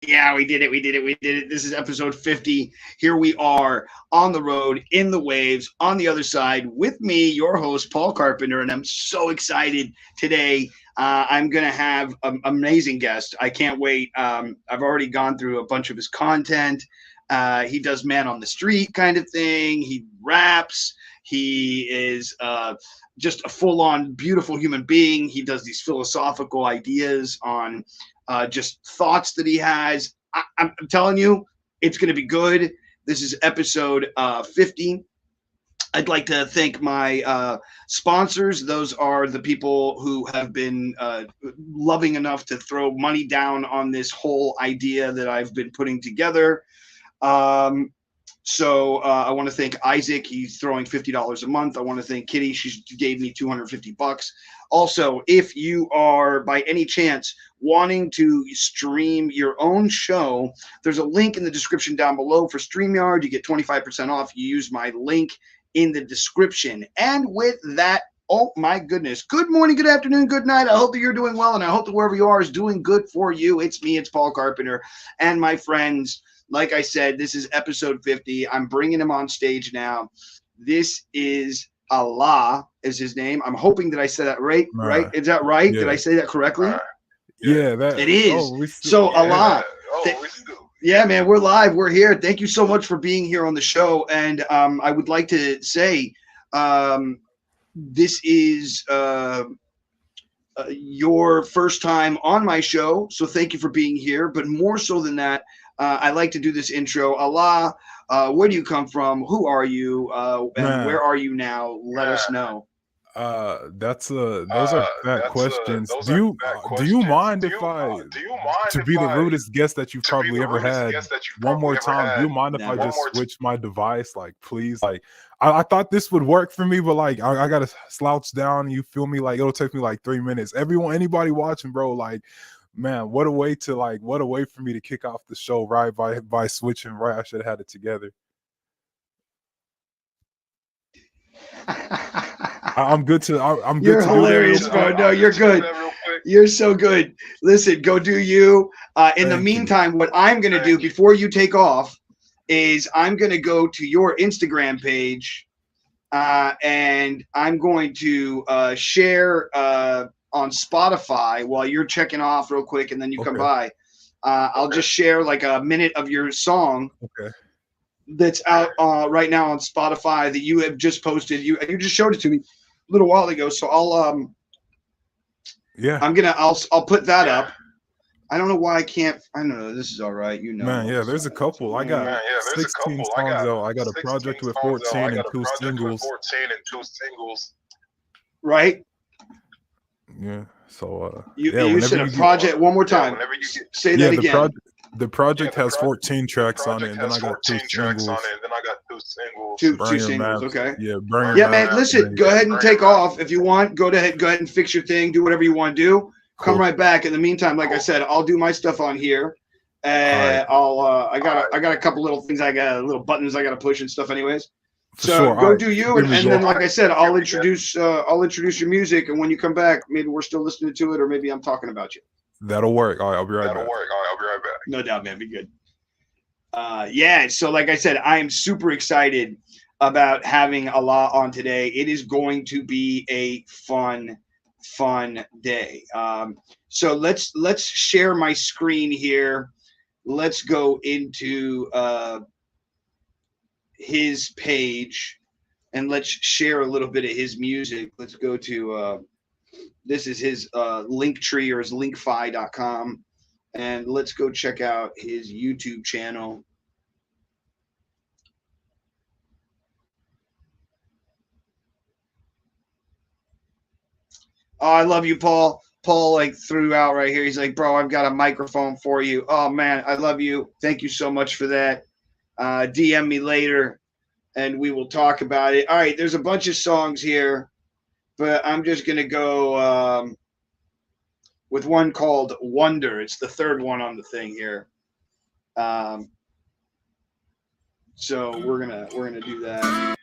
Yeah, we did it. We did it. We did it. This is episode 50. Here we are on the road, in the waves, on the other side with me, your host, Paul Carpenter. And I'm so excited today. I'm going to have an amazing guest. I can't wait. I've already gone through a bunch of his content. He does man on the street kind of thing. He raps. He is just a full on beautiful human being. He does these philosophical ideas on just thoughts that he has. I'm telling you, it's going to be good. This is episode 50. I'd like to thank my sponsors. Those are the people who have been loving enough to throw money down on this whole idea that I've been putting together. So I want to thank Isaac. He's throwing $50 a month. I want to thank Kitty. She gave me $250. Also, if you are by any chance wanting to stream your own show, there's a link in the description down below for Steamyard. You get 25% off. You use my link in the description. And with that, oh my goodness. Good morning, good afternoon, good night. I hope that you're doing well, and I hope that wherever you are is doing good for you. It's me, it's Paul Carpenter, and my friends. Like I said, this is episode 50. I'm bringing him on stage now. This is Allah is his name. I'm hoping that I said that right. Right? Is that right? Yeah. Did I say that correctly? Yeah, that it is. Allah. Yeah, man, we're live. We're here. Thank you so much for being here on the show. And I would like to say this is your first time on my show. So thank you for being here. But more so than that, I like to do this intro. Allah, where do you come from? Who are you? And where are you now? Let us know. Those are fat questions. Do you mind if I, to be the rudest guest that you've probably ever had, one more time, do you mind if I just switch my device? Like, please, like, I thought this would work for me, but like, I gotta slouch down. You feel me? Like, it'll take me like 3 minutes. Anybody watching, bro, like, man, what a way for me to kick off the show right by switching right. I should have had it together. I'm good to. You're hilarious, bro. No, you're good. You're so good. Listen, go do you. In the meantime, what I'm gonna do before you take off is I'm gonna go to your Instagram page, and I'm going to share on Spotify while you're checking off real quick, and then you come by. I'll just share like a minute of your song. Okay. That's out right now on Spotify that you have just posted. You just showed it to me a little while ago. So I'll I'll put that up. I don't know why I can't. I don't know. This is all right. You know. Man, yeah, there's a couple. I got 16 songs though. I got a project with 14 and 2 singles. Right. Yeah. So you said a project one more time. Say that again. The project has 14 tracks on it, and then I got 2 singles. Two singles, okay. Yeah, man, listen, go ahead and take off if you want. Go ahead and fix your thing. Do whatever you want to do. Come right back. In the meantime, like I said, I'll do my stuff on here. I got a couple little things. I got little buttons I got to push and stuff anyways. So go do you, and then like I said, I'll introduce your music, and when you come back, maybe we're still listening to it, or maybe I'm talking about you. That'll work. All right, I'll be right back. No doubt, man. Be good. So like I said, I am super excited about having Allah on today. It is going to be a fun day. So let's share my screen here. Let's go into his page and let's share a little bit of his music. Let's go to this is his Linktree or his linkfi.com. And let's go check out his YouTube channel. Oh, I love you, Paul. Paul like threw out right here. He's like, bro, I've got a microphone for you. Oh, man, I love you. Thank you so much for that. DM me later, and we will talk about it. All right, there's a bunch of songs here, but I'm just going to go with one called Wonder. It's the third one on the thing here. So we're gonna do that.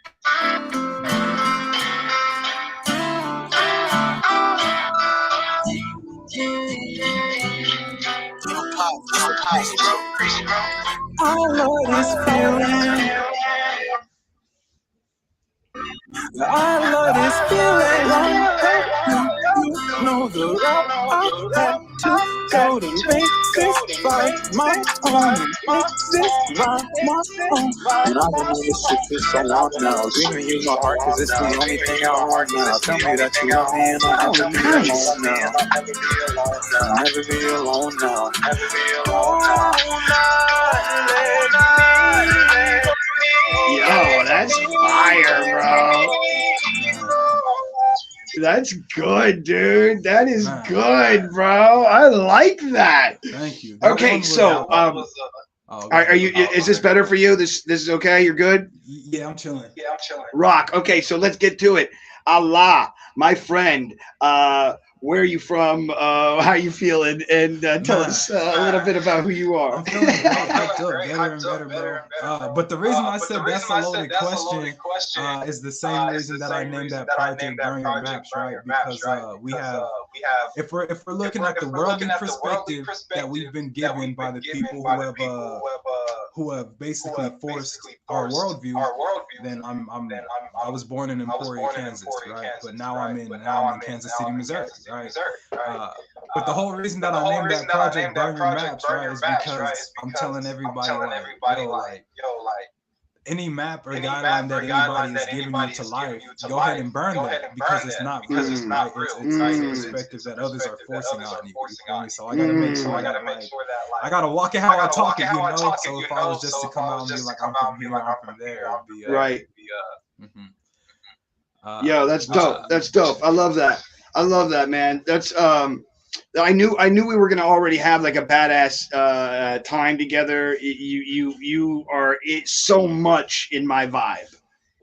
I love this feeling. I love this feeling. You know the route I had to go to make this right my own. Make this right my own. And I've been on this shit for so long now. Giving you my heart cause it's the only thing I want now. Tell me that you love me and I'll never be alone now. I'll never be alone now. Never be alone now. Yo, that's fire, bro. That's good, dude. That is good, bro. I like that. Thank you. Okay, so are you? Is this better for you? This is okay. You're good. Yeah, I'm chilling. Rock. Okay, so let's get to it. Allah, my friend. Where are you from? How you feeling? And tell us a little bit about who you are. I'm feeling better. But the reason I said that's a loaded question is the same reason that I named that project Burn Your Maps, right? Because we have, if we're looking at the worldly perspective that we've been given by the people who have basically forced our worldview, then I was born in Emporia, Kansas, right? But now I'm in Kansas City, Missouri, right? But the whole reason that I named that project Burn Your Maps, right, is because I'm telling everybody, yo, like, any map or guideline that anybody is giving you to life, go ahead and burn that because it's not real. It's the perspective that others are forcing on you. So I gotta make sure that I gotta walk it how I talk it, you know. So if I was just to come out and be like, I'm from here, I'm from there, it'd be right. Yo, that's dope. That's dope. I love that, man. That's I knew we were gonna already have like a badass time together. You are so much in my vibe,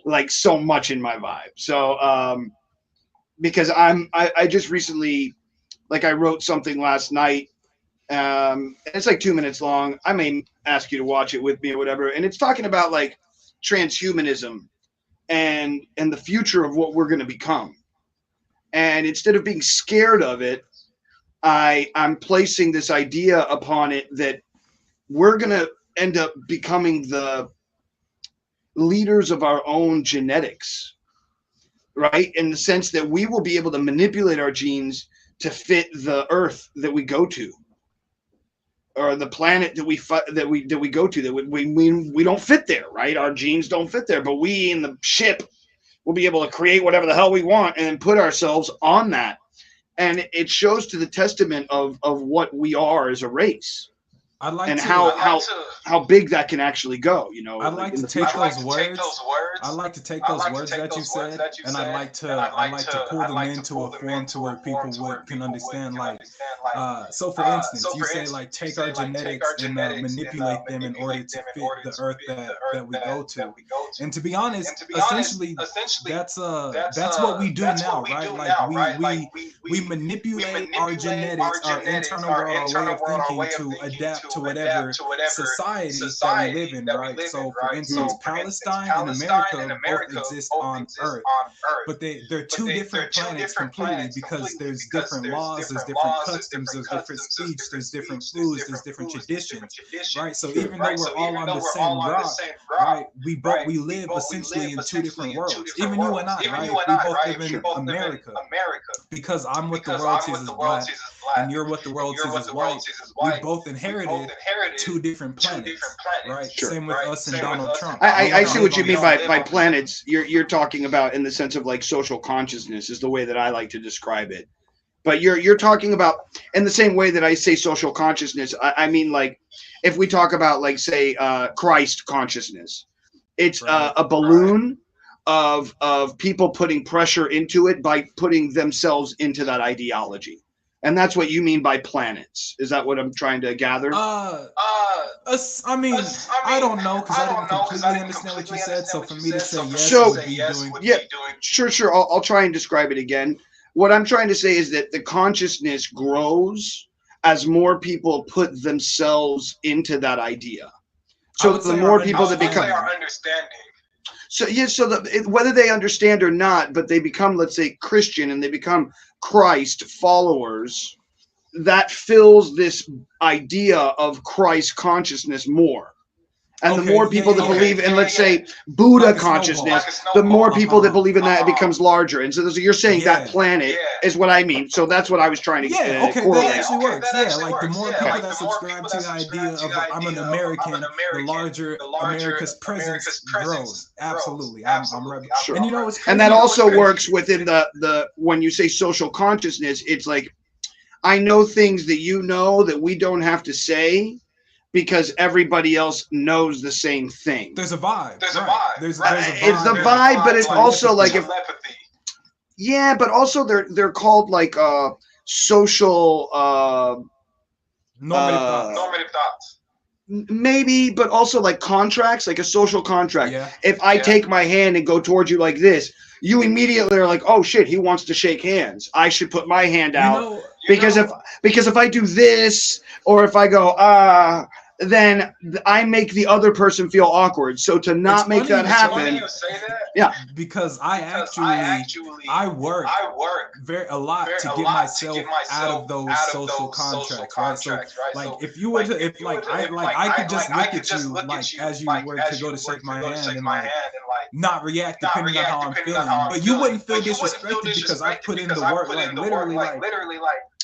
like so much in my vibe. So because I just recently, like, I wrote something last night. It's like 2 minutes long. I may ask you to watch it with me or whatever. And it's talking about like transhumanism and the future of what we're gonna become. And instead of being scared of it, I'm placing this idea upon it that we're going to end up becoming the leaders of our own genetics, right? In the sense that we will be able to manipulate our genes to fit the earth that we go to, or the planet that we go to, that we don't fit there, right? Our genes don't fit there, but we in the ship will be able to create whatever the hell we want and put ourselves on that. And it shows to the testament of what we are as a race. I'd like and to, how big that can actually go, you know. I'd like to take those words. I'd like to take those words that you said, and I'd like to pull them into a form to where people can understand. Like, so for instance, you say like take our genetics and manipulate them in order to fit the earth that we go to. And to be honest, essentially, that's what we do now, right? Like we manipulate our genetics, our internal world, our way of thinking to adapt to whatever society that we live in, right? So, for instance, Palestine and America both exist on Earth, but they're two different planets completely because there's different laws, there's different customs, there's different speech, there's different foods, there's different traditions, right? So even though we're all on the same rock, right, we live essentially in two different worlds. Even you and I, right? We both live in America because I'm what the world sees as black and you're what the world sees as white. We both inherited two different planets, right? Sure. Same with us and Donald Trump. I see what you mean by planets. You're talking about in the sense of like social consciousness is the way that I like to describe it. But you're talking about in the same way that I say social consciousness. I mean, like, if we talk about, like, say, Christ consciousness, it's a balloon of people putting pressure into it by putting themselves into that ideology. And that's what you mean by planets. Is that what I'm trying to gather? I mean, I don't know because I didn't completely understand what you said. So for me to say yes, sure. I'll try and describe it again. What I'm trying to say is that the consciousness grows as more people put themselves into that idea. So the more people that become our understanding. So whether they understand or not, but they become, let's say, Christian and they become Christ followers, that fills this idea of Christ consciousness more. And the more people that believe in, let's say, Buddha consciousness, the more people that believe in that, it becomes larger. And so you're saying that planet is what I mean. So that's what I was trying to correlate. That actually works. Like the more people that subscribe to the idea of I'm an American, the larger America's presence grows. Absolutely. I'm right. Sure. And you know, it's crazy. And that also works within the when you say social consciousness, it's like, I know things that you know that we don't have to say, because everybody else knows the same thing. There's a vibe. There's a vibe. It's the vibe, but it's also like yeah, but also they're called like social normative thoughts. Maybe, but also like contracts, like a social contract. Yeah. If I take my hand and go towards you like this, you immediately are like, oh shit, he wants to shake hands. I should put my hand out. Because if I do this, or if I go then I make the other person feel awkward. So to not make that happen, you say that, because I work a lot to get myself out of those social contracts, right? So like if you were to, if like I could just look at you like as you were to go to shake my hand and like not react depending on how I'm feeling, but you wouldn't feel disrespected because I put in the work, like literally like.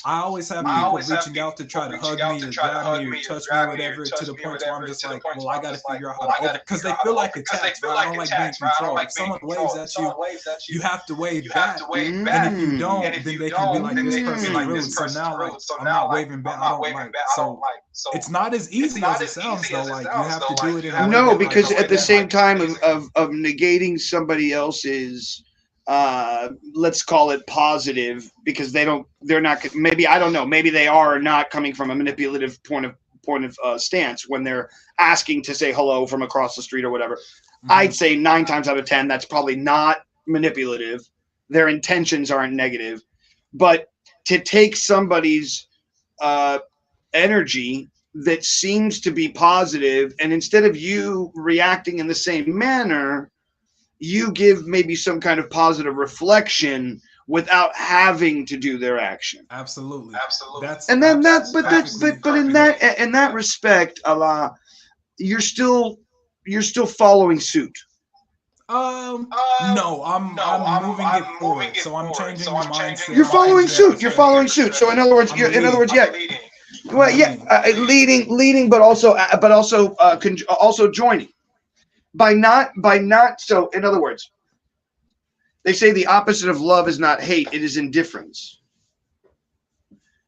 I always have people reaching out to try to hug me or grab me or touch me or whatever, to the point where I'm just like, well, I got to figure out how to over, because they feel like attacks, right? I don't like being controlled. If someone waves at you, you have to wave back. And if you don't, then they can be like, this person is rude. So now, like, I'm not waving back. I don't like. So it's not as easy as it sounds, though. Like, you have to do it in a way. No, because at the same time of negating somebody else's let's call it positive, because they're not, maybe, I don't know, maybe they are not coming from a manipulative point of stance when they're asking to say hello from across the street or whatever. I'd say 9 times out of 10 that's probably not manipulative. Their intentions aren't negative. But to take somebody's energy that seems to be positive, and instead of you reacting in the same manner, you give maybe some kind of positive reflection without having to do their action. Absolutely. In that respect, Allah, you're still following suit. No, I'm moving it forward. So I'm changing the mindset. You're following suit. You're following suit. So in other words, well, leading, but also joining. By not, so in other words, they say the opposite of love is not hate, it is indifference.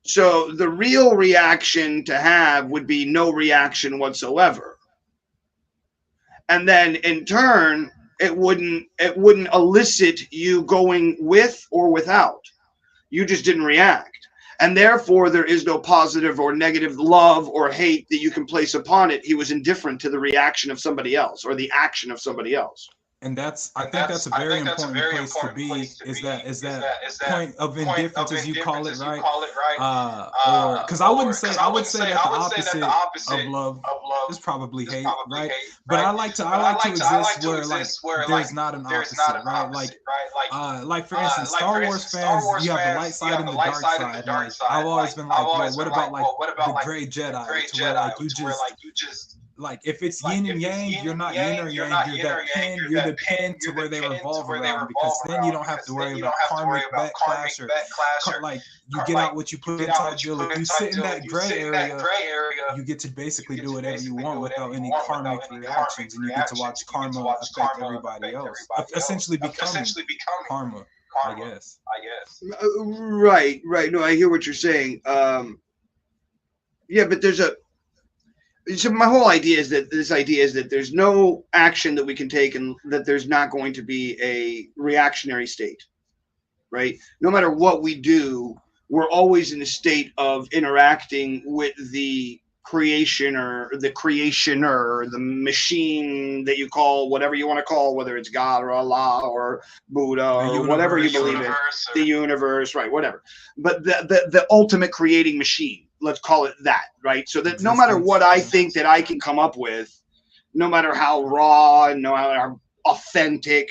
So the real reaction to have would be no reaction whatsoever. And then in turn, it wouldn't elicit you going with or without. You just didn't react. And therefore, there is no positive or negative love or hate that you can place upon it. He was indifferent to the reaction of somebody else or the action of somebody else. And I think that's a very important place to be. Is that point of indifference, as you call it, right? Or because I would say that the opposite of love is probably hate, right? But I like to exist where like there's not an opposite, right? Like for instance, Star Wars fans, you have the light side and the dark side. Like I've always been like, well, what about like the gray Jedi, to where like you just. Like if it's yin and yang, you're not yin or yang. You're the pin to where they revolve around, because then you don't have to worry about karmic backlash or like you get out what you put inside you. If you sit in that gray area, you get to basically do whatever you want without any karmic reactions, and you get to watch karma affect everybody else. Essentially becoming karma, I guess. Right. No, I hear what you're saying. Yeah, but so my whole idea is that there's no action that we can take, and that there's not going to be a reactionary state, right? No matter what we do, we're always in a state of interacting with the creationer, the machine that you call whatever you want to call, whether it's God or Allah or Buddha or whatever you believe in, the universe, right? Whatever. But the ultimate creating machine. Let's call it that, right? So that no matter what I think that I can come up with, no matter how raw and no matter how authentic,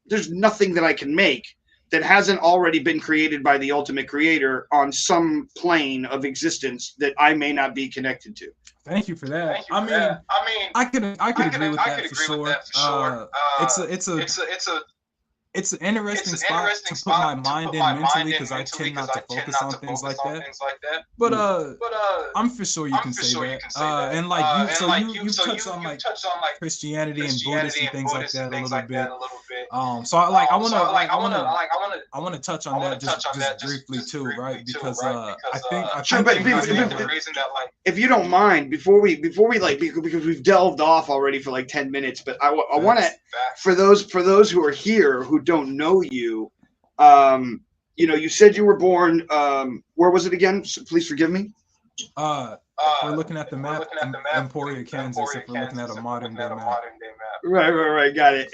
there's nothing that I can make that hasn't already been created by the ultimate creator on some plane of existence that I may not be connected to. Thank you for that. I mean, I could agree with that for sure. It's an interesting spot to put my mind in mentally because I tend not to focus on things like that. But I'm for sure you can say that. And like you touched on like Christianity and Buddhist and things like that a little bit. So I want to touch on that just briefly too, right? Because I think the reason that, like, if you don't mind, before we like, because we've delved off already for like 10 minutes, but I want to, for those who are here who don't know you, you said you were born, where was it again? So please forgive me. We're looking at the map, Emporia, Kansas. If we're looking at a modern day map. Right. Got it.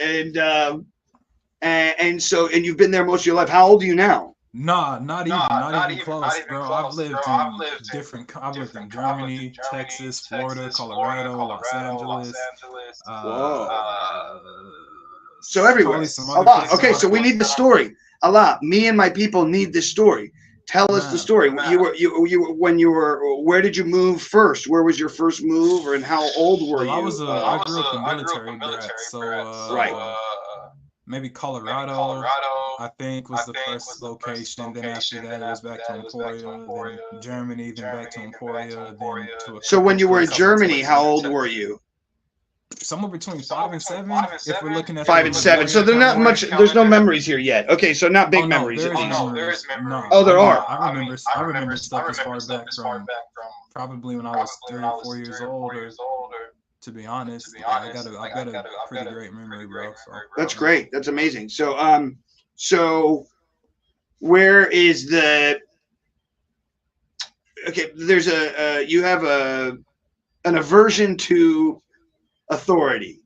And so you've been there most of your life. How old are you now? Nah, not even close, bro. I've lived in Germany, Texas, Florida, Colorado, Los Angeles. So everywhere. A lot. Okay, so we need the story. A lot. Me and my people need this story. Tell us the story. Where did you move first? Where was your first move, and how old were you? I grew up in military brat, so right. Maybe Colorado, I think, was the first location. Then after that, it was back to Emporia, then Germany, then back to Emporia, then to. So when you were in Germany, how old were you? Somewhere between 5 and 7. If we're looking at 5 and 7, so there's not much. There's no memories here yet. Okay, so not big memories. There is memories. Oh, there are. I remember stuff as far back from probably when I was 3 or 4 years old. To be honest, I got a pretty great memory, bro. So. That's great. That's amazing. So, where is the? Okay, there's you have an aversion to authority.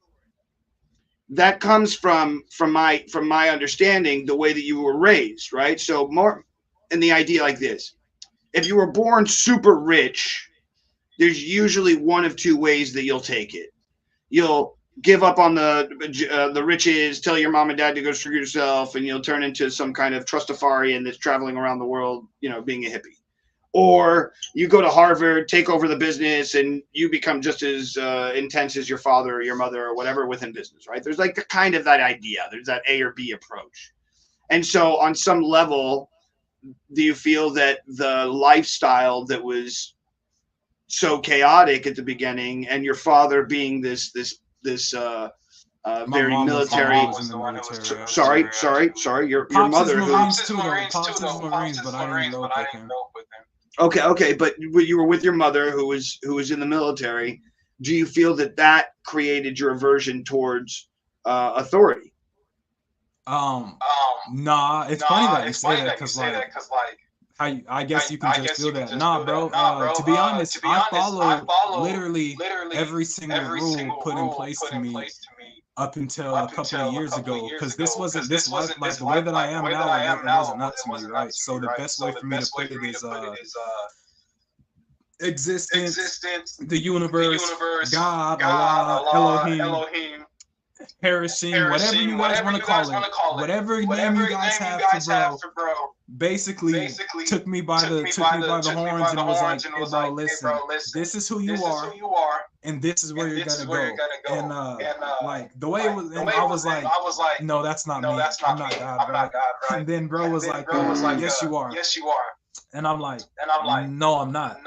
That comes from my understanding, the way that you were raised, right? So more in the idea like this: if you were born super rich, there's usually one of two ways that you'll take it. You'll give up on the riches, tell your mom and dad to go screw yourself, and you'll turn into some kind of trustafarian that's traveling around the world, being a hippie. Or you go to Harvard, take over the business, and you become just as intense as your father or your mother or whatever within business, right? There's like that idea. There's that A or B approach. And so on some level, do you feel that the lifestyle that was so chaotic at the beginning, and your father being this very military. Sorry. Your mother, Pops is Marines, but I didn't grow up with him. Okay, but you were with your mother, who was in the military. Do you feel that created your aversion towards authority? Nah. It's funny that you say that because I guess you can just feel that. Nah, bro. To be honest, I follow literally every single rule put in place to me up until a couple of years ago. Because this wasn't like the way that I am now. It wasn't up to me, right? So the best way for me to put it is existence, the universe, God, Allah, Elohim. Perishing, whatever you guys want to call it, whatever name you guys have for bro, basically took me by the horns and was like, hey bro, listen, this is who you are, and this is where you're gonna go. And like the way it was, and I was like, no, that's not me. I'm not God, right? And then bro was like, yes you are. And I'm like, no, I'm not.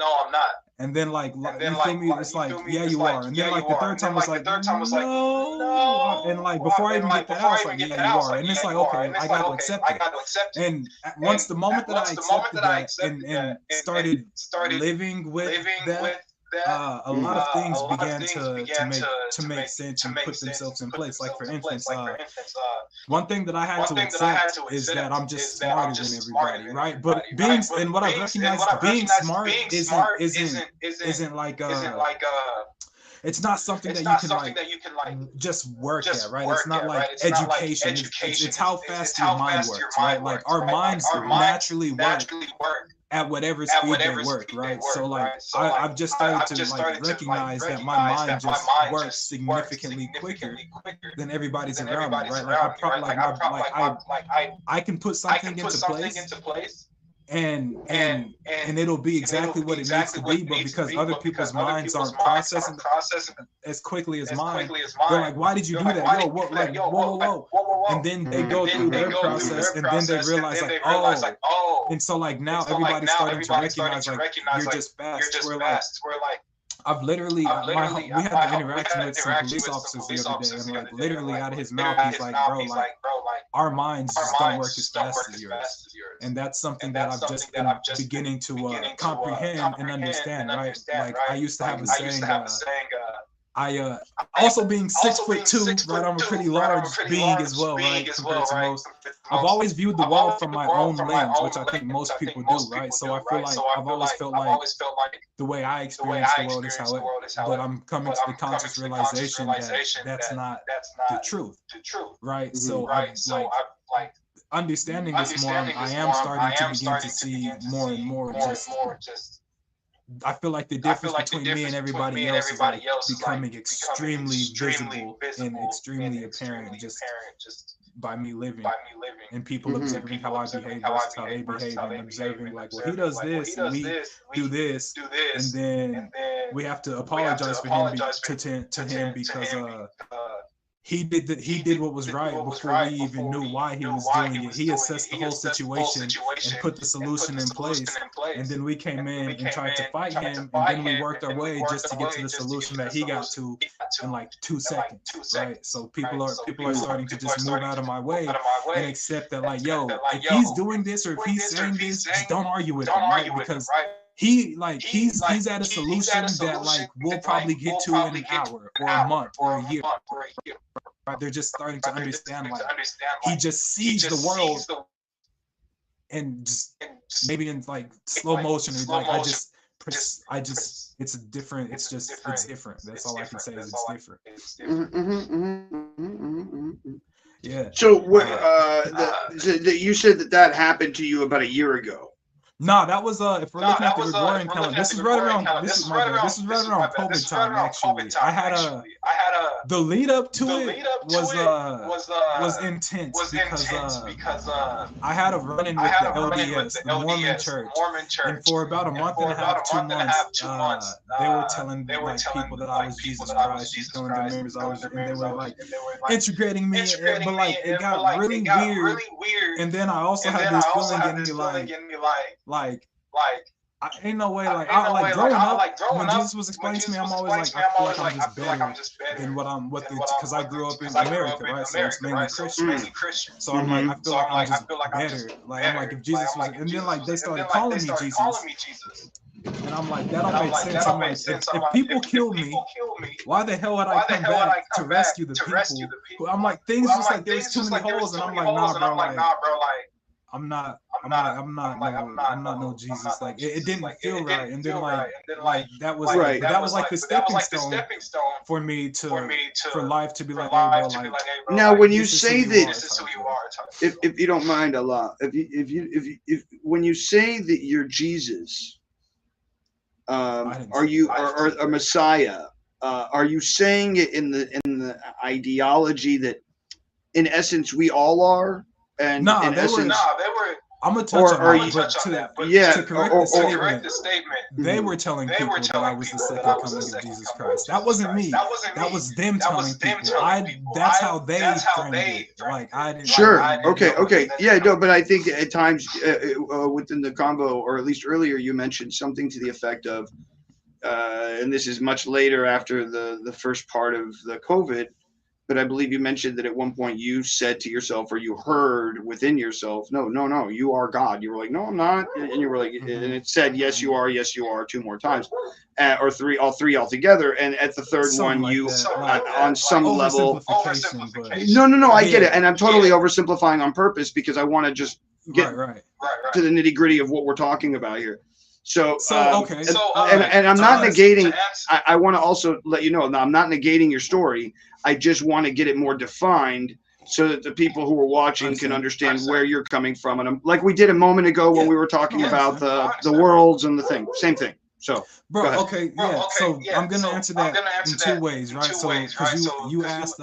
And then like you feel me? It's like, yeah, you are. And then like the third time was like, no. And like before I even get that, I was like, yeah, you are. And it's like, okay, I got to accept it. And once the moment that I accepted that and started living with that, a lot of things began to make sense and put themselves in place. Like for instance, one thing that I had to accept is that I'm just smarter than everybody, right? But what I've recognized, being smart isn't like it's not something that you can like just work at, right? It's not like education. It's how fast your mind works, right? Like our minds naturally work at whatever speed they work, right? So like I've just started to like recognize that my mind just works significantly quicker than everybody's around me, right? Like I can put something into place and it'll be exactly what it needs to be, but because other people's minds aren't processing as quickly as mine, they're like, why did you do that? Yo, what, like, whoa. And then they go through their process, and then they realize like, oh. And so like now everybody's starting to recognize like, you're just fast. We're like, I've literally we had an interaction with some police officers the other day, and like literally out of his mouth, he's like, bro, like our minds just don't work as fast as yours. And that's something that I've just been beginning to comprehend and understand, right? Like I used to have a saying, I also being 6'2", right? I'm a pretty large being as well, right? Compared to most. I've always viewed the world from my own lens, which I think most people do, right? So I feel like I've always felt like the way I experience the world is how it, but I'm coming to the conscious realization that that's not the truth, right? So I'm like understanding this more, I am starting to begin to see more and more just. I feel like the difference between me and everybody else is like becoming extremely visible and extremely apparent just by me living and people observing how I behave versus how they behave, and observing like, well, he does this and we do this, and then we have to apologize for him to him because he did what was right before we even knew why he was doing it. He assessed the whole situation and put the solution in place, and then we came in and tried to fight him, and then we worked our way just to get to the solution that he got to in like 2 seconds, right? So people are starting to just move out of my way and accept that, like, yo, if he's doing this or if he's saying this, just don't argue with him, right? Because he's at a solution that like we'll probably get to in an hour or a month or a year. Right? They're just starting to understand like he just sees the world and just maybe in like slow motion. Like I just it's different. It's different. That's all I can say is it's different. Yeah. So what? You said that happened to you about a year ago. No, that was if we're looking at the Gregorian calendar, this is right around COVID time actually. I had the lead up to it was intense because I had a run-in with the LDS, the Mormon Church, and for about a month and a half, 2 months, they were telling like people that I was Jesus Christ, telling the members I was, and they were like integrating me, but like it got really weird. And then I also had this feeling in me like I ain't no way, like I like growing up when Jesus was explaining to me, I'm always like, I feel like I'm just better than what because I grew up in America, right? So it's mainly Christian. So I'm like, I feel like I'm just better. Like I'm like, if Jesus was, and then like they started calling me Jesus. And I'm like, that don't make sense. I'm like, if people kill me, why the hell would I come back to rescue the people? I'm like, things just like there's too many holes, and I'm like, nah, bro, like I'm not no Jesus. Like it didn't feel right, and then like that was right. That was like the stepping stone for me for life to be like, hey, bro, like. Now, when you say that, this is who you are. If you don't mind, Allah, if when you say that you're Jesus, are you or a Messiah? Are you saying it in the ideology that, in essence, we all are? And they were. I'm gonna touch on that, to correct the statement. They were telling people that I was the second coming of Jesus Christ. That wasn't me. That was them telling people. That's how they framed it. Like I didn't. Sure. Okay. Yeah. No, but I think at times within the combo, or at least earlier, you mentioned something to the effect of, and this is much later after the first part of the COVID. But I believe you mentioned that at one point you said to yourself, or you heard within yourself, no, you are God. You were like, no, I'm not. And you were like, and it said, yes, you are, 2 more times, or all three altogether. And at the third one, like you, on some level, no, I get it. And I'm totally oversimplifying on purpose because I want to just get to the nitty gritty of what we're talking about here. So and I'm not negating. I want to also let you know, I'm not negating your story. I just want to get it more defined so that the people who are watching can understand where you're coming from. And like we did a moment ago when we were talking about the worlds and the thing, same thing. So, bro, okay, yeah. So I'm gonna answer that in two ways, right? So, because you asked,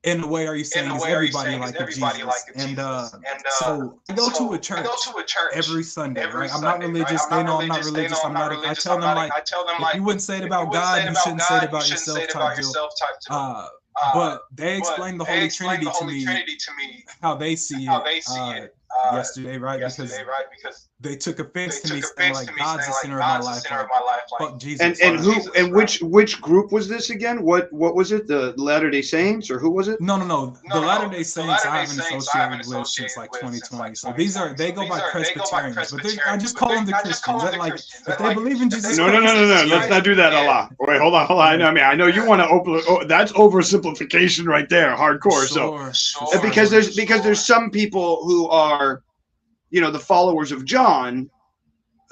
in a way, are you saying is everybody like a Jesus? And so I go to a church every Sunday, right? I'm not religious. They know I'm not religious. I'm not. I tell them like, if you wouldn't say it about God, you shouldn't say it about yourself, type deal. But they explained the Holy Trinity to me, how they see it yesterday, right? Because they took offense to me saying like God's the center of my life. Fuck Jesus. And who and which group was this again? What was it? The Latter-day Saints or who was it? No. The Latter-day Saints I haven't associated with since like 2020. So they go by Presbyterians, but I just call them the Christians. That like if they believe in Jesus. No. Let's not do that, Allah. Wait, hold on. I mean, I know you want to open. That's oversimplification right there, hardcore. So because there's some people who are, the followers of John,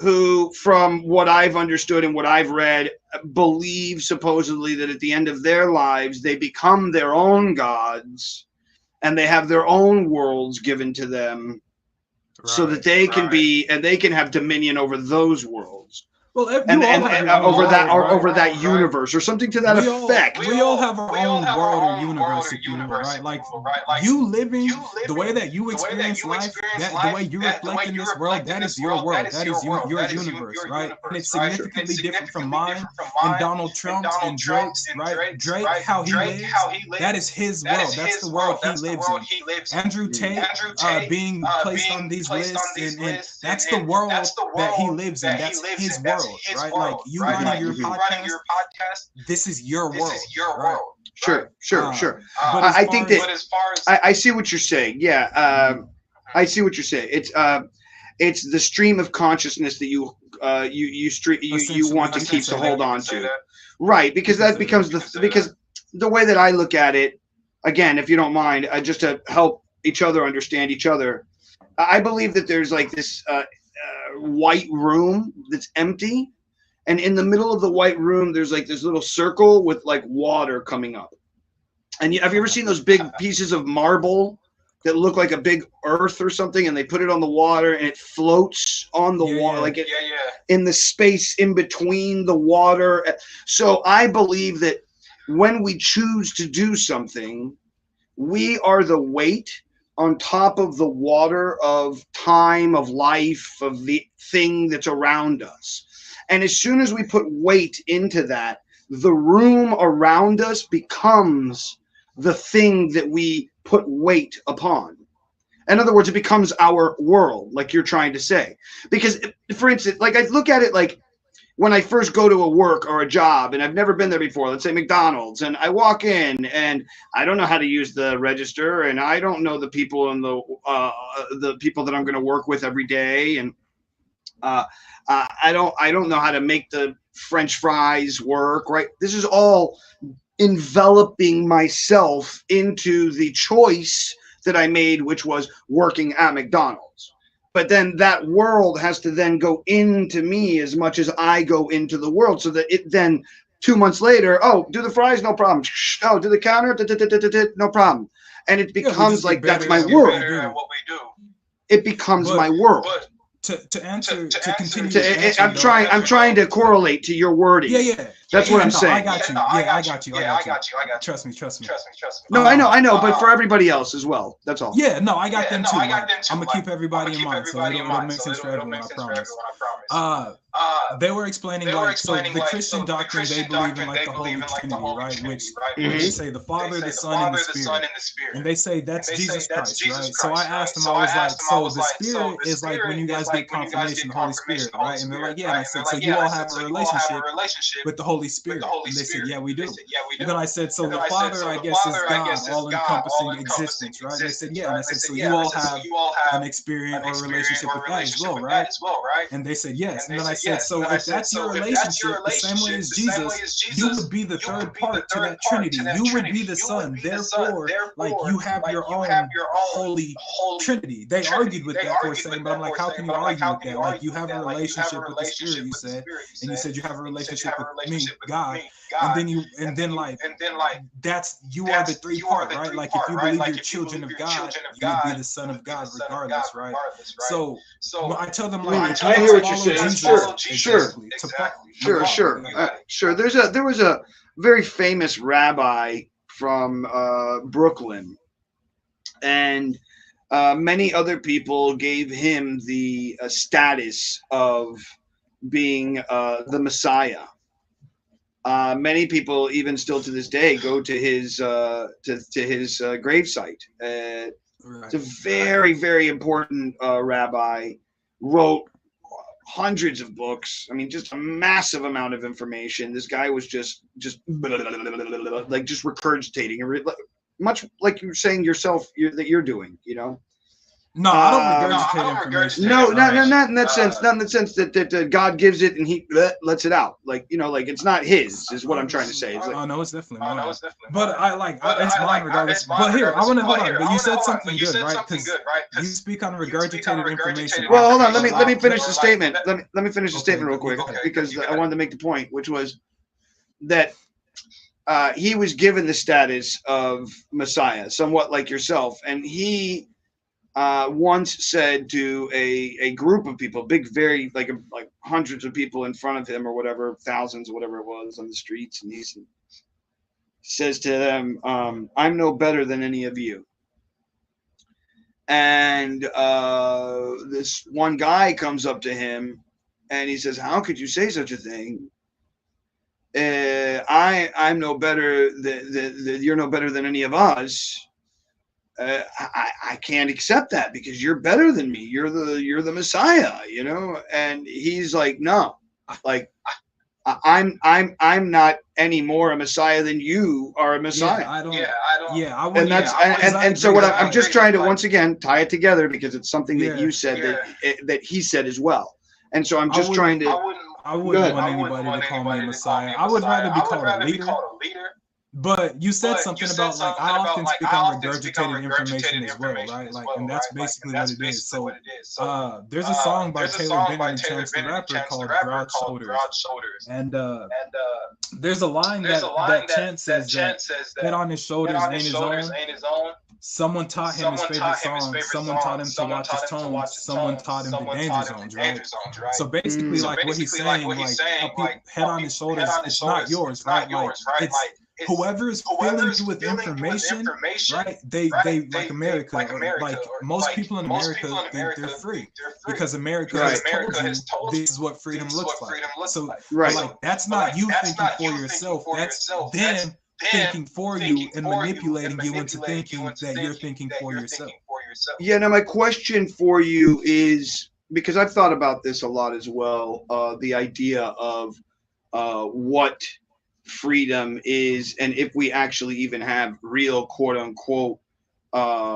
who, from what I've understood and what I've read, believe supposedly that at the end of their lives, they become their own gods and they have their own worlds given to them, so that they can be, and they can have dominion over those worlds. Well, and over that universe or something to that effect. We all have our own world or universe, if you will, right? Like you living the way that you experience life, the way you reflect in this world, that is your world, that is your universe, right? And it's significantly different from mine and Donald Trump's and Drake's, right? Drake, how he lives, that is his world. That's the world he lives in. Andrew Tate being placed on these lists, and that's the world that he lives in. That's his world. Right, like you running your podcast. This is your world. Right? Sure. I think that I see what you're saying. Yeah, I see what you're saying. It's the stream of consciousness that you want to keep to hold on to, right? Because that becomes because the way that I look at it, again, if you don't mind, just to help each other understand each other, I believe that there's like this white room that's empty, and in the middle of the white room there's like this little circle with like water coming up. And have you ever seen those big pieces of marble that look like a big earth or something, and they put it on the water and it floats on the water, like in the space in between the water? So I believe that when we choose to do something, we are the weight on top of the water of time, of life, of the thing that's around us. And as soon as we put weight into that, the room around us becomes the thing that we put weight upon. In other words, it becomes our world, like you're trying to say. Because, for instance, like I look at it like when I first go to a work or a job and I've never been there before, let's say McDonald's, and I walk in and I don't know how to use the register, and I don't know the people in the people that I'm going to work with every day, and I don't know how to make the French fries work, right? This is all enveloping myself into the choice that I made, which was working at McDonald's. But then that world has to then go into me as much as I go into the world, so that it then 2 months later, oh, do the fries, no problem. Oh, do the counter, no problem. And it becomes like that's my world. It becomes my world. To continue. I'm trying to correlate to your wording. Yeah. That's what I'm saying. I got you. Trust me. No, I know, but for everybody else as well. That's all. Yeah, no, I got them too. I'm gonna keep everybody in mind, so it'll make sense for everyone. I promise. They were explaining so the Christian doctrine, they believe in like the Holy Trinity, right? Which they say the Father, the Son, and the Spirit, and they say that's Jesus Christ, right? So I asked them, I was like, so the Spirit is like when you guys get confirmation, the Holy Spirit, right? And they're like, yeah. And I said, so you all have a relationship with the Holy Spirit? And they said, yeah, we do. And then I said, so the Father, I guess, is God, all-encompassing existence, right? And they said, yeah. And I said, so you all have an experience or a relationship with God as well, right? And they said, yes. And then I said, so if that's your relationship, the same way as Jesus, you would be the third part to that Trinity. You would be the Son. Therefore, like you have your own Holy Trinity. They argued with that for a second, but I'm like, how can you argue with that? Like, you have a relationship with the spirit, you said, and you said you have a relationship with me, God, and then like that's, you are the three part, right? Like, if you believe you're children of God, you would be the son of God regardless, right? So when I tell them, like, I hear what you're saying. Sure. There was a very famous rabbi from Brooklyn, and many other people gave him the status of being the Messiah. Many people, even still to this day, go to his gravesite. It's a very, very important rabbi. Wrote hundreds of books. I mean, just a massive amount of information. This guy was just like just regurgitating, much like you're saying yourself that you're doing. You know. No, I don't regurgitate information. No, not in that sense. Not in the sense that God gives it and he lets it out. Like, you know, like it's not his, is what I'm trying to say. It's like, no, it's definitely mine. But it's mine regardless. But here, I want to hold on. But you said something good, right? Because you speak on regurgitated information. Well, hold on. Let me finish the statement. Let me finish the statement real quick, because I wanted to make the point, which was that he was given the status of Messiah, somewhat like yourself, and he once said to a group of people, very like hundreds of people in front of him or whatever, thousands or whatever it was on the streets, and he says to them, I'm no better than any of you. And this one guy comes up to him and he says, how could you say such a thing? I'm no better you're no better than any of us. I can't accept that because you're better than me. You're the Messiah, you know? And he's like, no, like I'm not any more a Messiah than you are a Messiah. And so what I'm just trying to once again tie it together, because it's something that you said that he said as well. And so I'm just trying to. I wouldn't want anybody to call me a Messiah. I would rather be called a leader. But you said something about, like, I often speak on regurgitated information as well, right? Like, and that's basically what it is. So there's a song by Taylor Benton and Chance the Rapper called Broad Shoulders. And there's a line that Chance says that head on his shoulders ain't his own. Someone taught him his favorite song. Someone taught him to watch his tone. Someone taught him the danger zones, right? So basically, like, what he's saying, like, head on his shoulders, it's not yours, right? Like, it's whoever's filling you with information, right? They like America, like most people in America think they're free because America has told you this is what freedom looks like. So like, that's not you thinking for yourself. That's them thinking for you and manipulating you into thinking that you're thinking for yourself. Yeah. Now my question for you is, because I've thought about this a lot as well, the idea of what freedom is, and if we actually even have real quote unquote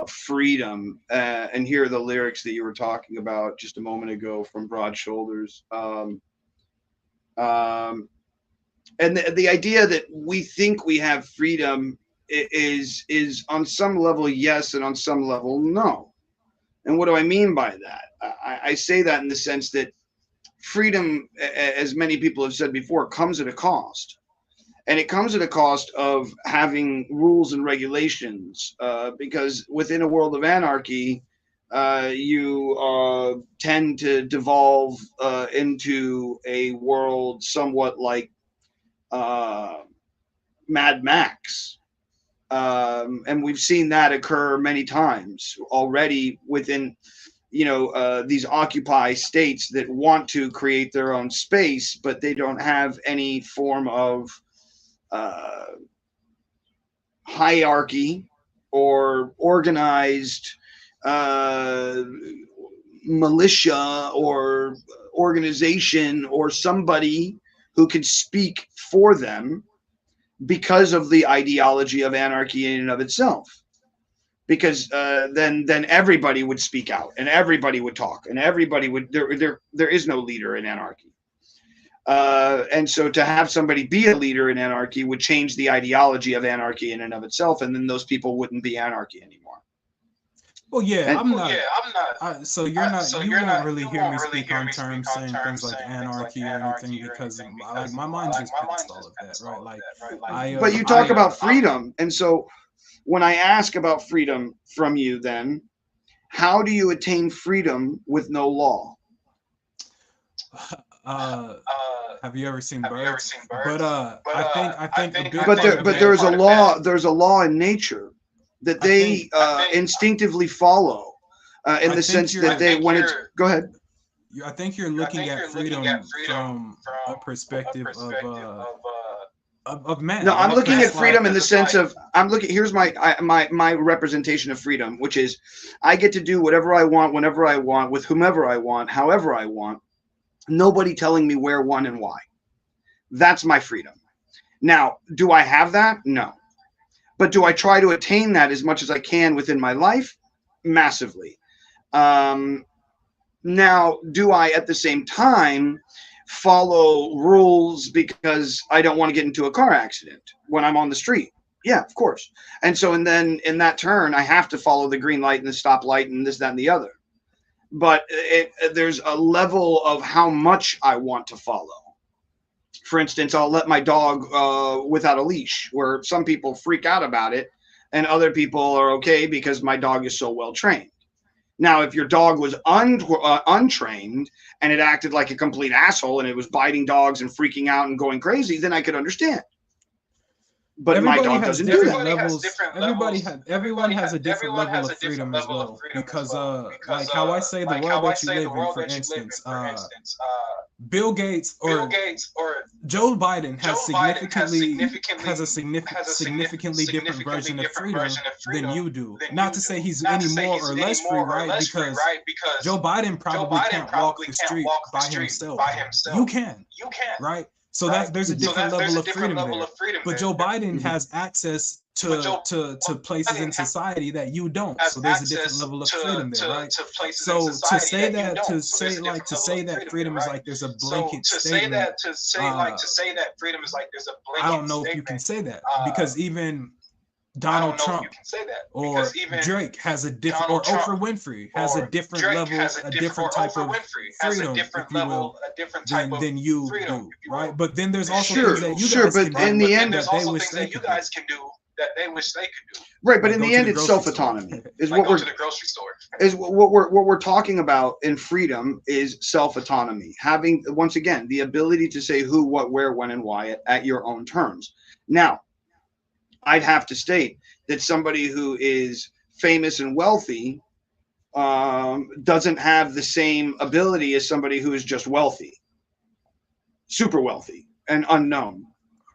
freedom. And here are the lyrics that you were talking about just a moment ago from Broad Shoulders. And the idea that we think we have freedom is on some level yes, and on some level no. And what do I mean by that? I say that in the sense that freedom, as many people have said before, comes at a cost. And it comes at a cost of having rules and regulations, because within a world of anarchy, you tend to devolve into a world somewhat like Mad Max. And we've seen that occur many times already within, these Occupy states that want to create their own space, but they don't have any form of hierarchy or organized militia or organization or somebody who can speak for them because of the ideology of anarchy in and of itself. Because then everybody would speak out and everybody would talk and everybody would, there is no leader in anarchy. And so to have somebody be a leader in anarchy would change the ideology of anarchy in and of itself, and then those people wouldn't be anarchy anymore. Well, yeah, And I'm not. So you're not. You won't really hear me speak on terms saying things like anarchy or anything because like my mind's just past all of that, right? Like but you talk about freedom, and so when I ask about freedom from you, then how do you attain freedom with no law? Have you ever seen birds? But I think but there's a law. There's a law in nature that they instinctively follow, in the sense that they when it's go ahead. I think you're looking at freedom from a perspective of man. No, I'm looking at freedom in the sense of here's my representation of freedom, which is I get to do whatever I want, whenever I want, with whomever I want, however I want. Nobody telling me where, when, and why. That's my freedom. Now, do I have that? No. But do I try to attain that as much as I can within my life? Massively. Now, do I at the same time follow rules because I don't want to get into a car accident when I'm on the street? Yeah, of course. And so, and then in that turn, I have to follow the green light and the stoplight and this, that, and the other. But there's a level of how much I want to follow. For instance, I'll let my dog without a leash, where some people freak out about it and other people are okay because my dog is so well trained. Now, if your dog was untrained and it acted like a complete asshole and it was biting dogs and freaking out and going crazy, then I could understand. But my dog doesn't do that. Everyone has a different level of freedom as well. Because like how I say the world that you live in, for instance, Bill Gates or Joe Biden has a significantly different version of freedom than you do. Not to say he's any more or less free, right? Because Joe Biden probably can't walk the street by himself. You can, right? So there's a different level of freedom there. But Joe Biden has access to places in society that you don't. So there's a different level of freedom there, right? So to say that freedom is like there's a blanket statement. I don't know if you can say that because even Donald Trump or Drake has a different, or Oprah Winfrey has a different level, a different type of freedom, if you will, than you do, right? But then there's also things that you guys can do in the end that they wish they could do. Right, but in the end, it's self-autonomy. Is what we're to the grocery store. Is what we're talking about in freedom is self-autonomy. Having, once again, the ability to say who, what, where, when, and why at your own terms. Now, I'd have to state that somebody who is famous and wealthy doesn't have the same ability as somebody who is just wealthy, super wealthy and unknown,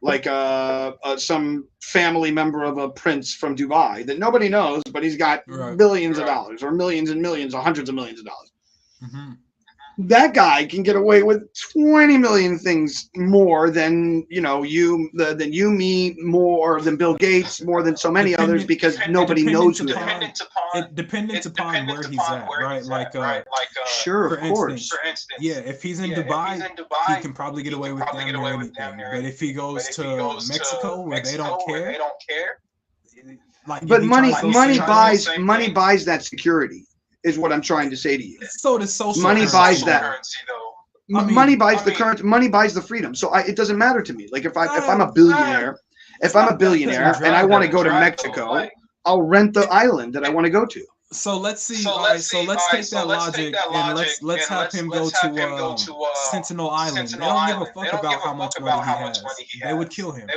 like some family member of a prince from Dubai that nobody knows, but he's got billions of dollars or millions and millions or hundreds of millions of dollars. Mm-hmm. That guy can get away with 20 million things more than than you, me, more than Bill Gates, more than so many others, because nobody knows who they are. Dependent upon where he's at, right? Like, sure, of course. For instance, yeah, if he's in Dubai, he can probably get away with damn near anything. But if he goes to Mexico, where they don't care, like, but money buys that security. Is what I'm trying to say to you. So does social money buys that. Money buys the current. Money buys the freedom. So it doesn't matter to me. Like if I'm a billionaire, and I want to go to Mexico, I'll rent the island that I want to go to. So let's see. Let's take that logic and let's have him go to Sentinel Island. They don't give a fuck about how much money he has. They would kill him.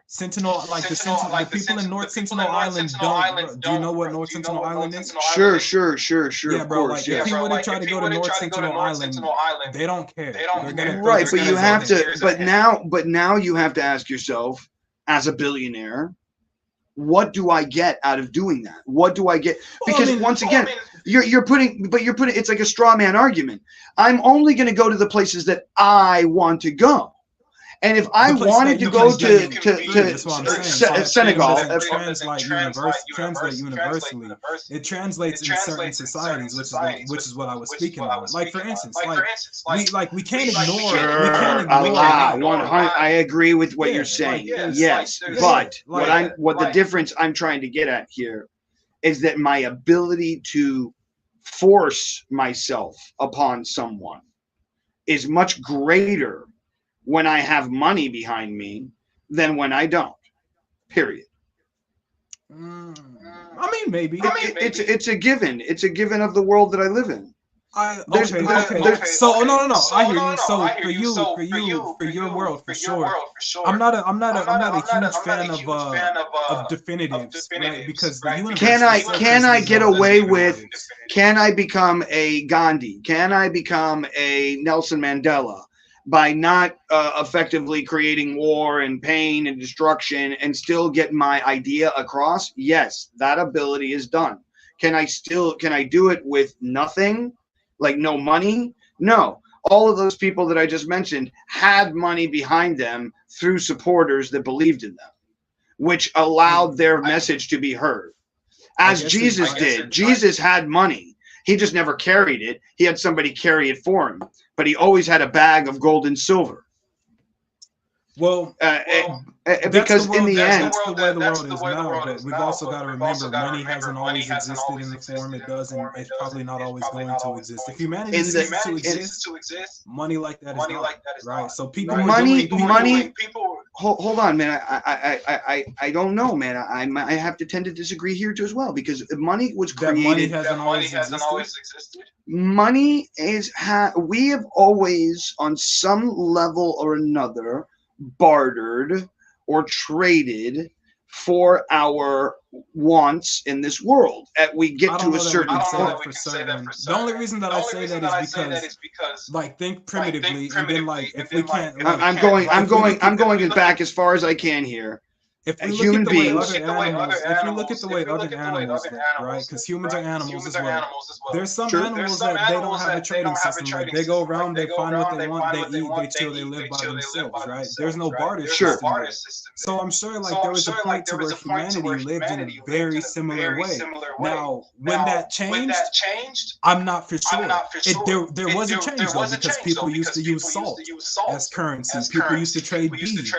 Sentinel, like the people in North Sentinel Island don't. Do you know what North Sentinel Island is? Sure. Yeah, bro. Like if he would have tried to go to North Sentinel Island, they don't care. Right, but you have to. But now you have to ask yourself, as a billionaire, what do I get out of doing that? What do I get? Because once again, you're putting it's like a straw man argument. I'm only going to go to the places that I want to go. And if I wanted to go to Senegal, translate universally, it translates in certain societies, which is what I was speaking about. Like for instance, we can't ignore. I agree with what you're saying. Yes, but what the difference I'm trying to get at here is that my ability to force myself upon someone is much greater when I have money behind me than when I don't. Period. I mean, maybe. It's a given. It's a given of the world that I live in. Okay. So no. I hear you. So for your world, for sure. I'm not a huge fan of definitives, right? Because the universe. Can I get away with? Can I become a Gandhi? Can I become a Nelson Mandela by not effectively creating war and pain and destruction and still get my idea across? Yes, that ability is done. Can I do it with nothing? Like no money? No. All of those people that I just mentioned had money behind them through supporters that believed in them, which allowed their message to be heard. As Jesus did. Jesus had money. He just never carried it. He had somebody carry it for him, but he always had a bag of gold and silver. Well, because in the end, that's the way the world is now. But we've also got to remember, money hasn't always existed in the form it does, and it's probably not always going to exist. If humanity ceases to exist, money like that is not right. So people, Hold on, man. I don't know, man. I have to tend to disagree here too as well, because money was created. Money hasn't always existed. Money we have always, on some level or another, bartered or traded for our wants in this world. We get to a certain point. The only reason that I say that is because, like, think primitively, and then, like, if we can't, I'm going back as far as I can here. If we look at the way other animals live, right? Because humans are animals as well. There's some animals that they don't have a trading system. Like, they go around, they find what they want, they eat, they chill, they live by themselves, right? There's no barter system. So I'm sure, like, there was a point to where humanity lived in a very similar way. Now, when that changed, I'm not for sure. There was a change though, because people used to use salt as currency. People used to trade beads,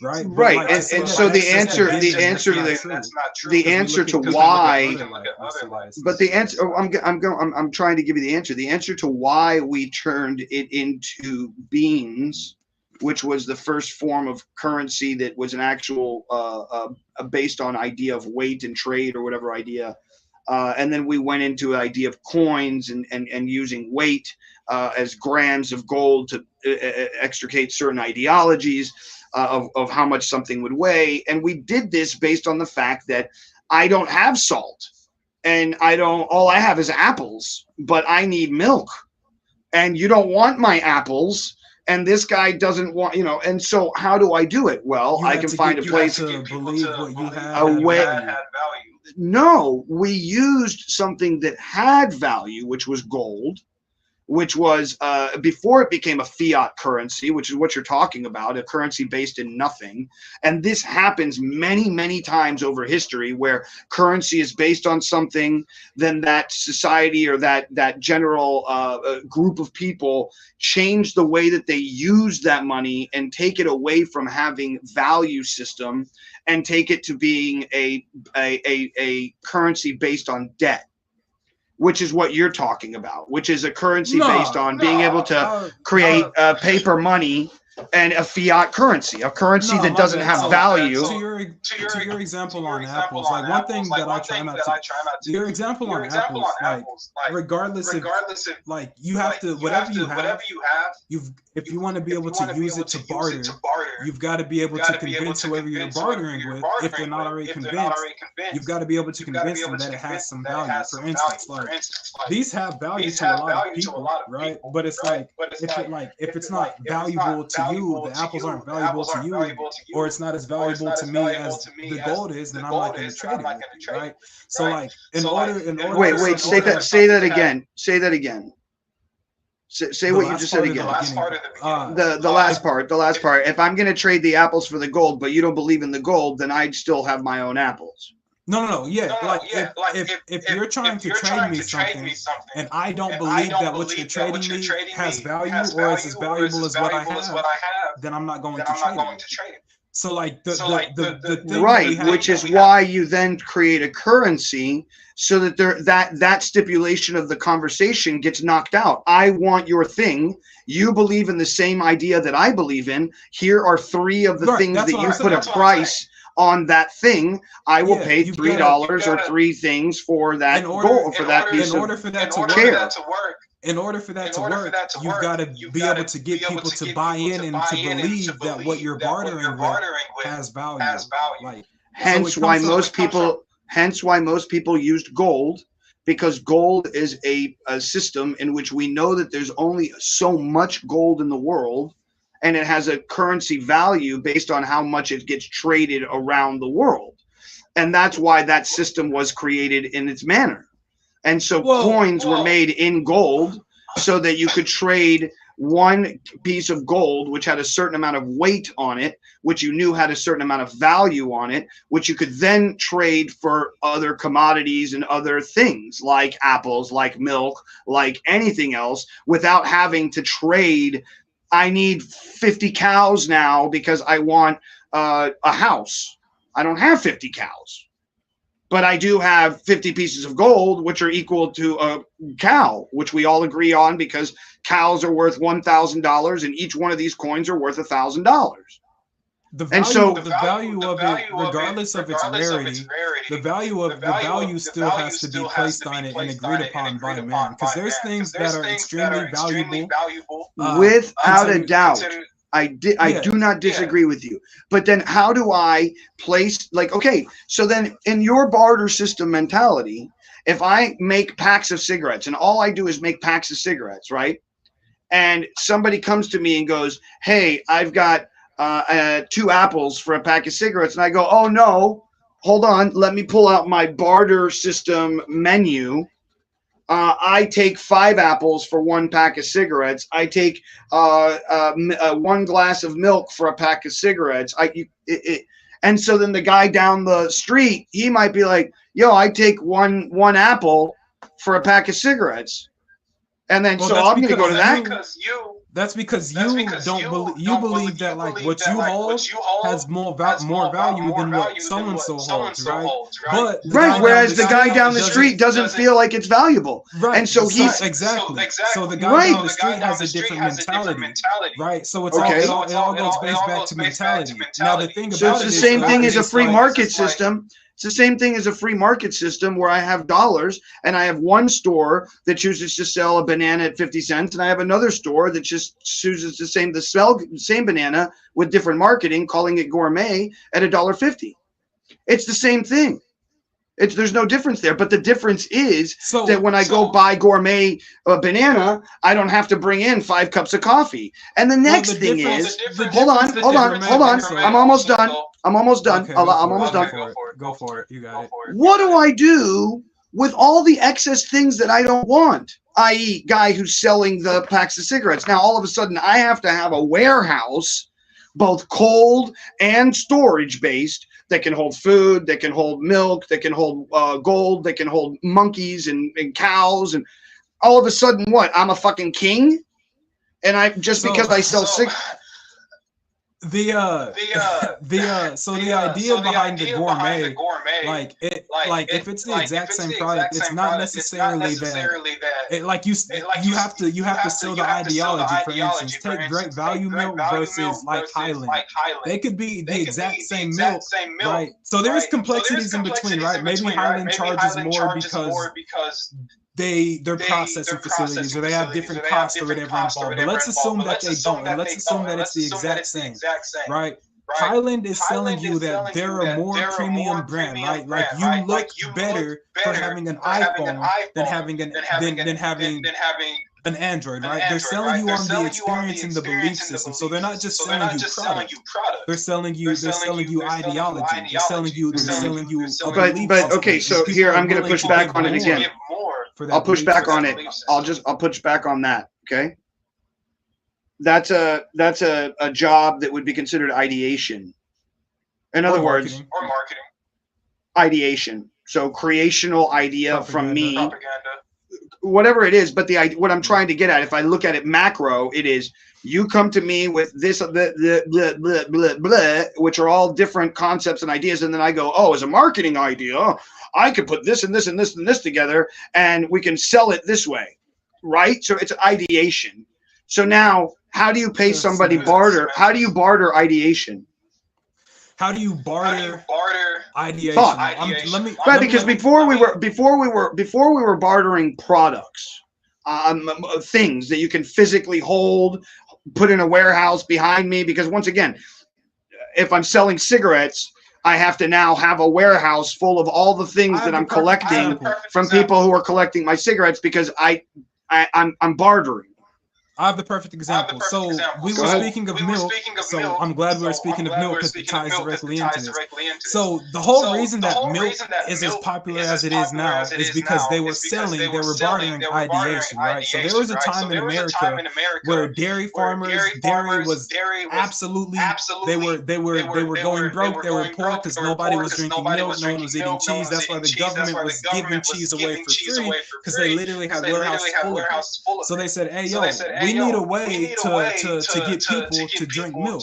right? Right, and so the answer to why, but the answer, I'm trying to give you the answer. The answer to why we turned it into beans, which was the first form of currency that was an actual based on idea of weight and trade or whatever idea, and then we went into an idea of coins and using weight as grams of gold to extricate certain ideologies. Of how much something would weigh. And we did this based on the fact that I don't have salt and all I have is apples, but I need milk and you don't want my apples and this guy doesn't want, and so how do I do it? Well, I can find a place to believe what you have. No, we used something that had value, which was gold, which was before it became a fiat currency, which is what you're talking about, a currency based in nothing. And this happens many, many times over history, where currency is based on something, then that society or that general group of people change the way that they use that money and take it away from having value system and take it to being a currency based on debt, which is what you're talking about, which is a currency based on being able to create paper money and a fiat currency, a currency that doesn't have value. To your example on apples, like one thing that I try not to. Your example on apples, like regardless of, like, you have to, whatever you have, if you want to be able to use it to barter, you've got to be able to convince whoever you're bartering with, if they're not already convinced, you've got to be able to convince them that it has some value. For instance, like, these have value to a lot of people, right? But it's like, if it's not valuable to you, the apples aren't valuable to you, or it's not as valuable to me as the gold is, then I'm not going to trade it with you, right? So, like, in order. Wait, say that again. Say that again. Say what you just said again. The last part. If I'm going to trade the apples for the gold, but you don't believe in the gold, then I'd still have my own apples. No. If you're trying to trade me something, and I don't believe that what you're trading me has value or is as valuable as what I have, then I'm not going to trade it. So like the thing right, which is why you then create a currency so that that stipulation of the conversation gets knocked out. I want your thing. You believe in the same idea that I believe in. Here are 3 of the things that you put a price on that thing. I will pay $3 or 3 things for that goal, for that piece of chair. In order for that to work, you've got to be able to get people to buy in and to believe that what you're bartering with has value. Like, hence why most people used gold, because gold is a system in which we know that there's only so much gold in the world, and it has a currency value based on how much it gets traded around the world. And that's why that system was created in its manner. And so coins were made in gold so that you could trade one piece of gold, which had a certain amount of weight on it, which you knew had a certain amount of value on it, which you could then trade for other commodities and other things like apples, like milk, like anything else, without having to trade. I need 50 cows now because I want a house. I don't have 50 cows. But I do have 50 pieces of gold, which are equal to a cow, which we all agree on, because cows are worth $1,000 and each one of these coins are worth $1,000. The value of it, regardless of its rarity, the value still has to be placed on it and agreed upon by man. Because there's things that are extremely valuable. Without a doubt. I do not disagree with you. But then how do I place, like, okay, so then in your barter system mentality, if I make packs of cigarettes and all I do is make packs of cigarettes, right? And somebody comes to me and goes, hey, I've got 2 apples for a pack of cigarettes. And I go, oh, no, hold on. Let me pull out my barter system menu. I take 5 apples for 1 pack of cigarettes. I take 1 glass of milk for a pack of cigarettes. And so then the guy down the street, he might be like, yo, I take one apple for a pack of cigarettes. And then so I'm going to go to that. That's because you believe that like what you hold has more value than what so-and-so holds, right? But whereas the guy down the street doesn't feel like it's valuable. Right. And so he's exactly. So the guy down the street has a different mentality. Right. So it's it all goes back to mentality. Now the thing about it's the same thing as a free market system. It's the same thing as a free market system where I have dollars and I have one store that chooses to sell a banana at 50 cents and I have another store that just chooses to sell the same banana with different marketing, calling it gourmet at $1.50. It's the same thing. There's no difference there, but the difference is that when I go buy gourmet banana, I don't have to bring in 5 cups of coffee. And the next thing is, hold on. I'm almost done. Okay, I'm almost done. Go for it. You got it. What do I do with all the excess things that I don't want? I.e., guy who's selling the packs of cigarettes. Now, all of a sudden, I have to have a warehouse, both cold and storage-based, that can hold food, that can hold milk, that can hold gold, that can hold monkeys and cows. And all of a sudden, what? I'm a fucking king? And because I sell cigarettes. The idea behind the gourmet, like if it's the exact same product, it's not necessarily that. You have to sell the ideology. For instance, take Great Value milk versus like Highland. They could be the exact same milk, right? So there's complexities in between, right? Maybe Highland charges more because they're processing facilities or they have different costs or whatever involved. But let's assume that they don't, and let's assume that it's the exact same, right? Highland is telling you that they're a more premium brand, right? Like you look better for having an iPhone than having an Android, right? They're selling you on the experience and the belief system. So they're not just selling you product. They're selling you ideology. They're selling you But okay, so here I'm going to push back on it again. I'll push back on it. I'll push back on that. Okay. That's a job that would be considered ideation. In other words, ideation. So creational idea from me. whatever it is. But what I'm trying to get at, if I look at it macro, it is you come to me with this, which are all different concepts and ideas, and then I go, oh, as a marketing idea, I could put this and this and this and this together, and we can sell it this way, right? So it's ideation. So now, how do you pay somebody barter? How do you barter ideation? How do you barter ideation? Because before we were bartering products, things that you can physically hold, put in a warehouse behind me. Because once again, if I'm selling cigarettes, I have to now have a warehouse full of all the things that I'm collecting from people who are collecting my cigarettes because I'm bartering. I have the perfect example. So we were speaking of milk. So I'm glad we were speaking of milk because it ties directly into this. So the whole reason that milk is as popular as it is now is because they were bartering ideation, right? So there was a time in America where dairy farmers, dairy was absolutely, they were going broke. They were poor because nobody was drinking milk, no one was eating cheese. That's why the government was giving cheese away for free because they literally had warehouses full of it. So they said, hey, yo, we need a way to get people to drink milk.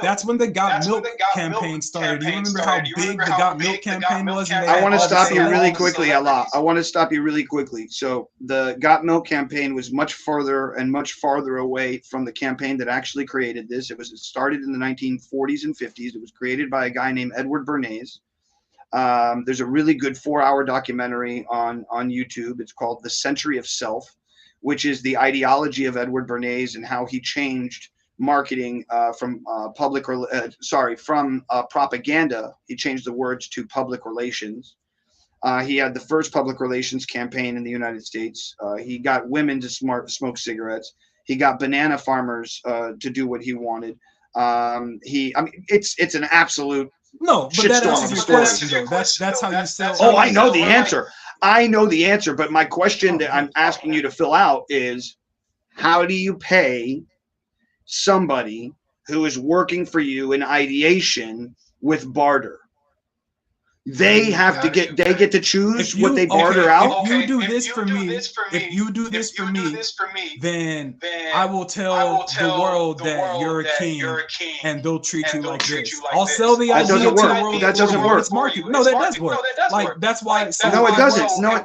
That's when the Got Milk campaign started. Do you remember how big the Got Milk campaign was? I want to stop you really quickly, Allah. I want to stop you really quickly. So the Got Milk campaign was much further and much farther away from the campaign that actually created this. It started in the 1940s and 50s. It was created by a guy named Edward Bernays. There's a really good 4-hour documentary on YouTube. It's called The Century of Self, which is the ideology of Edward Bernays and how he changed marketing from propaganda. He changed the words to public relations. He had the first public relations campaign in the United States. He got women to smoke cigarettes. He got banana farmers to do what he wanted. It's an absolute that answers your question, though. That's how you sell. Oh, I know the answer. I know the answer, but my question that I'm asking you to fill out is, how do you pay somebody who is working for you in ideation with barter? They get to choose what they barter out. If you do this for me, then I will tell the world that you're a king, and they'll treat you like this. I'll sell the idea to the world. That doesn't work. It's market. No, that does work. Like that's why. No, it doesn't. No,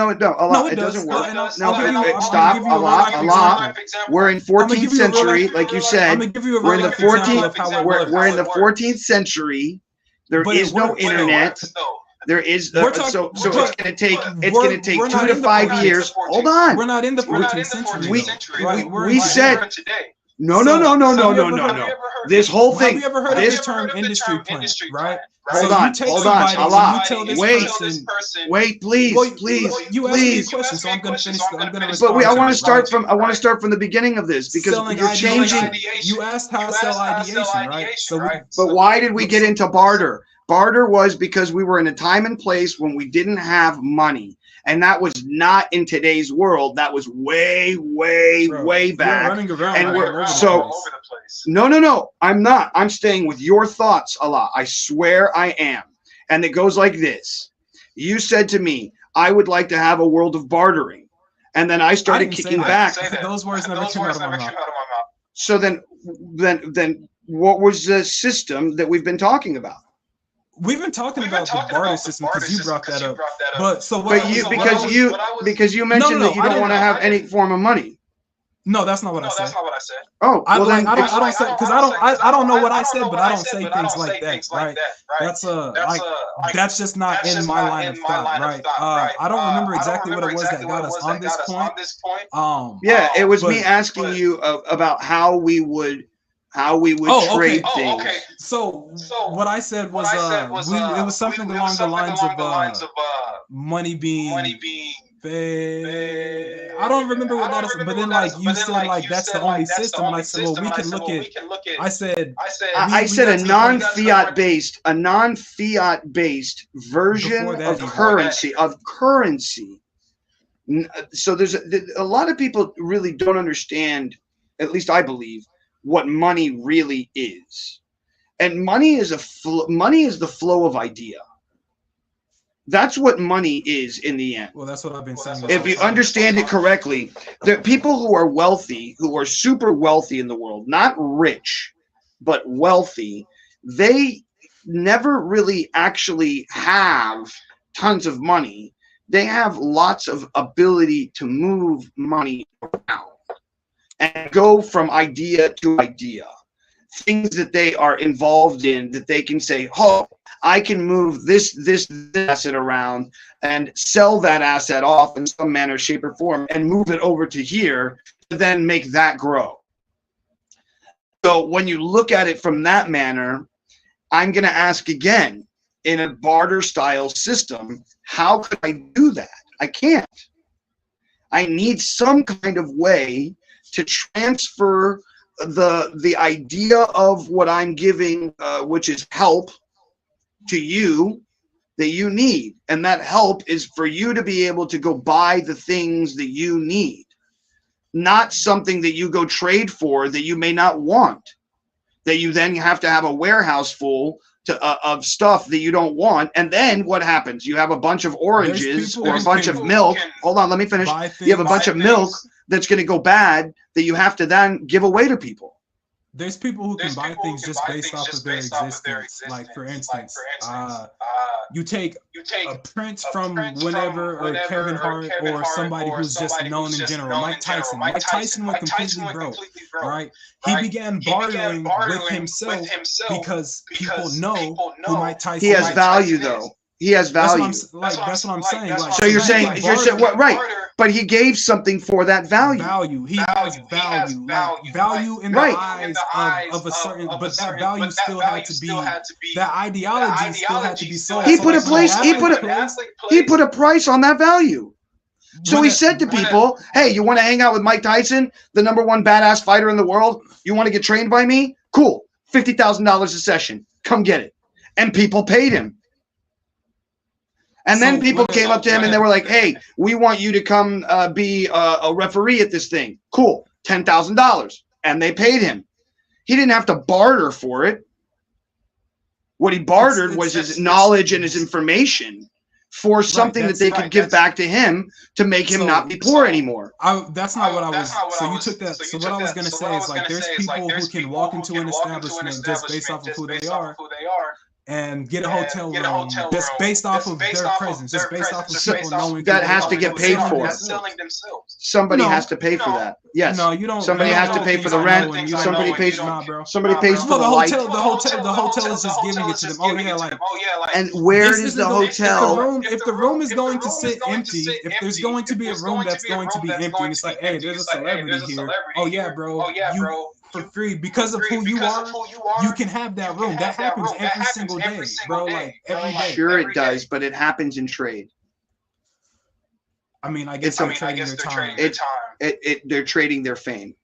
it don't. Allah, it doesn't work. Stop. Allah. We're in 14th century, like you said. We're in the 14th. We're in the 14th century. There is no internet. There is so it's going to take 2 to 5 years. Hold on. We're not in the 14th century. We said no. This whole thing. Have you ever heard of the term industry plan? Right. Hold on. Allah. Wait, please. You asked me a question, so I'm going to finish. But I want to start from the beginning of this because you're changing. You asked how to sell ideation, right? But why did we get into barter? Barter was because we were in a time and place when we didn't have money. And that was not in today's world. That was way back. Running around and we're all over the place. No. I'm not. I'm staying with your thoughts, Allah. I swear I am. And it goes like this. You said to me, I would like to have a world of bartering. And then I started kicking back. Those words never came out of my mouth. So then what was the system that we've been talking about? We've been talking about the barter system because you brought that up. Because you mentioned that you don't want to have any form of money. No, that's not what I said. Oh, I don't say because I don't know what I said, but I don't say things like that, right? That's just not in my line of thought, right? I don't remember exactly what it was that got us on this point. Yeah, it was me asking you about how we would trade things. Okay. So what I said was it was something along the lines of money being I don't remember what that is, but then like you said like that's the only system, and I said, well, we can look at. I said a non-fiat based version of currency. So there's a lot of people really don't understand, at least I believe, what money really is. And money is the flow of idea. That's what money is in the end. Well, that's what I've been saying. If you understand it correctly, the people who are wealthy, who are super wealthy in the world, not rich, but wealthy, they never really actually have tons of money. They have lots of ability to move money around and go from idea to idea. Things that they are involved in that they can say, oh, I can move this asset around and sell that asset off in some manner, shape, or form and move it over to here to then make that grow. So when you look at it from that manner, I'm going to ask again, in a barter style system, how could I do that? I can't. I need some kind of way to transfer the idea of what I'm giving, which is help, to you that you need. And that help is for you to be able to go buy the things that you need, not something that you go trade for that you may not want, that you then have to have a warehouse full of stuff that you don't want. And then what happens? You have a bunch of oranges or a bunch of milk. Hold on, let me finish. You have a bunch of milk that's going to go bad that you have to then give away to people. There's people who can buy things just based off of their existence. Like, for instance, you take a Prince from whenever, or Kevin Hart, or somebody who's just known in general, Mike Tyson. Mike Tyson went completely broke, right? He began bartering with himself because people know who Mike Tyson is. He has value, though. He has value. That's what I'm saying. Like, so you're saying what? Right? But he gave something for that value. He has value. Value in the eyes of a certain, but that value still had to be. That ideology still had to be sold. He put a place. He put a price on that value. So he said to people, "Hey, you want to hang out with Mike Tyson, the #1 badass fighter in the world? You want to get trained by me? Cool, $50,000 a session. Come get it." And people paid him. And then people came up to him and they were like, hey, we want you to come be a referee at this thing. Cool, $10,000. And they paid him. He didn't have to barter for it. What he bartered was his knowledge and his information for something that they could give back to him to make him not be poor anymore. That's not what I was. So you took that. So what I was going to say is, like, there's people who can walk into an establishment just based off of who they are. And get a hotel room just based off of their presence, just based off of people knowing that has to get paid for. Somebody has to pay for that. Yes. No, you don't. Somebody has to pay for the rent. Somebody pays. Somebody pays for the light. The hotel is just giving it to them. Oh yeah, like. And where is the hotel? If the room is going to sit empty, if there's going to be a room that's going to be empty, and it's like, hey, there's a celebrity here. Oh yeah, bro. For free, because of who you are, you can have that room. That happens every single day, bro. Like, every day. Sure, it does, but it happens in trade. I mean, I guess they're trading their time. They're trading their fame.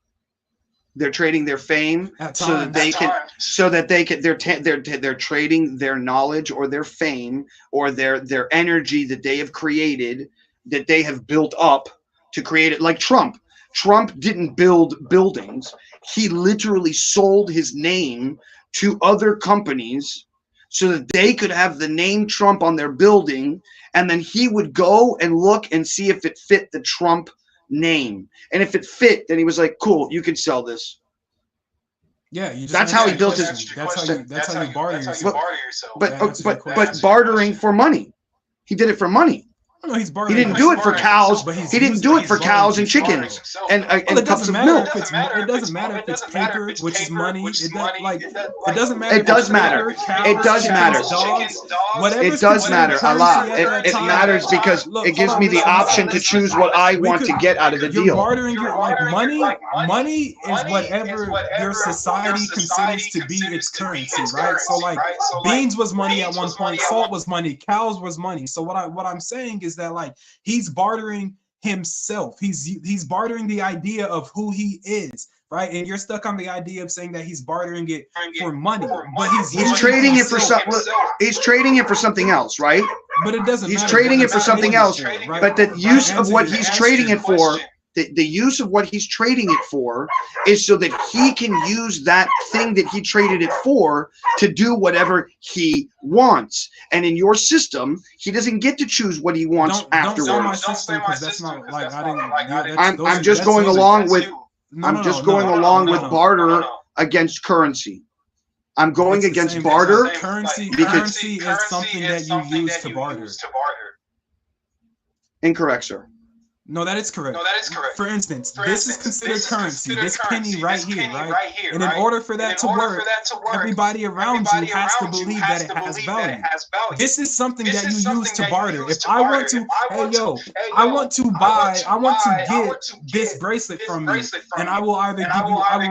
They're trading their fame so that they can. They're trading their knowledge or their fame or their energy that they have created, that they have built up to create it. Like Trump. Trump didn't build buildings. He literally sold his name to other companies so that they could have the name Trump on their building, and then he would go and look and see if it fit the Trump name. And if it fit, then he was like, cool, you can sell this. Yeah, that's how he built his. That's how you barter yourself. But bartering for money. He did it for money. No, he didn't do it for cows. He didn't do it for cows and chickens and cups of milk. It doesn't matter if it's paper, which is money. It doesn't matter. It does matter. It does matter. It does matter a lot. It matters because it gives me the option to choose what I want to get out of the deal. You're bartering your money. Money is whatever your society considers to be its currency, right? So like beans was money at one point, salt was money, cows was money. So what I'm saying is that, like, he's bartering himself. He's bartering the idea of who he is, right? And you're stuck on the idea of saying that he's bartering it for money, but he's trading it for something. He's trading it for something else, right? But it doesn't. He's trading it for something else, right? But the use of what he's trading it for. the use of what he's trading it for is so that he can use that thing that he traded it for to do whatever he wants. And in your system, he doesn't get to choose what he wants afterwards. Don't sell my system, because that's not like I didn't. I'm just going along with barter against currency. I'm going against barter. Currency is something that you use to barter. Incorrect, sir. No, that is correct. For instance, this is considered currency. This penny right here, right? And in order for that to work, everybody around you has to believe that it has value. This is something that you use to barter. If I want to, hey yo, I want to get this bracelet from you, and I will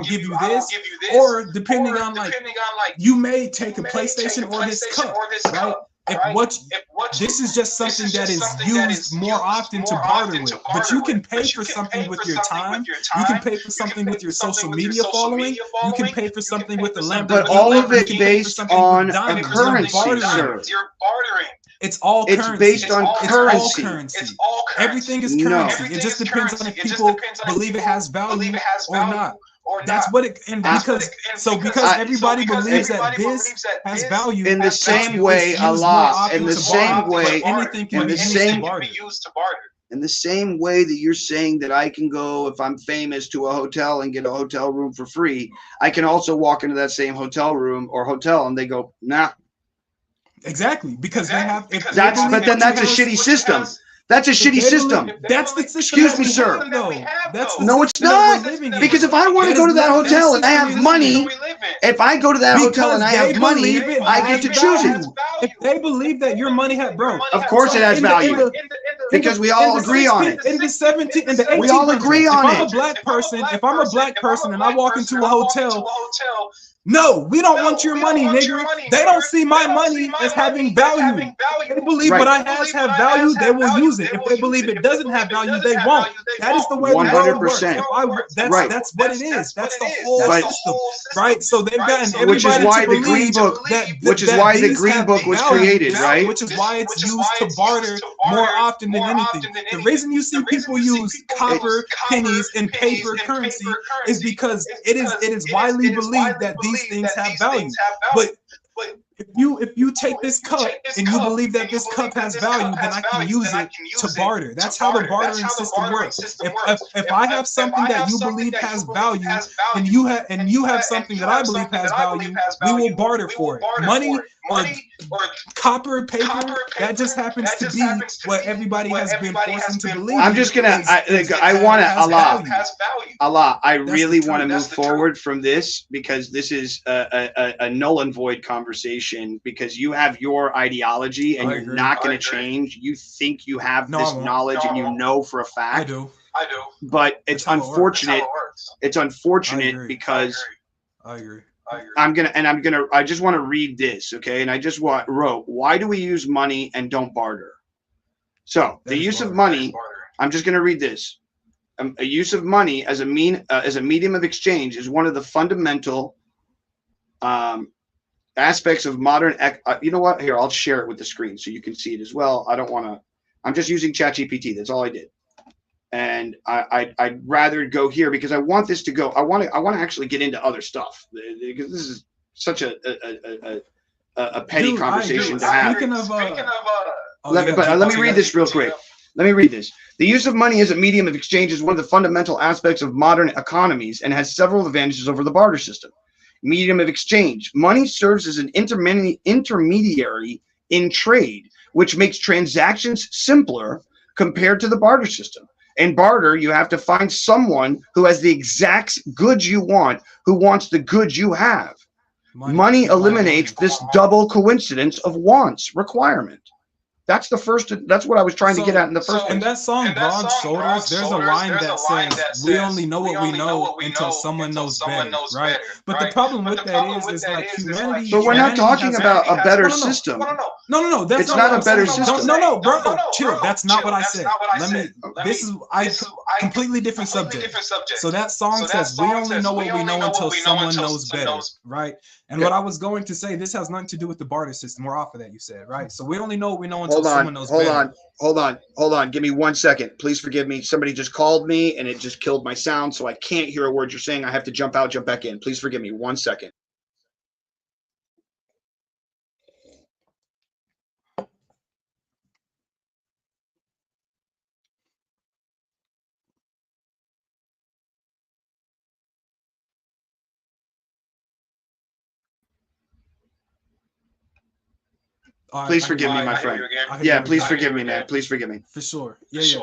give you this, or depending on like, you may take a PlayStation or this cup, right? This is just something that is used more often to barter with, but you can pay for something with your time. You can pay for something with your social media following. You can pay for something with the Lamborghini. But all of it based on a currency, sir. It's all currency. It's based on currency. It's all currency. Everything is currency. It just depends on if people believe it has value or not. That's what it, and because everybody believes that this has value. In the same way, in the same way, in the same way that you're saying that I can go, if I'm famous, to a hotel and get a hotel room for free, I can also walk into that same hotel room or hotel and they go, nah. Exactly, because they have. But then that's a shitty system. That's a shitty system. That's the system. Excuse me, sir. No, it's not. Because if I want to go to that hotel and I have money, if I go to that hotel and I have money, I get to choose it. If they believe that your money had, bro, of course it has value. Because we all agree on it. In the 17th and the 18th, we all agree on it. If I'm a black person and I walk into a hotel, no, we don't want your money, nigga. They don't see my money as having value. If they believe what I have value, they will use it. If they believe it doesn't have value, they won't. That is the way 100%. That's what it is. That's the whole system, right? So they've gotten everybody which is why to the Green Book, which is why the Green Book was created, right? Which is why it's used to barter more often than anything. The reason you see people use copper, pennies, and paper currency is because it is widely believed that these things have value. But if you take this cup and you believe that this cup has value, then I can use it to barter. That's how the bartering system works. If I have something that you believe has value, and you have something that I believe has value, we will barter for it. Money or copper, paper, that just happens to be what everybody has been forced to believe. I'm just gonna, I want to, Allah, I really want to move forward from this, because this is a null and void conversation, because you have your ideology and you're not going to change. You think you have this knowledge and you know for a fact. I do. But it's unfortunate. It's unfortunate because I agree. I just want to read this, okay? And I just wrote, why do we use money and don't barter? So the use of money, I'm just going to read this. A use of money as a medium of exchange is one of the fundamental aspects of modern. You know what? Here, I'll share it with the screen so you can see it as well. I don't want to. I'm just using ChatGPT. That's all I did. And I'd rather go here because I want this to go. I want to actually get into other stuff, because this is such a petty conversation to have. Let me read this real quick. Let me read this. The use of money as a medium of exchange is one of the fundamental aspects of modern economies and has several advantages over the barter system. Medium of exchange. Money serves as an intermediary in trade, which makes transactions simpler compared to the barter system. In barter, you have to find someone who has the exact goods you want, who wants the goods you have. Money eliminates this double coincidence of wants requirement. That's what I was trying to get at in the first place. In that song, Broad Shoulders, there's a line that says, we only know what we know until someone knows better, right? But the problem with that is like humanity. But we're not talking about a better system. No, that's not a better system. No, bro, chill. That's not what I said. This is completely different subject. So that song says, we only know what we know until someone knows better, right? And what I was going to say, this has nothing to do with the barter system. We're off of that, you said, right? So we only know what we know until someone knows better. Hold on. Give me 1 second. Please forgive me. Somebody just called me and it just killed my sound, so I can't hear a word you're saying. I have to jump out, jump back in. Please forgive me. 1 second. Please forgive me, my friend. Yeah, please forgive me, man. Please forgive me. For sure. Yeah.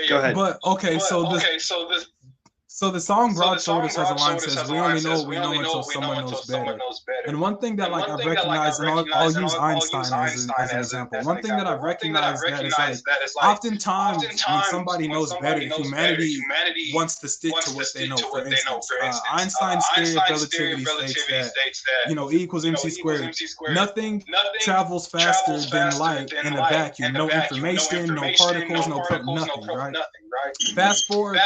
Go ahead. But okay, so the song Broad Shoulders has a line says, we only know what we know until someone knows better. And one thing that like I've recognized, and I'll use Einstein as an example. One thing that I've recognized that is like, oftentimes when somebody knows better, humanity wants to stick to what they know. For instance, Einstein's theory of relativity states that, E equals mc squared. Nothing travels faster than light in a vacuum. No information, no particles, nothing, right? Fast forward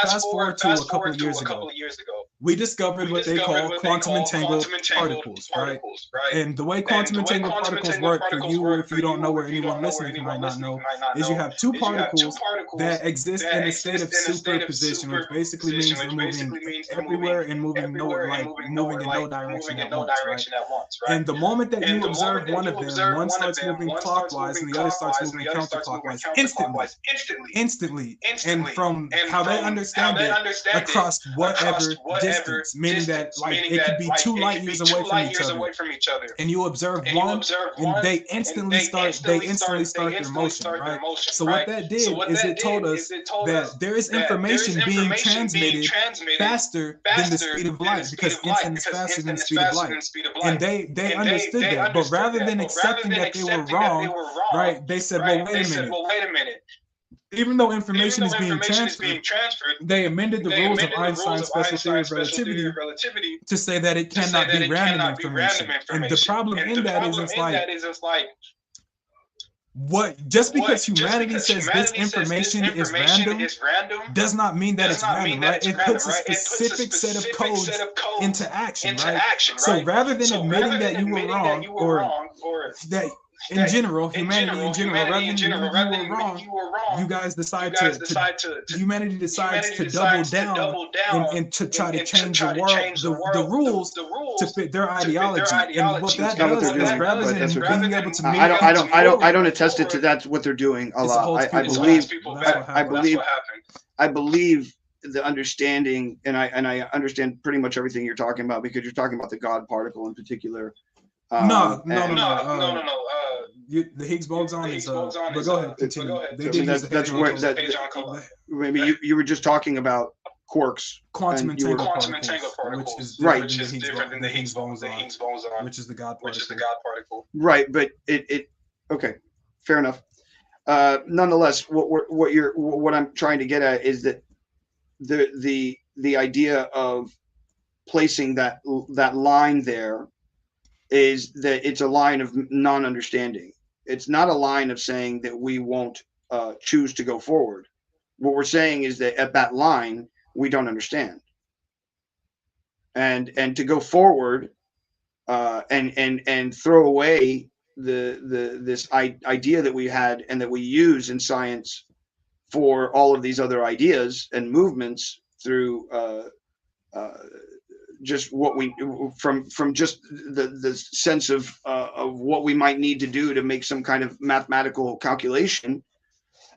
to a couple of years ago. We discovered what they call quantum entangled particles, right? And the way quantum entangled particles work, for you, or if you don't know, or anyone listening who might not know, is you have two particles that exist in a state of superposition, which basically means they're moving everywhere and moving in no direction at once, right? And the moment that you observe one of them, one starts moving clockwise and the other starts moving counterclockwise instantly. And from how they understand it, across whatever distance, meaning that like it could be 2 light years away from each other, and you observe one, and they instantly start their motion, right? So what that did is it told us that there is information being transmitted faster than the speed of light, because instant is faster than the speed of light. And they understood that, but rather than accepting that they were wrong, right, they said, well, wait a minute. Even though information is being transferred, they amended the rules of Einstein's special theory of relativity to say that it cannot be random information. And the problem in that is it's like, just because humanity says this information is random does not mean that it's random, right? It puts a specific set of codes into action, right? So rather than admitting that you were wrong, or that in general, humanity in general, rather than you were wrong, you guys humanity decides to double down and to try to change the rules to fit their ideology. And what that does is, rather than being able to meet I don't attest it to that's what they're doing a lot. I believe the understanding, and I understand pretty much everything you're talking about, because you're talking about the God particle in particular. No. The Higgs boson is. But go ahead, continue. Maybe you were just talking about quarks, quantum entangled particles, which is different than the Higgs boson, which is the God particle. Right, but it okay, fair enough. Nonetheless, what I'm trying to get at is that the idea of placing that line there is that it's a line of non-understanding. It's not a line of saying that we won't choose to go forward. What we're saying is that at that line, we don't understand. And to go forward and throw away this idea that we had and that we use in science for all of these other ideas and movements through just what we from just the sense of what we might need to do to make some kind of mathematical calculation.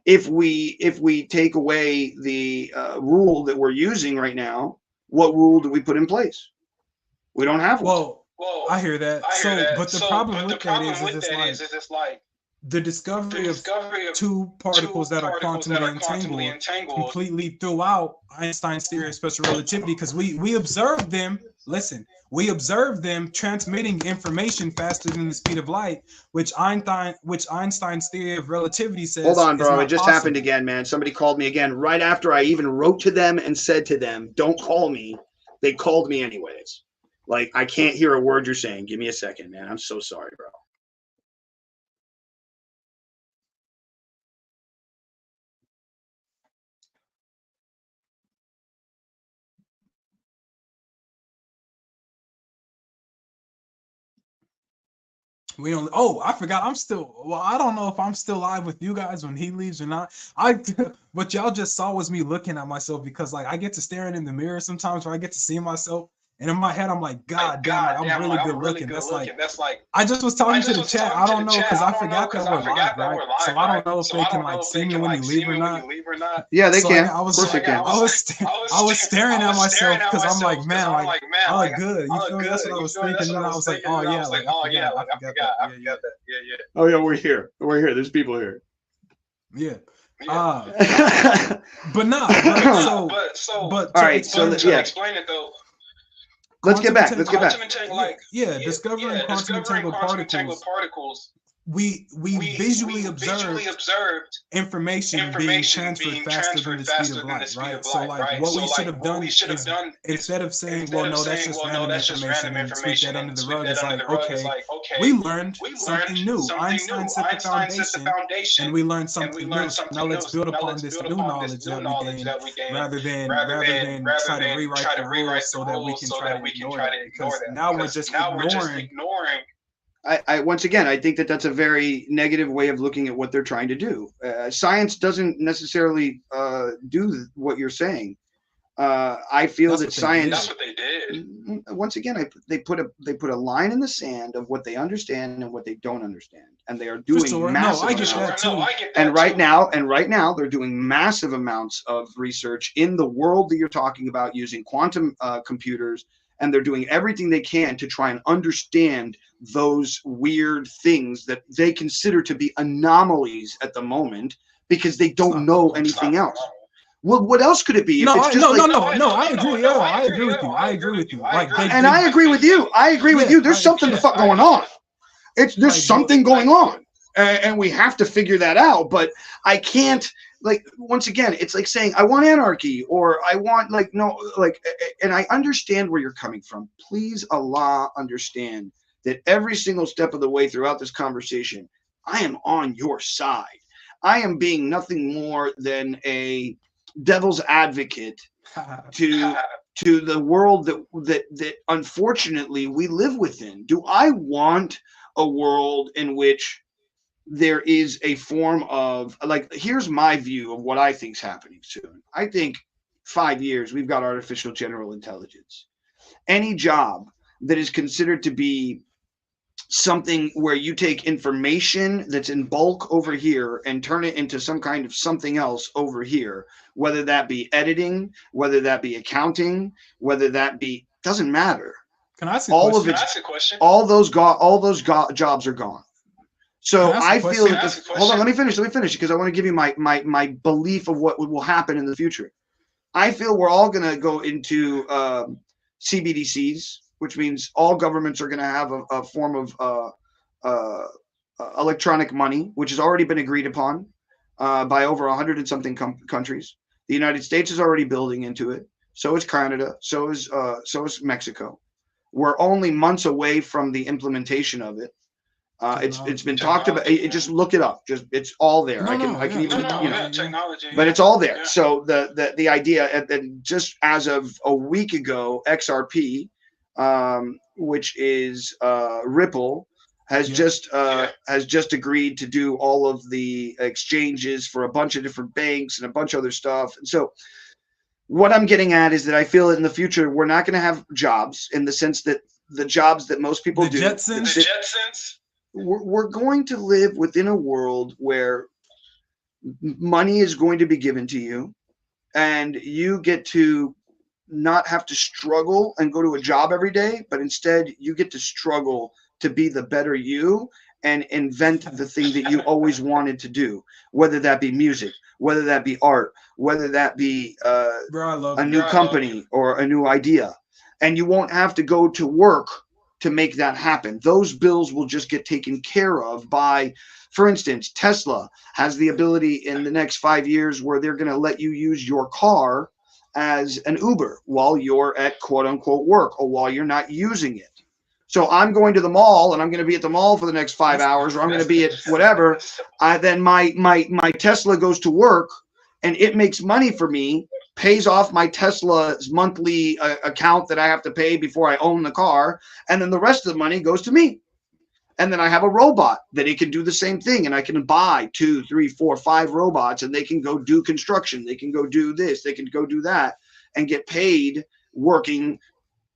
If we take away the rule that we're using right now, what rule do we put in place? We don't have one. Well, I hear that. But the problem with that is it's like the discovery of two particles that are quantumly entangled completely threw out Einstein's theory of special relativity, because we observed them. Listen, we observed them transmitting information faster than the speed of light, which Einstein's theory of relativity says. Hold on, bro. It just happened again, man. Somebody called me again right after I even wrote to them and said to them, "Don't call me." They called me anyways. Like, I can't hear a word you're saying. Give me a second, man. I'm so sorry, bro. We don't. Oh, I forgot. I'm still. Well, I don't know if I'm still live with you guys when he leaves or not. What y'all just saw was me looking at myself because like I get to staring in the mirror sometimes where I get to see myself, and in my head I'm like, God damn, like, I'm really good looking. That's like. I just was talking to the chat. I don't know because I forgot that we're live, right? So I don't know if they can like see me when you leave or not. Yeah, they can. I was staring at myself because I'm like, man, like I look good. You feel me? That's what I was thinking. And then I was like, oh yeah, like I forgot that. Yeah. Oh yeah, we're here. There's people here. Yeah. But nah. But all right. So explain it though. Let's get back. Discovering quantum entangled particles. We visually observed information being transferred faster than the speed of light, right? So like what we should have done is instead of saying, well, no, that's just random information and sweep that under the rug, it's like, okay, we learned something new. Einstein set the foundation and we learned something new. Now let's build upon this new knowledge that we gained rather than try to rewrite the rules so that we can try to ignore it. Because now we're just ignoring. I once again, I think that's a very negative way of looking at what they're trying to do. Science doesn't necessarily do what you're saying. I feel that science. That's what they did. Once again, they put a line in the sand of what they understand and what they don't understand, and they are doing massive. I get that too. And right now, they're doing massive amounts of research in the world that you're talking about using quantum computers. And they're doing everything they can to try and understand those weird things that they consider to be anomalies at the moment because they don't know anything else. Well, what else could it be? No, I agree. I agree with you. I agree with you. I agree with you. I agree with you. There's something the fuck going on. There's something going on, and we have to figure that out. But I can't. Like, once again, it's like saying I want anarchy or I want and I understand where you're coming from. Please, Allah, understand that every single step of the way throughout this conversation, I am on your side. I am being nothing more than a devil's advocate to the world that unfortunately we live within. Do I want a world in which there is a form of here's my view of what I think is happening soon. I think 5 years we've got artificial general intelligence. Any job that is considered to be something where you take information that's in bulk over here and turn it into some kind of something else over here, whether that be editing, whether that be accounting, whether that be, doesn't matter. Can I ask a question? All those jobs are gone. So I feel that hold on, let me finish because I want to give you my belief of what will happen in the future. I feel we're all going to go into CBDCs, which means all governments are going to have a form of electronic money, which has already been agreed upon by over 100 and something countries. The United States is already building into it. So is Canada. So is Mexico. We're only months away from the implementation of it. It's been talked about. Just look it up. It's all there. Technology. But it's all there. So the idea, and just as of a week ago, XRP, which is Ripple, has just agreed to do all of the exchanges for a bunch of different banks and a bunch of other stuff. And so, what I'm getting at is that I feel that in the future we're not going to have jobs in the sense that the jobs that most people do. The Jetsons. We're going to live within a world where money is going to be given to you and you get to not have to struggle and go to a job every day, but instead you get to struggle to be the better you and invent the thing that you always wanted to do, whether that be music, whether that be art, whether that be a new company or a new idea. And you won't have to go to work to make that happen. Those bills will just get taken care of by, for instance, Tesla has the ability in the next 5 years where they're going to let you use your car as an Uber while you're at quote unquote work or while you're not using it. So I'm going to the mall and I'm going to be at the mall for the next 5 hours, or I'm going to be at whatever. Then my Tesla goes to work and it makes money for me, pays off my Tesla's monthly account that I have to pay before I own the car, and then the rest of the money goes to me. And then I have a robot that it can do the same thing. And I can buy 2, 3, 4, 5 robots, and they can go do construction. They can go do this. They can go do that and get paid working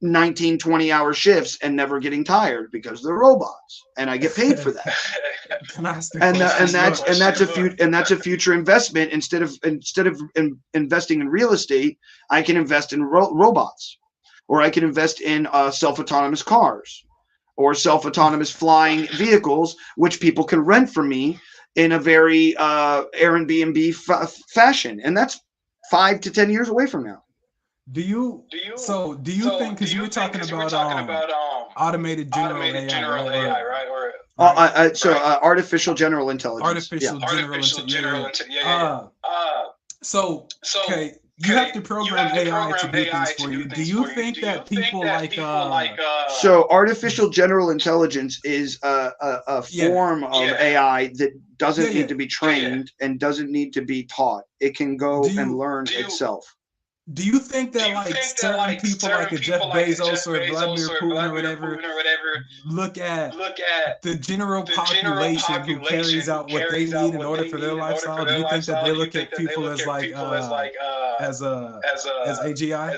19, 20-hour shifts and never getting tired because they're robots. And I get paid for that. And that's a future investment. Instead of investing in real estate, I can invest in robots, or I can invest in self-autonomous cars, or self-autonomous flying vehicles, which people can rent from me in a very Airbnb fashion. And that's 5 to 10 years away from now. Do you think, because you were talking about automated general AI, right? Artificial general intelligence. Artificial general intelligence. Okay, you have to program AI to do things for you. Do you think that people like so artificial general intelligence is a form of AI that doesn't need to be trained and doesn't need to be taught. It can go and learn itself. Do you think that certain people like a Jeff Bezos or Vladimir Putin or whatever look at the general population who carries out what they need in order for their lifestyle? Do you think that they look at people as as AGI?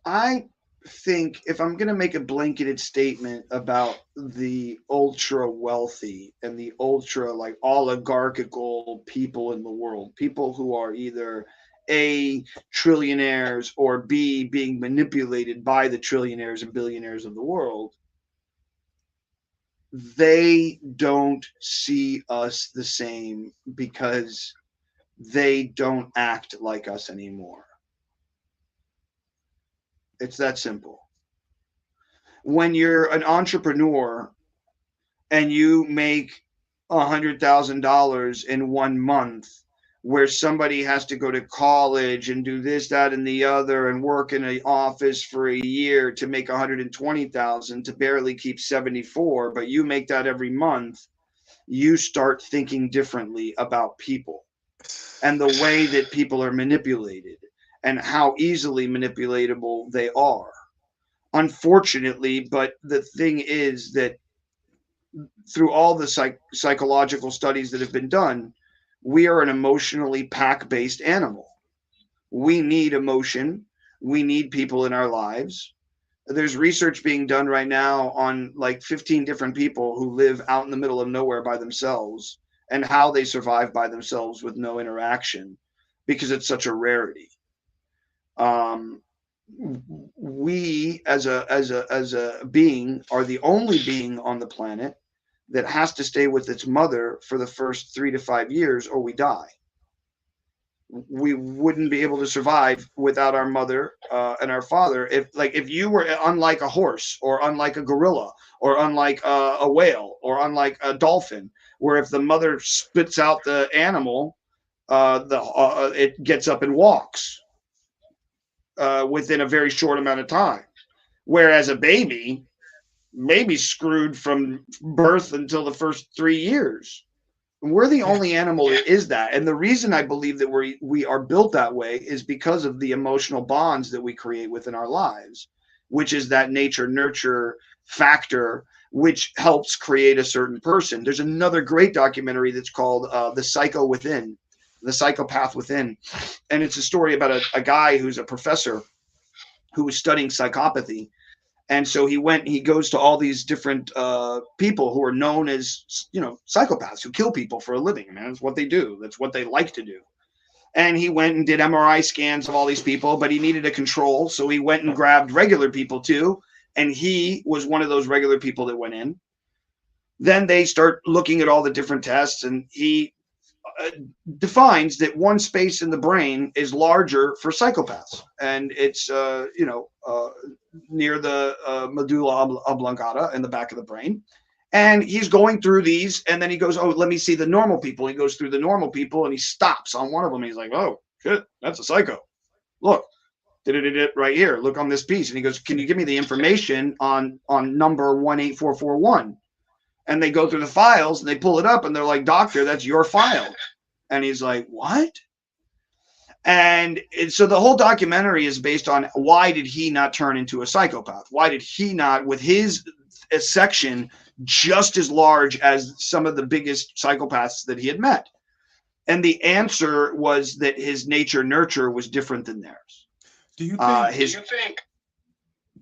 I think if I'm going to make a blanketed statement about the ultra wealthy and the ultra oligarchical people in the world, people who are either A, trillionaires, or B, being manipulated by the trillionaires and billionaires of the world, they don't see us the same because they don't act like us anymore. It's that simple. When you're an entrepreneur and you make $100,000 in 1 month, where somebody has to go to college and do this, that, and the other, and work in an office for a year to make 120,000 to barely keep 74, but you make that every month, you start thinking differently about people and the way that people are manipulated and how easily manipulatable they are. Unfortunately, but the thing is that through all the psychological studies that have been done, we are an emotionally pack-based animal. We need emotion. We need people in our lives. There's research being done right now on 15 different people who live out in the middle of nowhere by themselves and how they survive by themselves with no interaction, because it's such a rarity. We as a being are the only being on the planet that has to stay with its mother for the first 3 to 5 years, or we die. We wouldn't be able to survive without our mother and our father. If you were unlike a horse, or unlike a gorilla, or unlike a whale, or unlike a dolphin, where if the mother spits out the animal, it gets up and walks within a very short amount of time. Whereas a baby's screwed from birth until the first 3 years. We're the only animal that is that. And the reason I believe that we are built that way is because of the emotional bonds that we create within our lives, which is that nature-nurture factor, which helps create a certain person. There's another great documentary that's called The Psychopath Within. And it's a story about a guy who's a professor who was studying psychopathy. And so he goes to all these different people who are known as, psychopaths, who kill people for a living. Man, that's what they do. That's what they like to do. And he went and did MRI scans of all these people, but he needed a control. So he went and grabbed regular people too. And he was one of those regular people that went in. Then they start looking at all the different tests, and he defines that one space in the brain is larger for psychopaths, and it's near the medulla oblongata in the back of the brain. And he's going through these, and then he goes, oh, let me see the normal people. He goes through the normal people, and he stops on one of them. He's like, oh shit, that's a psycho. Look, right here, look on this piece. And he goes, can you give me the information on number 18441? And they go through the files and they pull it up, and they're like, doctor, that's your file. And he's like, what? And so the whole documentary is based on why did he not turn into a psychopath? Why did he not, with his section just as large as some of the biggest psychopaths that he had met? And the answer was that his nature nurture was different than theirs. Do you think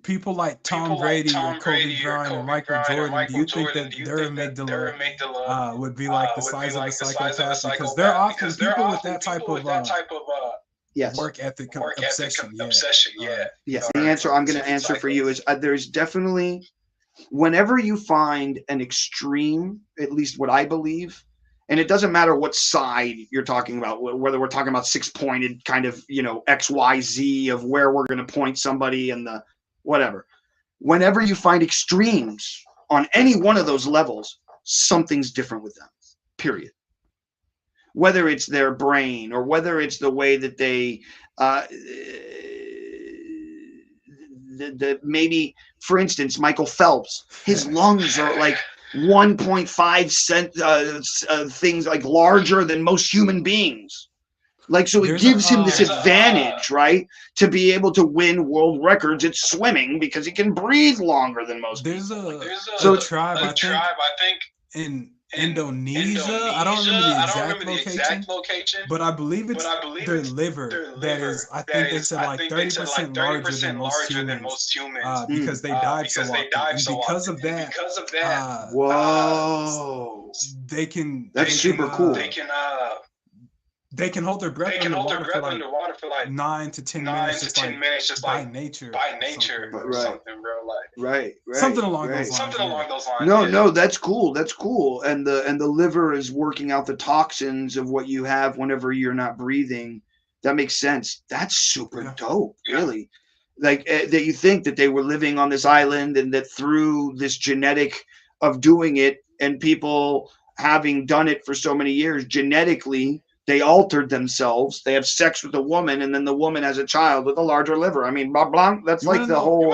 people like Tom Brady or Kobe Bryant or Michael Jordan, do you think that their amygdala would be like the size of a psychopath? Because they're often people with that type of yes. work ethic obsession. Yes. The answer I'm going to answer for you is there's definitely, whenever you find an extreme, at least what I believe, and it doesn't matter what side you're talking about, whether we're talking about 6-pointed kind of, XYZ of where we're going to point somebody and the whatever. Whenever you find extremes on any one of those levels, something's different with them, period. Whether it's their brain or whether it's the way that they, maybe, for instance, Michael Phelps, his lungs are like 1.5 things like larger than most human beings. Like, so it gives him this advantage, right, to be able to win world records at swimming because he can breathe longer than most people. There's a tribe, I think, in Indonesia. I don't remember the exact location, but I believe it's their liver that is, I think they said like 30% larger than most humans because they dive so often. And because of that, whoa, that's super cool. They can hold their breath underwater for like 9 to 10 minutes, just by nature. Right. Something along those lines. No, that's cool. That's cool. And the liver is working out the toxins of what you have whenever you're not breathing. That makes sense. That's super dope, really. Like that you think that they were living on this island and that through this genetic of doing it and people having done it for so many years, genetically, they altered themselves. They have sex with a woman, and then the woman has a child with a larger liver. I mean, blah, blah, that's like the whole.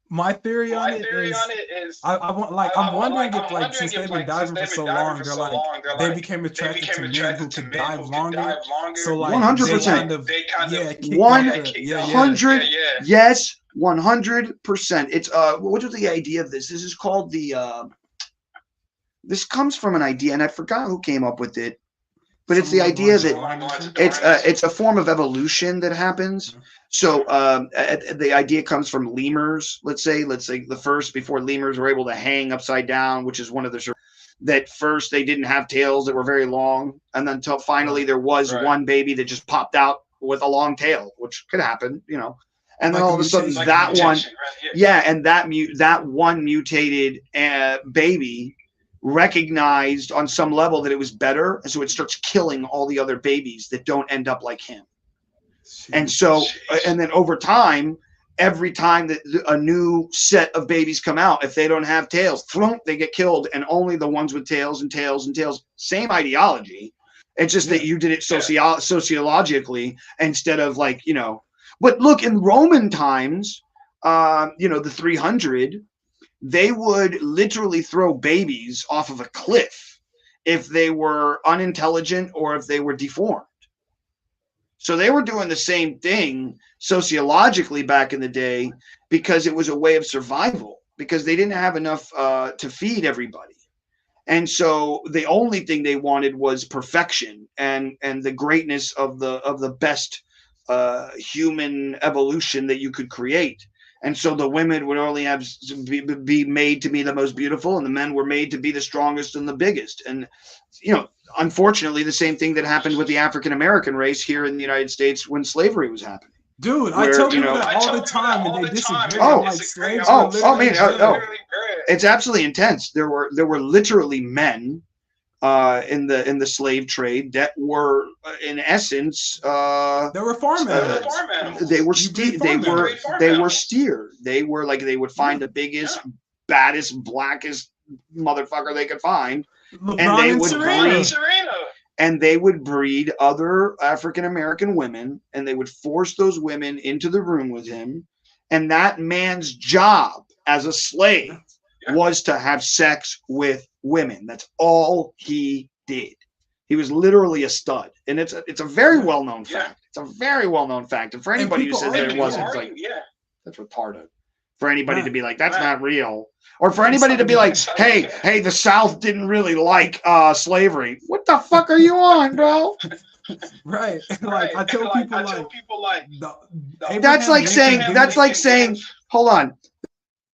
My theory on it is, I'm wondering if since they've been diving for so long, they became attracted to men who could dive longer. So 100%. Yes, 100%. It's what was the idea of this? This is called the. This comes from an idea, and I forgot who came up with it. But it's the idea that it's a form of evolution that happens. So the idea comes from lemurs. Let's say the first, before lemurs were able to hang upside down, which is one of the, that first they didn't have tails that were very long, and then until finally there was one baby that just popped out with a long tail, which could happen, And then all of a sudden that one, and that one mutated baby recognized on some level that it was better, and so it starts killing all the other babies that don't end up like him. And so and then over time, every time that a new set of babies come out, if they don't have tails, they get killed, and only the ones with tails and tails and tails. Same ideology. It's just that you did it sociologically instead of but look, in Roman times, the 300, they would literally throw babies off of a cliff if they were unintelligent or if they were deformed. So they were doing the same thing sociologically back in the day because it was a way of survival, because they didn't have enough to feed everybody. And so the only thing they wanted was perfection and the greatness of the best human evolution that you could create. And so the women would only have be made to be the most beautiful, and the men were made to be the strongest and the biggest. And, unfortunately, the same thing that happened with the African-American race here in the United States when slavery was happening. Dude, I tell people that all the time, and they disagree. It's absolutely intense. There were literally men in the slave trade that were in essence they were farm animals. They were steered. They were like, they would find the biggest, baddest, blackest motherfucker they could find, and they would breed other African American women, and they would force those women into the room with him, and that man's job as a slave was to have sex with women. That's all he did. He was literally a stud, and it's a very well known fact. It's a very well known fact, and for anybody who says that it wasn't, it's like that's retarded. For anybody to be like, that's not real, or for anybody to be like, hey, the South didn't really like slavery. What the fuck are you on, bro? Right. Like I tell people like that's like saying hold on.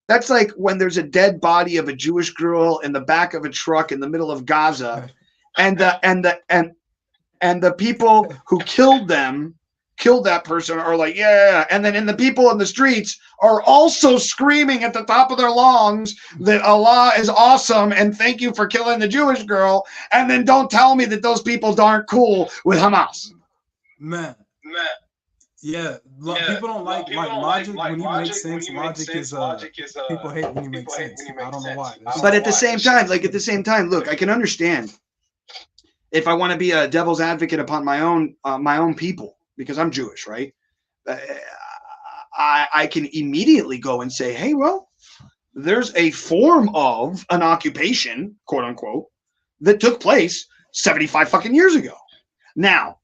That's like when there's a dead body of a Jewish girl in the back of a truck in the middle of Gaza, and the people who killed that person are like, yeah, and then the people in the streets are also screaming at the top of their lungs that Allah is awesome and thank you for killing the Jewish girl, and then don't tell me that those people aren't cool with Hamas. Man. Yeah, people don't like logic when you make sense. Logic is people hate when you make sense. I don't know why. But at the same time, look, I can understand if I want to be a devil's advocate upon my own people, because I'm Jewish, right? I can immediately go and say, hey, well, there's a form of an occupation, quote unquote, that took place 75 fucking years ago. Now,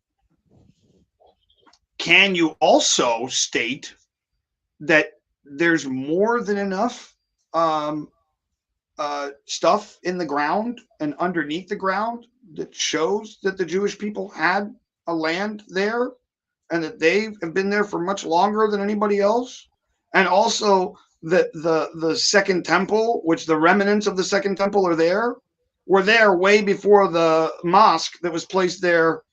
can you also state that there's more than enough stuff in the ground and underneath the ground that shows that the Jewish people had a land there and that they have been there for much longer than anybody else? And also that the Second Temple, which the remnants of the Second Temple were there way before the mosque that was placed there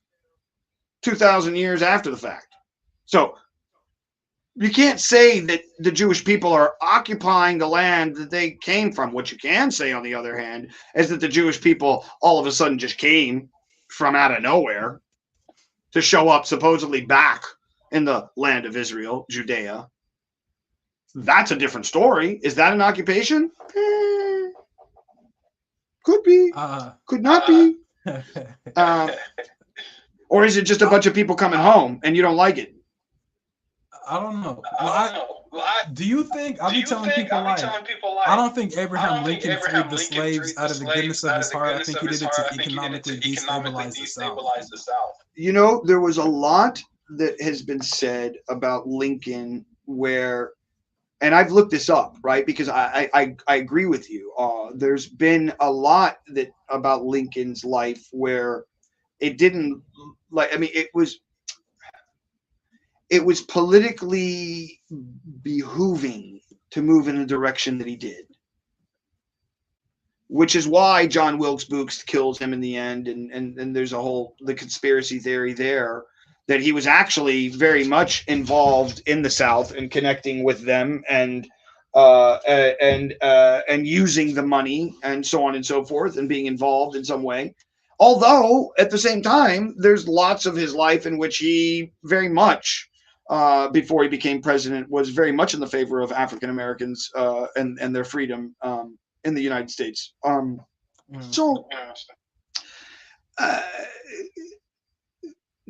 2,000 years after the fact. So you can't say that the Jewish people are occupying the land that they came from. What you can say, on the other hand, is that the Jewish people all of a sudden just came from out of nowhere to show up supposedly back in the land of Israel, Judea. That's a different story. Is that an occupation? Could be. Could not be. Or is it just a bunch of people coming home and you don't like it? I don't know. Do you think I'll be telling people like I don't think Abraham Lincoln freed the slaves out of the goodness of his heart. I think he did it to economically destabilize the South. You know, there was a lot that has been said about Lincoln where, and I've looked this up, right? Because I agree with you. There's been a lot that about Lincoln's life where it didn't it was politically behooving to move in the direction that he did, which is why John Wilkes Booth kills him in the end. And there's the conspiracy theory there that he was actually very much involved in the South and connecting with them and using the money and so on and so forth and being involved in some way. Although at the same time, there's lots of his life in which he very much, before he became president, was very much in the favor of African Americans and their freedom in the United States.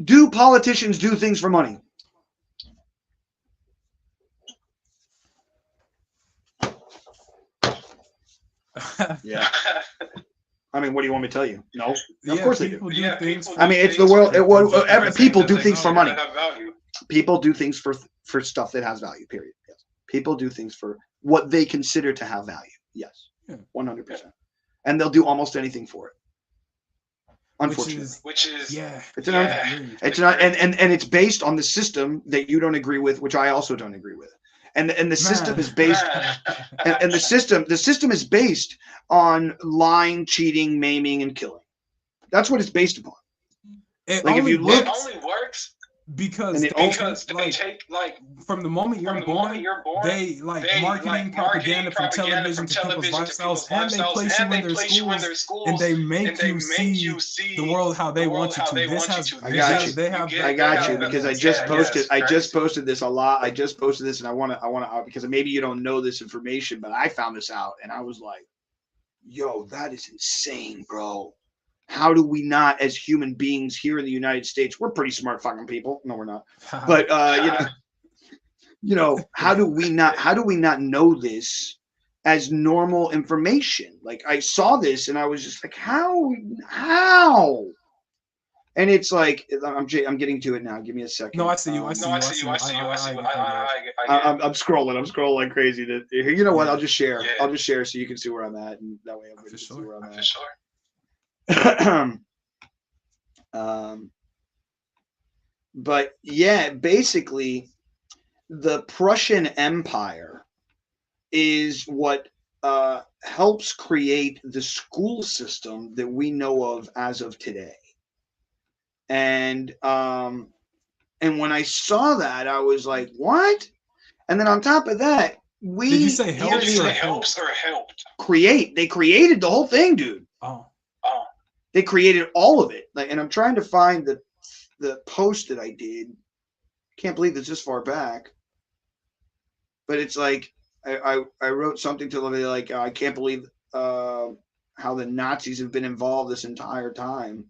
Do politicians do things for money? Yeah. I mean, what do you want me to tell you? No, of course they do. I mean, it's the world. People do things for money. People do things for stuff that has value. Period. Yes. People do things for what they consider to have value. Yes, 100%. And they'll do almost anything for it. Unfortunately, it's based on the system that you don't agree with, which I also don't agree with. And the system is based, and the system is based on lying, cheating, maiming, and killing. That's what it's based upon. It only works because they take from the moment you're born, they marketing propaganda from television to people's lifestyles, and they place you in their schools, and they make you see the world how they want you to. I got you because I just posted this a lot. I just posted this, and I want to because maybe you don't know this information, but I found this out, and I was like, "Yo, that is insane, bro." How do we not, as human beings here in the United States, we're pretty smart fucking people. No, we're not. But how do we not know this as normal information? Like I saw this and I was just like, how? And it's like I'm getting to it now. Give me a second. No, I see you. I see you. I'm scrolling. I'm scrolling like crazy. You know what? I'll just share. Yeah. I'll just share so you can see where I'm at, and that way everybody can see where I'm at. For sure. But yeah, basically, the Prussian Empire is what helps create the school system that we know of as of today. And when I saw that, I was like, "What?" And then on top of that, did you say helps or helped? They created the whole thing, dude. Oh. They created all of it. Like, and I'm trying to find the post that I did. Can't believe it's this far back. But it's like I wrote something to them like, I can't believe how the Nazis have been involved this entire time.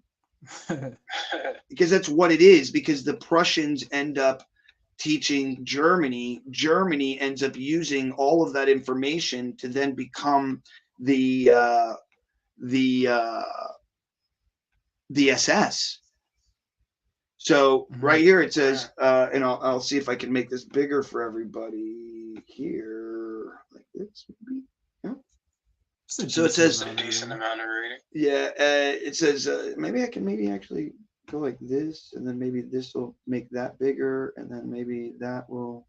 Because that's what it is, because the Prussians end up teaching Germany. Germany ends up using all of that information to then become the SS. So right here it says, and I'll see if I can make this bigger for everybody here, like this. Yeah. So it says a decent amount of reading. Yeah, it says maybe I can actually go like this, and then maybe this will make that bigger, and then maybe that will.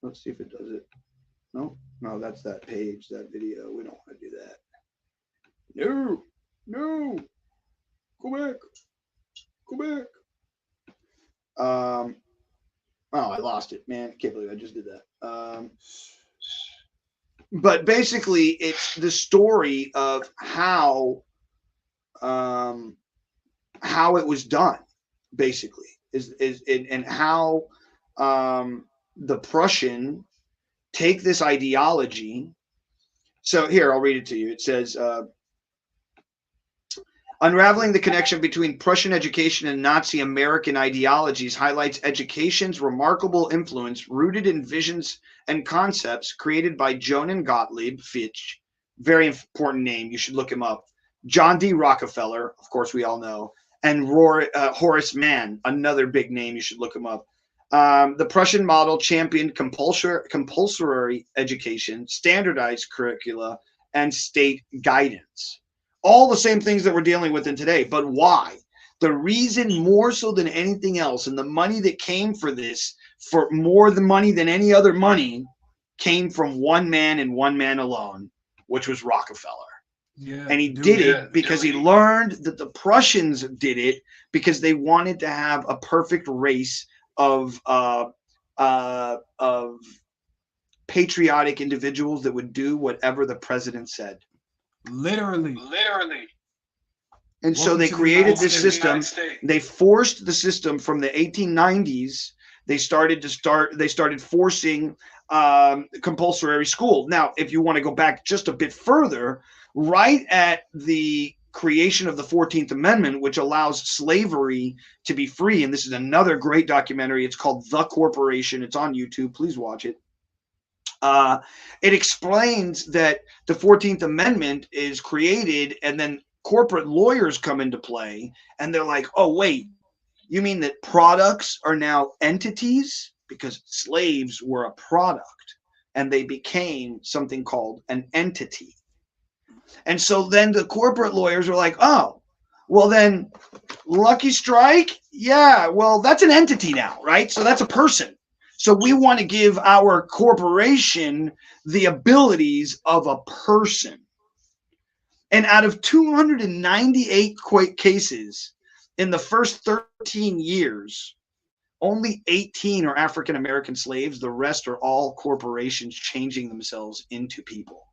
Let's see if it does it. No, that's that page, that video. We don't want to do that. No, go back. Oh, I lost it, man. I can't believe I just did that. But basically, it's the story of how it was done. Basically, and how the Prussian take this ideology. So here, I'll read it to you. It says, unraveling the connection between Prussian education and Nazi American ideologies highlights education's remarkable influence rooted in visions and concepts created by Johann Gottlieb Fichte, very important name, you should look him up, John D. Rockefeller, of course we all know, and Horace Mann, another big name, you should look him up. The Prussian model championed compulsory education, standardized curricula, and state guidance. All the same things that we're dealing with in today. But why? The reason more so than anything else, and the money that came for this, for more the money than any other money, came from one man and one man alone, which was Rockefeller. Yeah, and he did it because he learned that the Prussians did it because they wanted to have a perfect race of patriotic individuals that would do whatever the president said. Literally. And so they created this system. They forced the system from the 1890s. They started forcing compulsory school. Now, if you want to go back just a bit further, right at the creation of the 14th Amendment, which allows slavery to be free, and this is another great documentary. It's called The Corporation. It's on YouTube. Please watch it. It explains that the 14th Amendment is created, and then corporate lawyers come into play, and they're like, oh, wait, you mean that products are now entities? Because slaves were a product, and they became something called an entity. And so then the corporate lawyers are like, oh, well then Lucky Strike, yeah, well, that's an entity now, right? So that's a person. So we want to give our corporation the abilities of a person. And out of 298 cases in the first 13 years, only 18 are African-American slaves. The rest are all corporations changing themselves into people.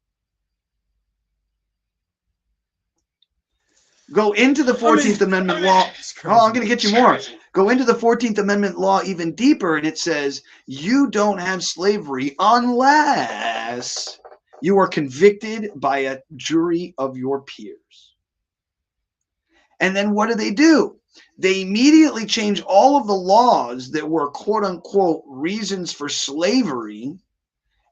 Go into the 14th Amendment law. Oh, I'm going to get you more. Go into the 14th Amendment law even deeper, and it says you don't have slavery unless you are convicted by a jury of your peers. And then what do? They immediately change all of the laws that were quote-unquote reasons for slavery,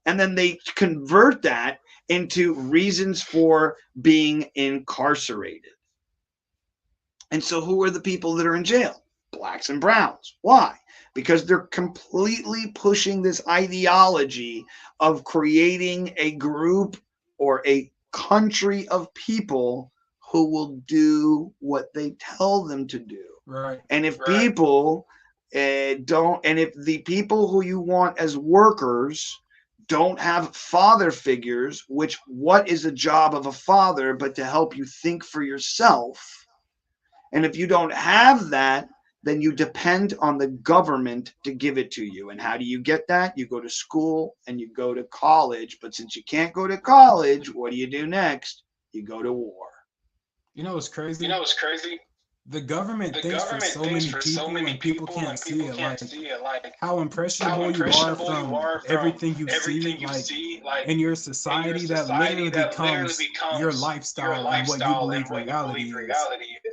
and then they convert that into reasons for being incarcerated. And so who are the people that are in jail? Blacks and browns. Why? Because they're completely pushing this ideology of creating a group or a country of people who will do what they tell them to do. Right. And if people don't, and if the people who you want as workers don't have father figures, which what is the job of a father but to help you think for yourself? And if you don't have that, then you depend on the government to give it to you. And how do you get that? You go to school and you go to college. But since you can't go to college, what do you do next? You go to war. You know what's crazy? The government thinks for so many people can't see it. Like how impressionable you are from everything you see, like in your society that literally becomes your lifestyle and what you believe reality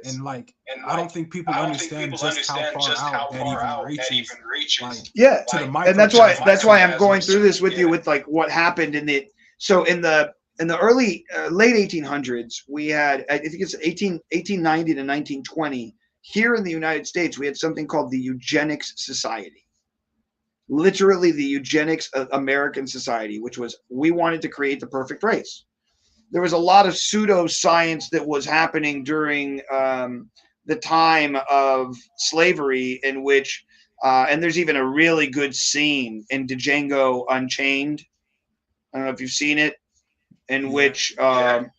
is. And like I don't think people understand just how far out that even reaches. Like, yeah, to the and that's why I'm going through this with you with like what happened in the early late 1800s, we had, I think it's 1890 to 1920, here in the United States, we had something called the Eugenics Society. Literally the Eugenics American Society, which was, we wanted to create the perfect race. There was a lot of pseudoscience that was happening during the time of slavery in which, and there's even a really good scene in Django Unchained. I don't know if you've seen it. In which the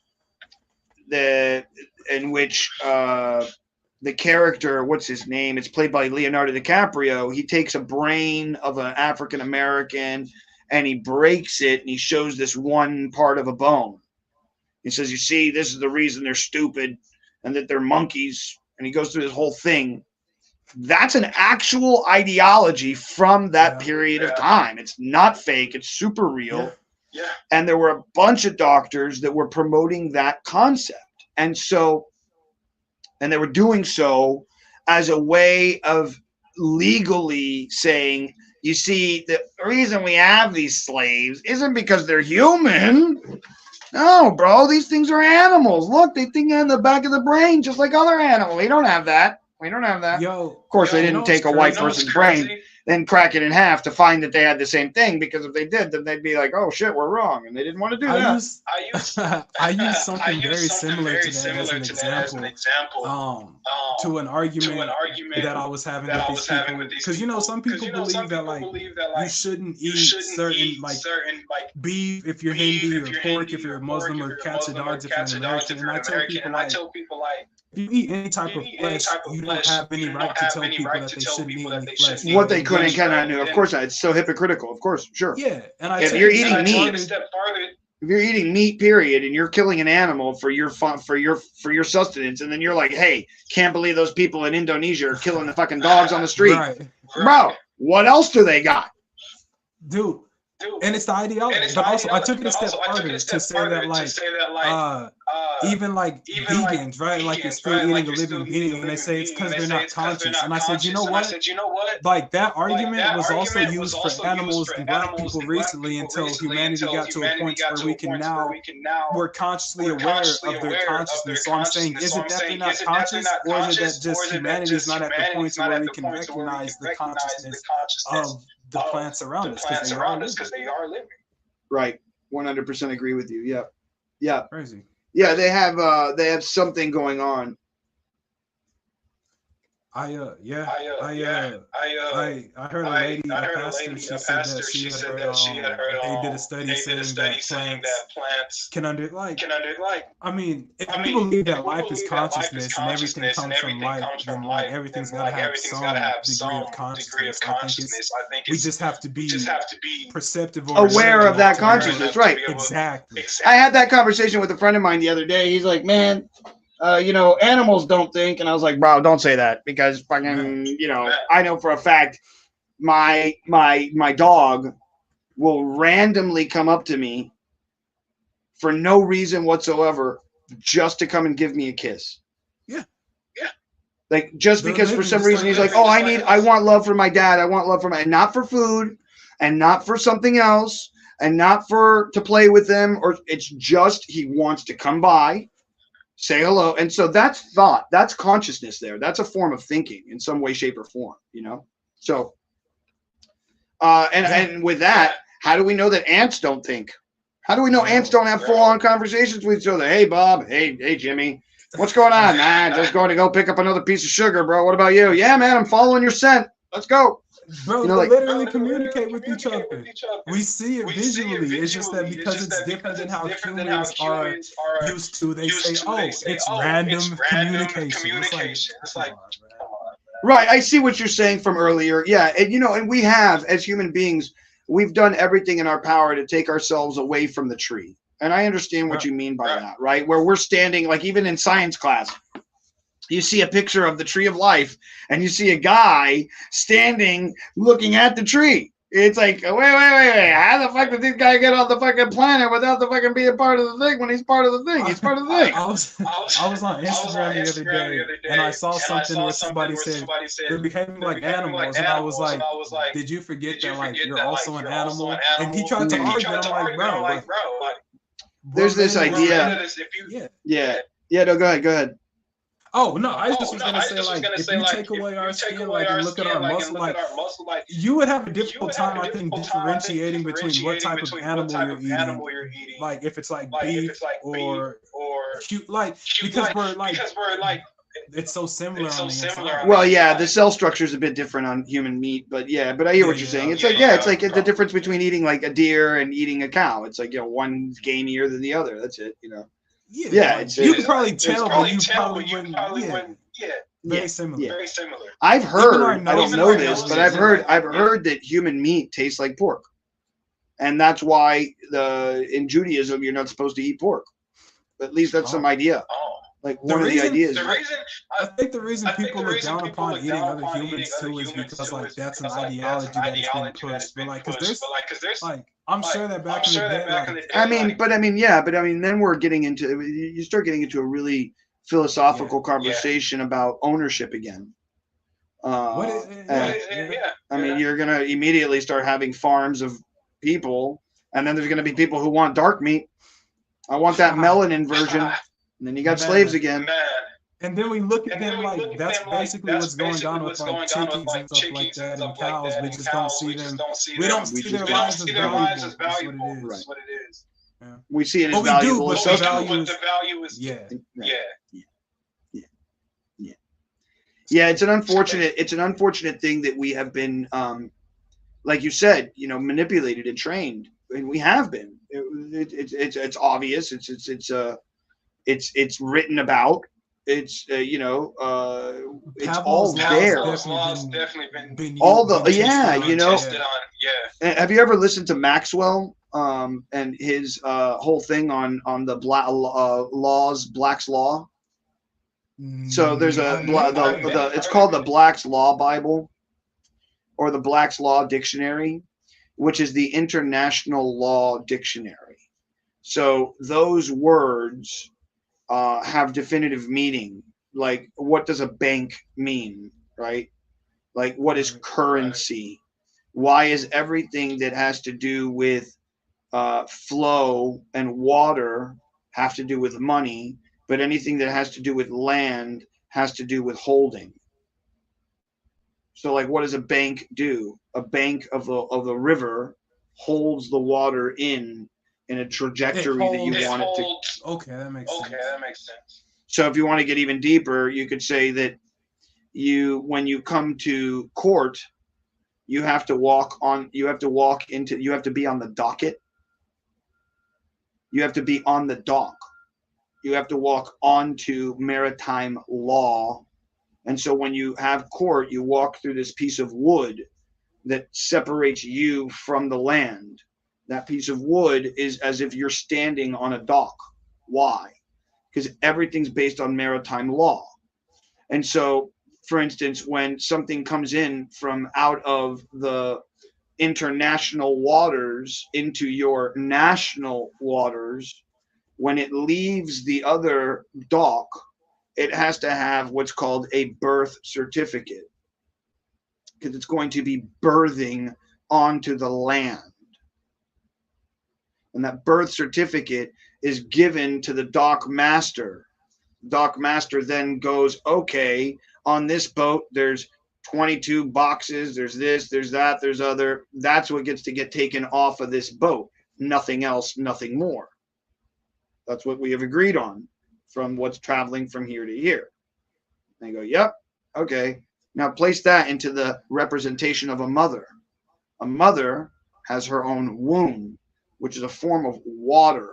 character, what's his name? It's played by Leonardo DiCaprio. He takes a brain of an African American and he breaks it and he shows this one part of a bone. He says, "You see, this is the reason they're stupid and that they're monkeys." And he goes through this whole thing. That's an actual ideology from that period of time. It's not fake. It's super real. Yeah. And there were a bunch of doctors that were promoting that concept. And they were doing so as a way of legally saying, you see, the reason we have these slaves isn't because they're human. No, bro, these things are animals. Look, they think on the back of the brain just like other animals. We don't have that. Of course, they didn't take a white person's brain, then crack it in half to find that they had the same thing, because if they did, then they'd be like, oh shit, we're wrong, and they didn't want to do that. I use something very similar to that as an example to an argument that I was having with these people, because you know some people believe that like you shouldn't eat certain like beef if you're Hindu, or pork if you're a Muslim, or cats or dogs if you're an American, and I tell people like if you eat any type of flesh, you don't have any right to tell people that they shouldn't eat any flesh. What they could and cannot do. Of course not. It's so hypocritical. Of course, sure. Yeah, and if you're eating meat, if you're eating meat, period, and you're killing an animal for your sustenance, and then you're like, hey, can't believe those people in Indonesia are killing the fucking dogs on the street, right. Bro. What else do they got, dude? And it's the ideology. But also, I took it a step further to say that, like, even like vegans, right? Like, you're still eating a living being, and they say it's because they're not conscious. And I said, you know what? Like, that argument was also used for animals and black people recently until humanity got to a point where we can now, we're consciously aware of their consciousness. So I'm saying, is it that they're not conscious, or is it that just humanity is not at the point where we can recognize the consciousness of the plants around us because they are living. Right. 100% agree with you. Yeah. Yeah. Crazy. Yeah, they have something going on. I heard a lady, a pastor, she said that she had heard they did a study saying that plants can under I mean, if people believe that life is consciousness and everything comes from life, then like everything's gotta have some degree of consciousness. I think we just have to be perceptive or aware of that consciousness, right? Exactly. I had that conversation with a friend of mine the other day. He's like, man, animals don't think. And I was like, bro, don't say that, because fucking, I know for a fact my dog will randomly come up to me for no reason whatsoever just to come and give me a kiss. Yeah. Like, just because for some reason he's like, oh, I want love from my dad. I want love from and not for food and not for something else and not to play with him, or it's just he wants to come by say hello. And so that's thought. That's consciousness there. That's a form of thinking in some way, shape, or form, you know? So, and with that, how do we know that ants don't think? How do we know ants don't have full-on conversations with each other? Hey, Bob. Hey, Jimmy. What's going on? Nah, just going to go pick up another piece of sugar, bro. What about you? Yeah, man, I'm following your scent. Let's go. Bro, you know, they literally communicate with each other. We see it visually. It's just that because it's different than how humans are used to. They say, "Oh, it's random communication." It's like, right. I see what you're saying from earlier. Yeah, and and we have, as human beings, we've done everything in our power to take ourselves away from the tree. And I understand what you mean by that, right? Where we're standing, like even in science class, you see a picture of the tree of life and you see a guy standing looking at the tree. It's like, wait. How the fuck did this guy get on the fucking planet without the fucking being part of the thing when he's part of the thing? He's part of the thing. I was on Instagram the other day and I saw something where somebody said they're behaving like animals. And I was like, did you forget that like you're also an animal? And he tried to argue. And I'm like, bro. There's this idea. No, go ahead. Oh no, I just was gonna say like if you take away our skin, like and look at our muscle, like you would have a difficult time, I think, differentiating between what type of animal you're eating. Like if it's like beef or cute, like because we're like it's so similar on the inside. Well, yeah, the cell structure is a bit different on human meat, but I hear what you're saying. It's it's like the difference between eating like a deer and eating a cow. It's like one's gamier than the other. That's it, Yeah, you could probably tell, but you probably wouldn't. Very similar. I've heard, I don't know this, but I've heard that human meat tastes like pork, and that's why in Judaism you're not supposed to eat pork. At least that's some idea. Like one of the ideas. I think the reason people look down upon eating other humans too is because like that's an ideology that is being pushed. But like, because there's like, I'm sure that back in the day. Then we're getting into you start getting into a really philosophical conversation about ownership again. You're gonna immediately start having farms of people, and then there's gonna be people who want dark meat. I want that melanin version. And then you got slaves again. And then we look at them like that's basically what's going on with like chickens and stuff like that and cows. We just don't see them. We don't see their lives as valuable. That's what it is. Yeah. We see it as valuable. But the value is it's an unfortunate thing that we have been like you said, manipulated and trained, and we have been. It's obvious. It's written about. It's it's all there. All the Have you ever listened to Maxwell and his whole thing on the Black's Law? So there's it's called the Black's Law Bible or the Black's Law Dictionary, which is the International Law Dictionary. So those words have definitive meaning. Like, what does a bank mean, right? Like, what is currency? Why is everything that has to do with flow and water have to do with money, but anything that has to do with land has to do with holding? So, like, what does a bank do? A bank of the river holds the water in a trajectory that you want it to. Okay, that makes sense. So if you want to get even deeper, you could say that when you come to court, you have to be on the docket. You have to be on the dock. You have to walk onto maritime law. And so when you have court, you walk through this piece of wood that separates you from the land. That piece of wood is as if you're standing on a dock. Why? Because everything's based on maritime law. And so, for instance, when something comes in from out of the international waters into your national waters, when it leaves the other dock, it has to have what's called a birth certificate, because it's going to be birthing onto the land. And that birth certificate is given to the dock master. Dock Master then goes, okay, on this boat, there's 22 boxes, there's this, there's that, there's other. That's what gets to get taken off of this boat. Nothing else, nothing more. That's what we have agreed on from what's traveling from here to here. And they go, yep, okay. Now place that into the representation of a mother. A mother has her own womb, which is a form of water.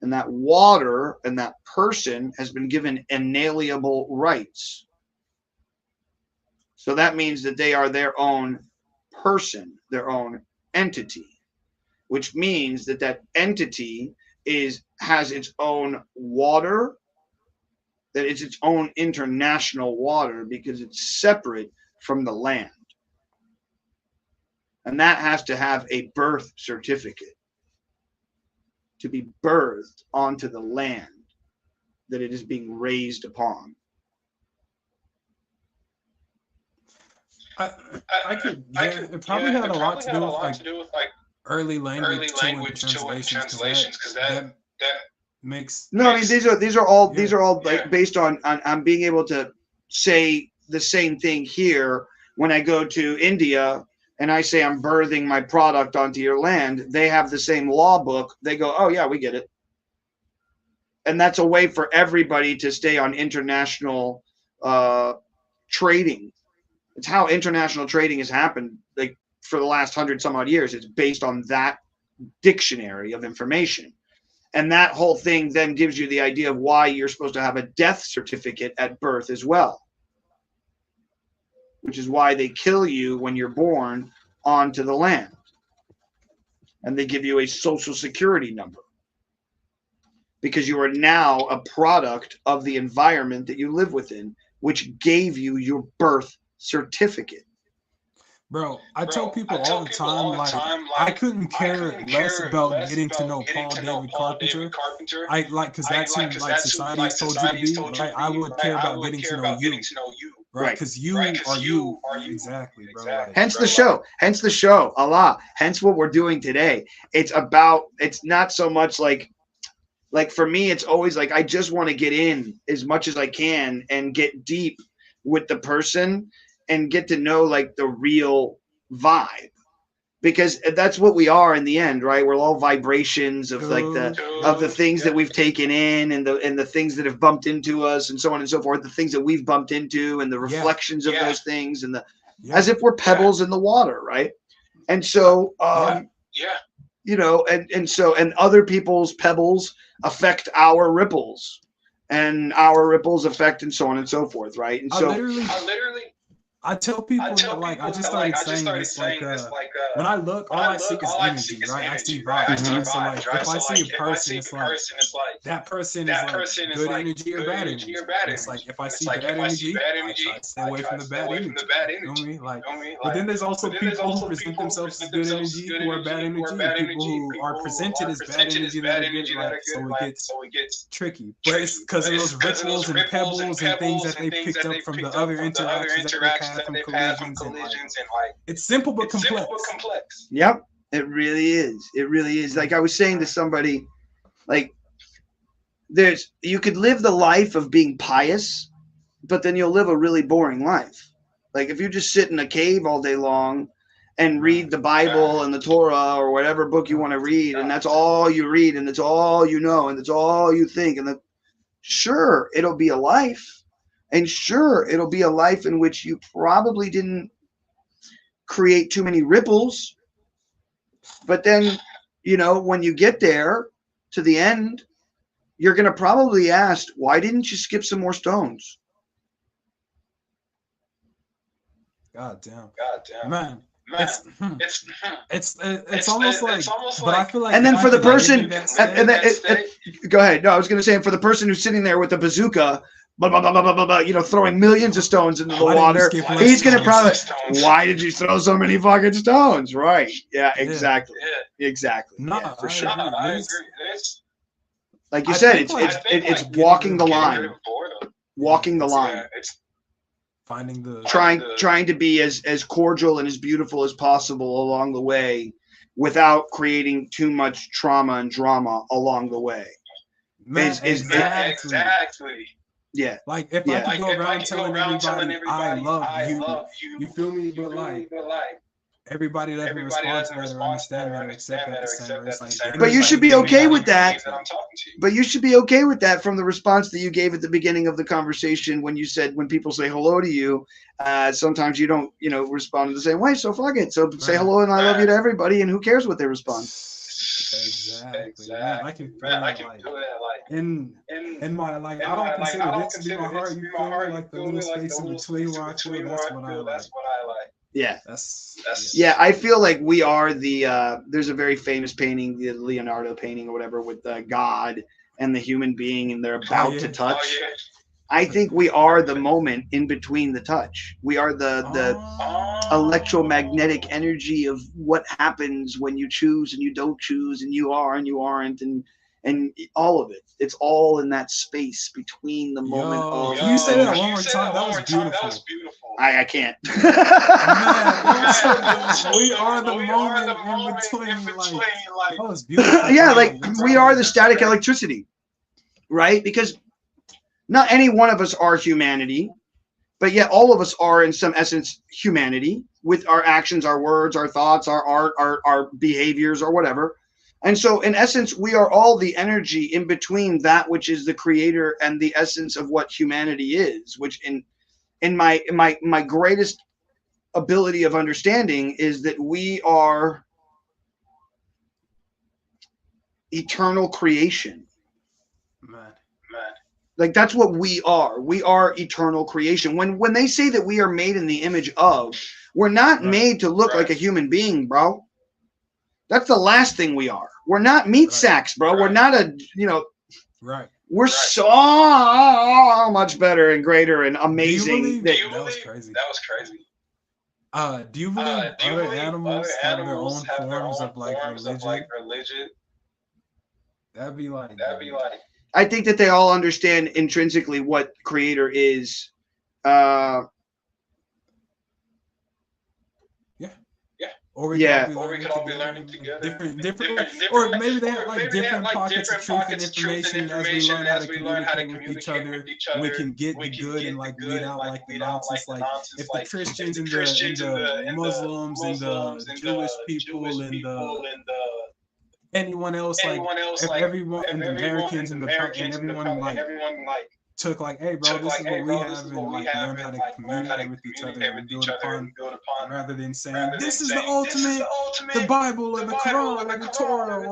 And that water and that person has been given inalienable rights. So that means that they are their own person, their own entity, which means that that entity has its own water, that it's its own international water because it's separate from the land. And that has to have a birth certificate to be birthed onto the land that it is being raised upon. It probably had a lot to do with like early language translations because that makes. No, I mean these are all like based on I'm being able to say the same thing here when I go to India and I say I'm birthing my product onto your land. They have the same law book. They go, oh yeah, we get it. And that's a way for everybody to stay on international trading. It's how international trading has happened like for the last 100 some odd years. It's based on that dictionary of information. And that whole thing then gives you the idea of why you're supposed to have a death certificate at birth as well, which is why they kill you when you're born onto the land. And they give you a social security number because you are now a product of the environment that you live within, which gave you your birth certificate. Bro, I tell people all the time, like I couldn't care less about getting to know Paul David Carpenter. I like because that seems like society has told you to be. Right? I would care about getting to know you. Right? Because you are you. Exactly, bro. Like, hence the show, Allah. Hence what we're doing today. It's not so much like for me, it's always like I just want to get in as much as I can and get deep with the person and get to know like the real vibe, because that's what we are in the end, right? We're all vibrations of like the things that we've taken in and the things that have bumped into us and so on and so forth, the things that we've bumped into and the reflections of those things and as if we're pebbles in the water, right? And so you know, and other people's pebbles affect our ripples and our ripples affect and so on and so forth, right? And so I tell people that, like, I just started saying this, like, when I look, all I see is energy, right? I see vibes. So, like, if I see a person, it's like, that person is, like, good energy or bad energy. It's like, if I see bad energy, I try to stay away from the bad energy. You know what I mean? Like, but then there's also people who present themselves as good energy who are bad energy, and people who are presented as bad energy that are good, like, so it gets tricky. But it's because of those rituals and pebbles and things that they picked up from the other interactions that they've had from collisions and like, it's simple but complex. Yep, it really is. Like I was saying to somebody, like you could live the life of being pious, but then you'll live a really boring life. Like if you just sit in a cave all day long and read the Bible and the Torah or whatever book you want to read, and that's all you read and that's all you know and that's all you think, and sure, it'll be a life. And sure, it'll be a life in which you probably didn't create too many ripples. But then, you know, when you get there to the end, you're going to probably ask, why didn't you skip some more stones? God damn. Man. It's almost like, but I feel like, and then for the person, go ahead. No, I was going to say, for the person who's sitting there with a bazooka, blah, blah, blah, blah, blah, blah, you know, throwing millions of stones into the water, he's going to probably, why did you throw so many fucking stones? Right. Yeah, exactly. Exactly. No, yeah, for sure. I agree. Like you said, it's walking the line. Walking the line. It's finding the trying to be as cordial and as beautiful as possible along the way without creating too much trauma and drama along the way. Man, exactly. Yeah. Like if I could go around telling everybody I love you, you feel me? But like everybody doesn't respond to that or understand that or accept that the same way. It's like, but you should be okay with that. But you should be okay with that from the response that you gave at the beginning of the conversation when you said when people say hello to you, sometimes you don't, respond the same way. So fuck it. So say hello and I love you to everybody, and who cares what they respond. Exactly. Man, I can feel that like in my like I don't consider this to be my heart. You feel me? Like the little space in between where I feel that's what I like. Yeah. That's I feel like we are the there's a very famous painting, the Leonardo painting or whatever, with God and the human being and they're about to touch. I think we are the moment in between the touch. We are the electromagnetic energy of what happens when you choose and you don't choose and you are and you aren't and all of it. It's all in that space between the moment of. Can you say that one more time? That was beautiful. I can't. Man, we are the moment in between. Like, that was beautiful. Yeah, like we are the static electricity, right? Because not any one of us are humanity, but yet all of us are in some essence humanity with our actions, our words, our thoughts, our art, our behaviors or whatever. And so in essence, we are all the energy in between that which is the creator and the essence of what humanity is, which in my greatest ability of understanding is that we are eternal creation. Man. Like that's what we are. We are eternal creation. When they say that we are made in the image of, we're not made to look like a human being, bro. That's the last thing we are. We're not meat sacks, bro. We're not Right. We're so much better and greater and amazing. That was crazy. Do you believe other animals have their own forms of like religion? That'd be like. I think that they all understand intrinsically what creator is. Or we could all be learning together. Different, or maybe they have like different pockets of truth and information as we learn how to communicate with each other. We can get the good and like weed out like the nonsense. Like if the Christians and the Muslims and the Jewish people and the anyone else like if everyone and the Americans and everyone like took like, hey bro, this is what we have and like learn how to communicate with each other and build upon rather than saying this is the ultimate, the Bible or the Quran or the Torah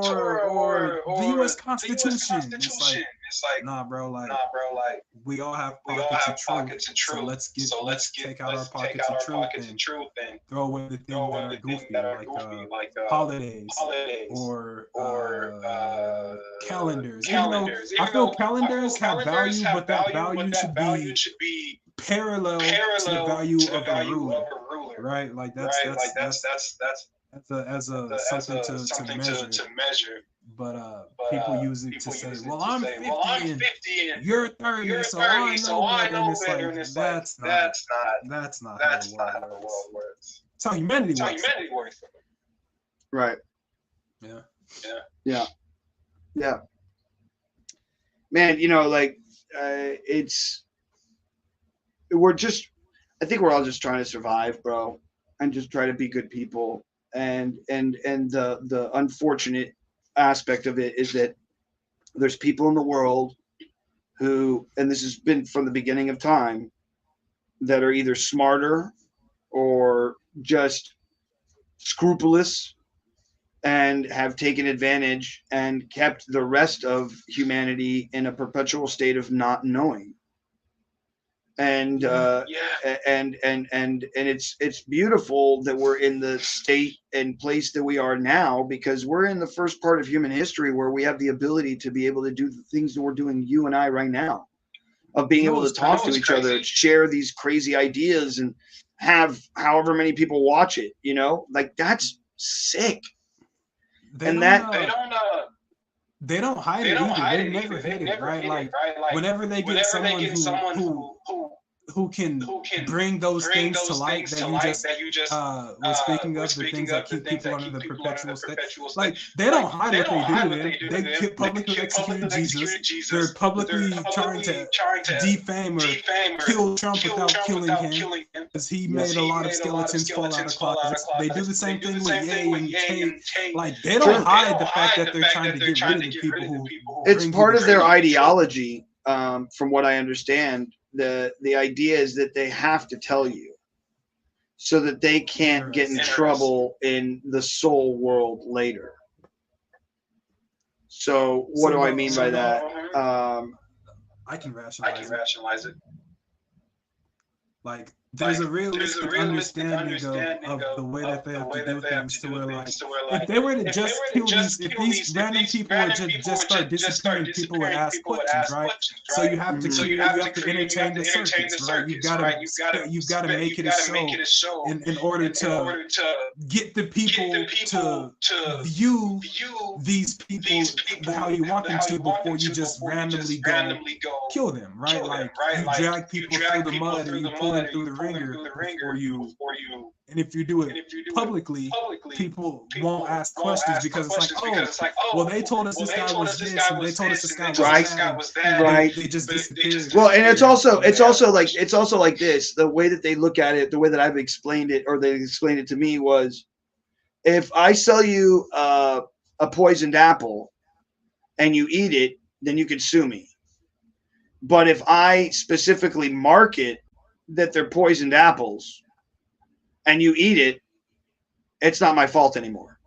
or the U.S. Constitution. It's like nah bro, like we all have pockets of truth. So let's take out our pockets of truth and throw away the things that are goofy like holidays or calendars. Even though I feel calendars have value, but that value should be parallel to the value of a ruler, right? Like that's something to measure. But people use it to say, well, I'm 50 and you're 30, so I know better. And it's like that's not how the world works. It's how humanity works. Right. Yeah. Man, I think we're all just trying to survive, bro, and just try to be good people. And the unfortunate aspect of it is that there's people in the world who, and this has been from the beginning of time, that are either smarter or just scrupulous and have taken advantage and kept the rest of humanity in a perpetual state of not knowing. And it's beautiful that we're in the state and place that we are now, because we're in the first part of human history where we have the ability to be able to do the things that we're doing, you and I right now, of being able to talk to each other, share these crazy ideas and have however many people watch it, like that's sick. They don't hide it either. They never hid it, right? Like whenever they get someone who who can bring those things to light that you just was speaking of, the things that keep people under the perpetual state. Like, they don't hide what they do. They publicly executed Jesus. They're publicly trying to defame or kill Trump without killing him, because he made a lot of skeletons fall out of closets. They do the same thing with Ye and Tate. Like, they don't hide the fact that they're trying to get rid of the people who. It's part of their ideology, from what I understand. The idea is that they have to tell you so that they can't get in trouble in the soul world later. So what do I mean by that? I can rationalize it. Like, there's a realistic understanding of the way that they have to do things, to where, like, if they were to just kill these, if these random people would just start disappearing, people would ask questions, right? So you have to entertain the circuits, right? You've got to make it a show in order to get the people to view these people how you want them to, before you just randomly go kill them, right? Like, you drag people through the mud and you pull them through the ringer before you, and if you do it publicly, people won't ask questions, because it's like, oh, well, they told us this guy was this, and they told us this guy was that. Right. They just disappeared. Well, and it's also like this. The way that they look at it, the way that I've explained it, or they explained it to me, was, if I sell you a poisoned apple and you eat it, then you can sue me. But if I specifically market that they're poisoned apples and you eat it, it's not my fault anymore.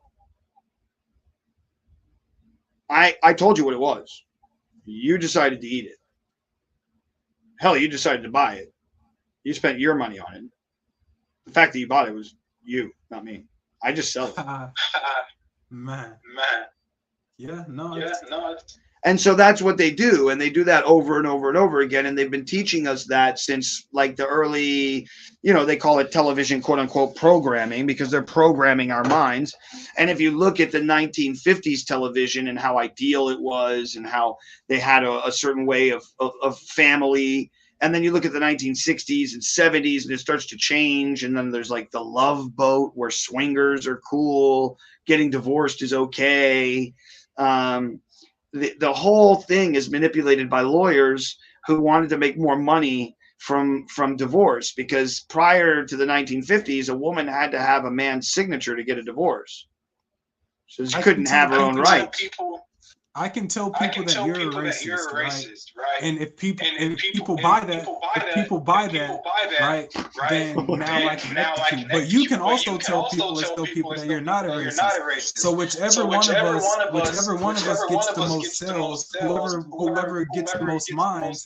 I told you what it was. You decided to eat it. Hell, you decided to buy it. You spent your money on it. The fact that you bought it was you, not me. I just sell it. Man. Yeah, no. And so that's what they do. And they do that over and over and over again. And they've been teaching us that since, like, the early, they call it television, quote unquote, programming, because they're programming our minds. And if you look at the 1950s television and how ideal it was, and how they had a certain way of family, and then you look at the 1960s and 70s and it starts to change. And then there's like the Love Boat, where swingers are cool. Getting divorced is okay. The whole thing is manipulated by lawyers who wanted to make more money from divorce, because prior to the 1950s, a woman had to have a man's signature to get a divorce. So she couldn't have her own rights. I can tell people that you're a racist, right? And if people buy that, right, then now I can execute. But you can also tell people that you're not a racist. So whichever one of us gets the most sales, whoever gets the most minds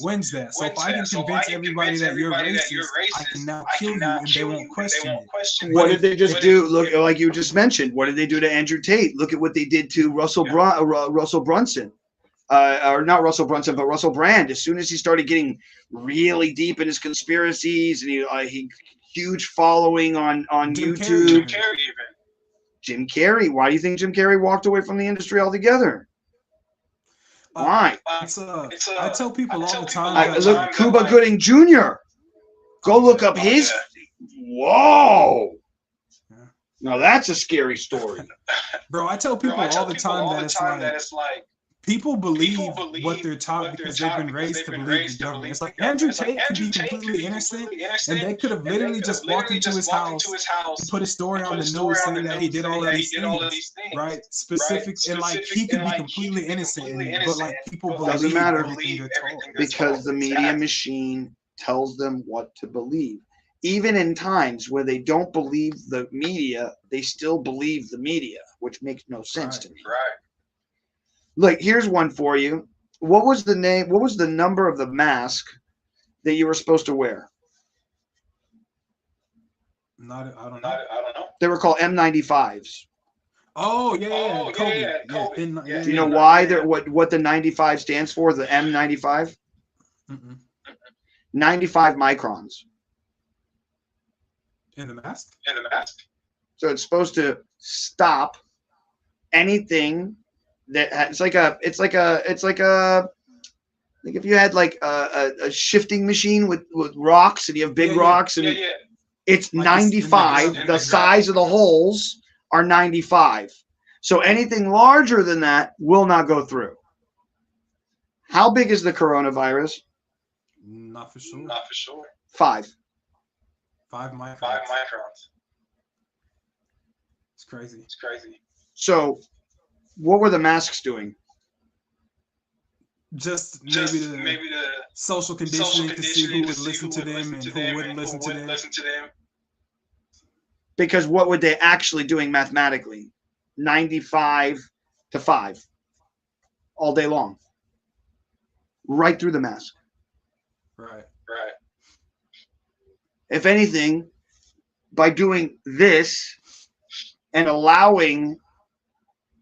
wins that. So if I can convince everybody that you're racist, I can now kill you and they won't question it. What did they just do? Look, like you just mentioned, what did they do to Andrew Tate? Look at what they did to Russell Brunson, or not Russell Brunson, but Russell Brand. As soon as he started getting really deep in his conspiracies, and he huge following on YouTube. Jim Carrey. Why do you think Jim Carrey walked away from the industry altogether? Why? I tell people all the time. Look, Cuba Gooding Jr. Go look up his. Whoa. Now that's a scary story. Bro, I tell people all the time that it's like people believe what they're taught because they've been raised to believe the government. It's like Andrew Tate could be completely innocent, and they could have literally just walked into his house and put a story on the news saying that he did all of these things, right? Specific, and like he could be completely innocent, but like people believe everything they're told. Because the media machine tells them what to believe. Even in times where they don't believe the media, they still believe the media, which makes no sense to me. Right. Look, here's one for you. What was the name? What was the number of the mask that you were supposed to wear? I don't know. They were called M95s. Oh yeah, COVID. Do you know why? What the 95 stands for? The M95. 95 microns. In the mask? So it's supposed to stop anything that it's like a Like if you had like a shifting machine with rocks and you have big rocks and it's like 95. The size of the holes are 95. So anything larger than that will not go through. How big is the coronavirus? Not for sure. Not for sure. 5. 5 microns. 5 microns. It's crazy. It's crazy. So what were the masks doing? Just maybe the social conditioning to see who would listen to them and who wouldn't listen to them. Because what were they actually doing mathematically? 95 to 5 all day long. Right through the mask. Right. If anything, by doing this and allowing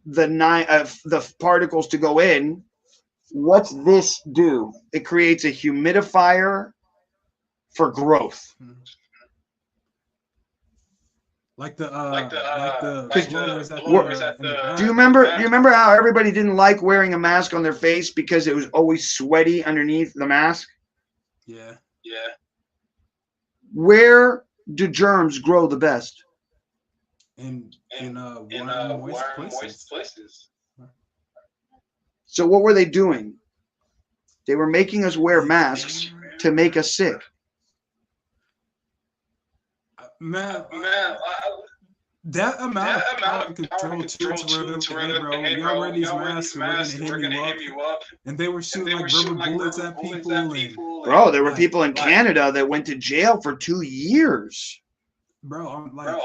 the particles to go in, what's this do? It creates a humidifier for growth. Like the do you remember how everybody didn't like wearing a mask on their face because it was always sweaty underneath the mask? Yeah. Where do germs grow the best? In warm, moist places. So what were they doing? They were making us wear masks to make us sick. Man, that amount of control to where bro, y'all wear these masks and we're gonna hit you up. And they were shooting like rubber bullets at people. Bro, there were people in Canada that went to jail for 2 years. Bro, I'm like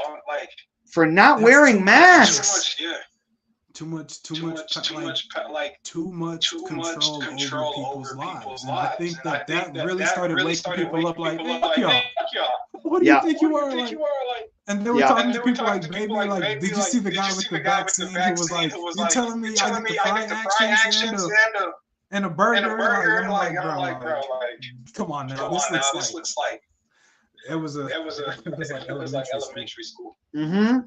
for not wearing masks. Too much control over people's lives. And I think that really started waking people up like, fuck y'all. What do you think you are? Like, and they were talking to people like, baby, like, did you see the guy with the vaccine who was like, you telling me I get the fried actions and a burger? Like, bro, come on now. This looks like it was like elementary school. Mm-hmm.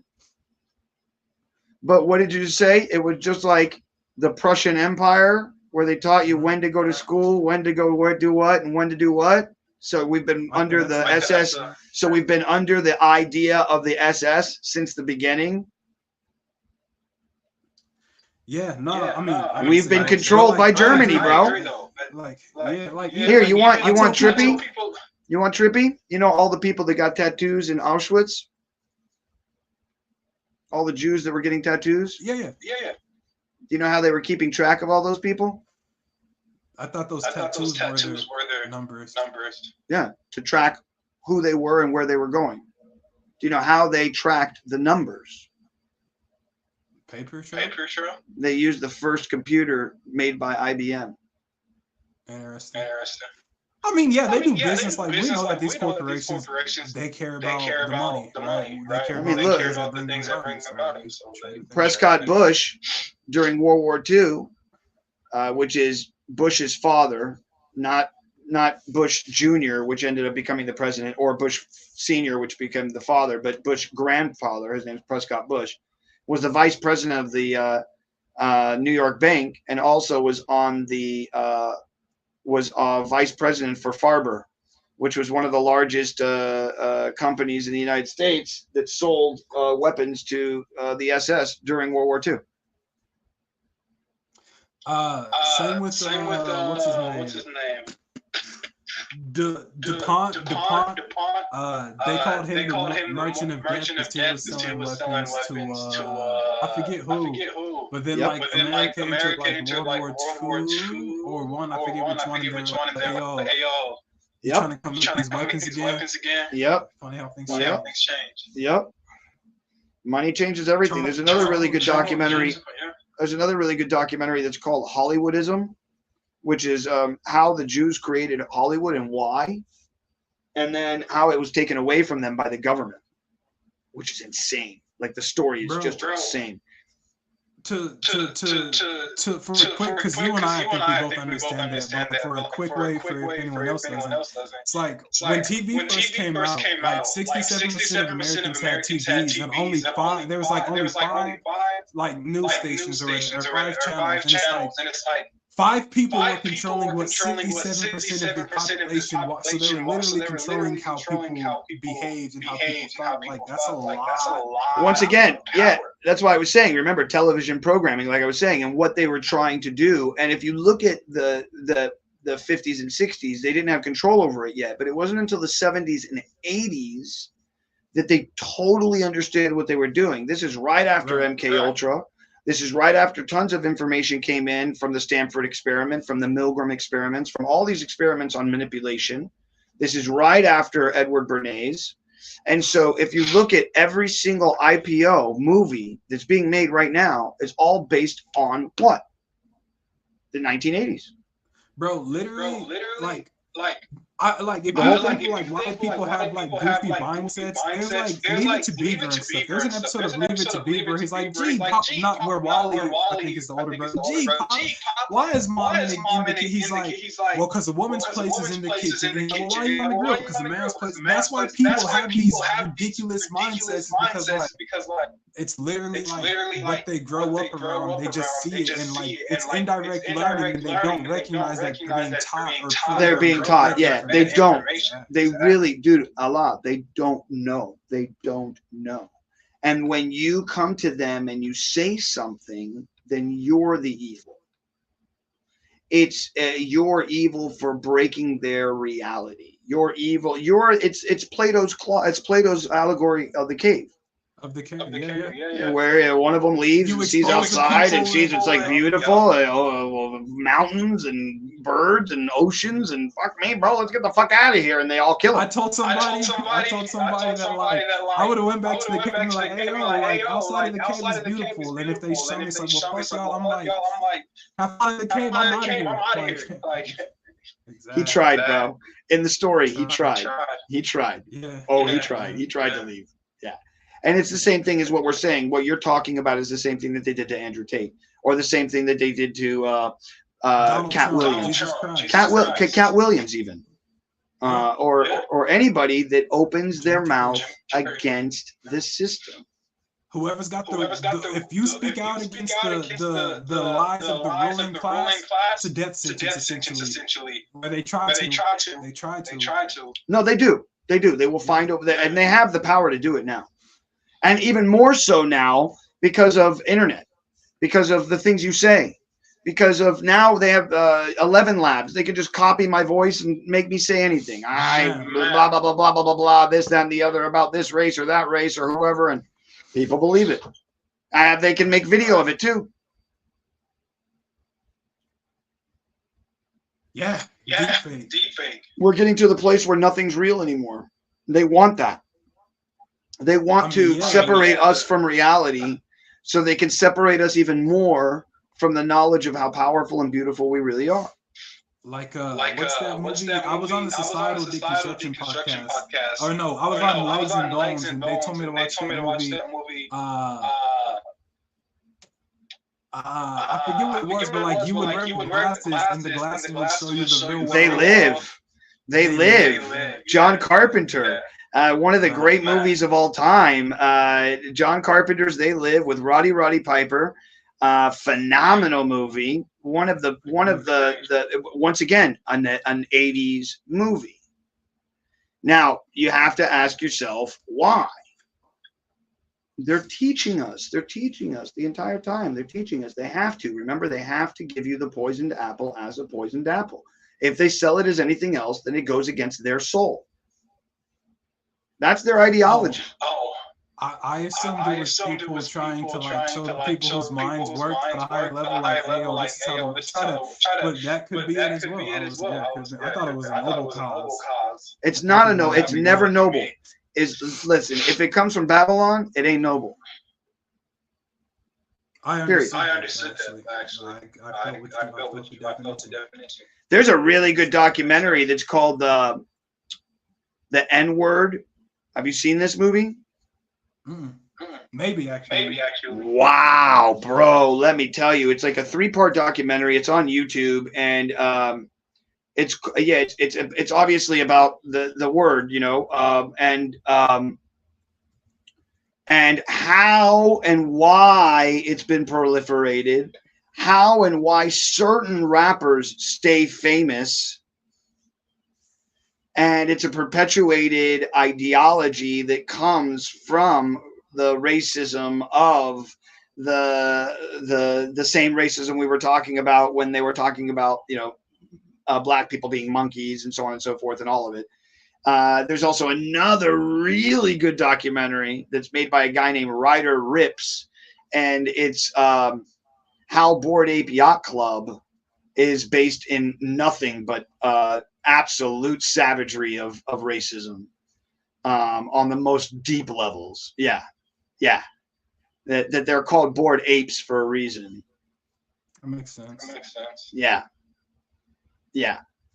But what did you say? It was just like the Prussian Empire, where they taught you when to go to school, when to go where do what, and when to do what. So we've been under the SS. So we've been under the idea of the SS since the beginning. Yeah, no, I mean, we've been controlled by Germany, bro. Here, you want trippy? You want trippy? You know all the people that got tattoos in Auschwitz? All the Jews that were getting tattoos? Yeah. Do you know how they were keeping track of all those people? I thought those tattoos were their numbers. Yeah, to track who they were and where they were going. Do you know how they tracked the numbers? Paper trail? They used the first computer made by IBM. Interesting. I mean, yeah, they do business. Like, we know that these corporations, they care about the money, right? They care about the things that bring about it. Prescott Bush, during World War II, which is Bush's father, not Bush Jr., which ended up becoming the president, or Bush Sr., which became the father, but Bush grandfather, his name is Prescott Bush, was the vice president of the New York Bank, and also was on the was vice president for Farber, which was one of the largest companies in the United States that sold weapons to the SS during World War II. Same with what's his name? DuPont. They called him the merchant of death because he was selling weapons to I forget who. But then America entered like World War II or one. I forget which one. They were like, hey yo, trying to come with these weapons again. Yep. Funny how things change. Yep. Money changes everything. There's another really good documentary. There's another really good documentary that's called Hollywoodism, which is how the Jews created Hollywood and why, and then how it was taken away from them by the government, which is insane. Like the story is just insane. For a quick, because you and I think we both understand that, but for a quick way for anyone else doesn't, it's like when TV first came out, like 67% of Americans had TVs, and only five, there was like only five like news stations or 5 channels, and it's like 5 people were controlling what 67% of the population was. So they were literally controlling how people behaved and how people thought. Like, that's a lot. Once again, yeah, that's why I was saying, remember television programming, like I was saying, and what they were trying to do. And if you look at the 50s and 60s, they didn't have control over it yet. But it wasn't until the 70s and 80s that they totally understood what they were doing. This is right after MK Ultra. This is right after tons of information came in from the Stanford experiment, from the Milgram experiments, from all these experiments on manipulation. This is right after Edward Bernays. And so if you look at every single IPO movie that's being made right now, it's all based on what? The 1980s. Bro, literally like if you think like why people have like goofy mindsets, there's like Leave It to Beaver and stuff. There's an episode of Leave It to Beaver. He's like, gee, Pop, not where Wally, I think is the older brother. Gee, Pop, why is mom in the kitchen? He's like, well, because the woman's place is in the kitchen. And well, why are you in the grill? Because the man's place. That's why people have these ridiculous mindsets, because like it's literally like what they grow up around. They just see it, and like it's indirect learning, and they don't recognize that they're being taught or they're being taught. Yeah, they don't. They really do a lot. They don't know. They don't know. And when you come to them and you say something, then you're the evil. It's you're evil for breaking their reality. You're evil. It's Plato's claw. It's Plato's allegory of the cave. Of the cave, where one of them leaves and sees outside and sees it's like beautiful, mountains and birds and oceans and fuck me, bro, let's get the fuck out of here, and they all kill him. I told somebody that like I would have went back to the cave and be like, hey, yo, like outside of the cave is beautiful, and if they show me something, well, fuck y'all, I'm like, have fun in the cave, I'm out of here. Like, he tried, bro. In the story, he tried. Yeah. Oh, he tried. He tried to leave. Yeah. And it's the same thing as what we're saying. What you're talking about is the same thing that they did to Andrew Tate, or the same thing that they did to Cat Williams. Cat Williams, even, or anybody that opens their mouth against the system. Whoever's got the if you speak out against the lies of the ruling class, it's a death sentence essentially. Where they try to. No, they do. They will find over there, and they have the power to do it now. And even more so now because of internet, because of the things you say, because of now they have 11 labs. They can just copy my voice and make me say anything. Blah, blah, blah, blah, blah, blah, blah, this, that, and the other about this race or that race or whoever. And people believe it. They can make video of it too. Yeah. Deepfake. We're getting to the place where nothing's real anymore. They want that. They want to separate us from reality so they can separate us even more from the knowledge of how powerful and beautiful we really are. What's that movie? I was on the Societal Deconstruction podcast. Or no, I was on Lights and Bones, and they told me to watch that movie. I forget what it was, but like you would wear glasses, and the glasses would show you the real world. They live. John Carpenter. One of the great movies of all time, John Carpenter's They Live with Roddy Piper. Phenomenal movie. One of the once again an 80s movie. Now you have to ask yourself why. They're teaching us the entire time. They're teaching us. They have to. Remember, they have to give you the poisoned apple as a poisoned apple. If they sell it as anything else, then it goes against their soul. That's their ideology. I assumed it was people trying to like show the people whose minds work at a higher level, like, hey, yo, this is how to try to, but that could be it as well. I thought it was a noble cause. It's not a noble. It's never noble. Listen, if it comes from Babylon, it ain't noble. I understood that, actually. I felt with you. There's a really good documentary that's called The N-Word. Have you seen this movie? Maybe actually. Wow, bro! Let me tell you, it's like a 3-part documentary. It's on YouTube, and it's obviously about the word, and how and why it's been proliferated, how and why certain rappers stay famous. And it's a perpetuated ideology that comes from the racism of the same racism we were talking about when they were talking about, black people being monkeys and so on and so forth and all of it. There's also another really good documentary that's made by a guy named Ryder Rips, and it's how Bored Ape Yacht Club is based in nothing but absolute savagery of racism on the most deep levels. Yeah. That they're called bored apes for a reason. That makes sense. Yeah.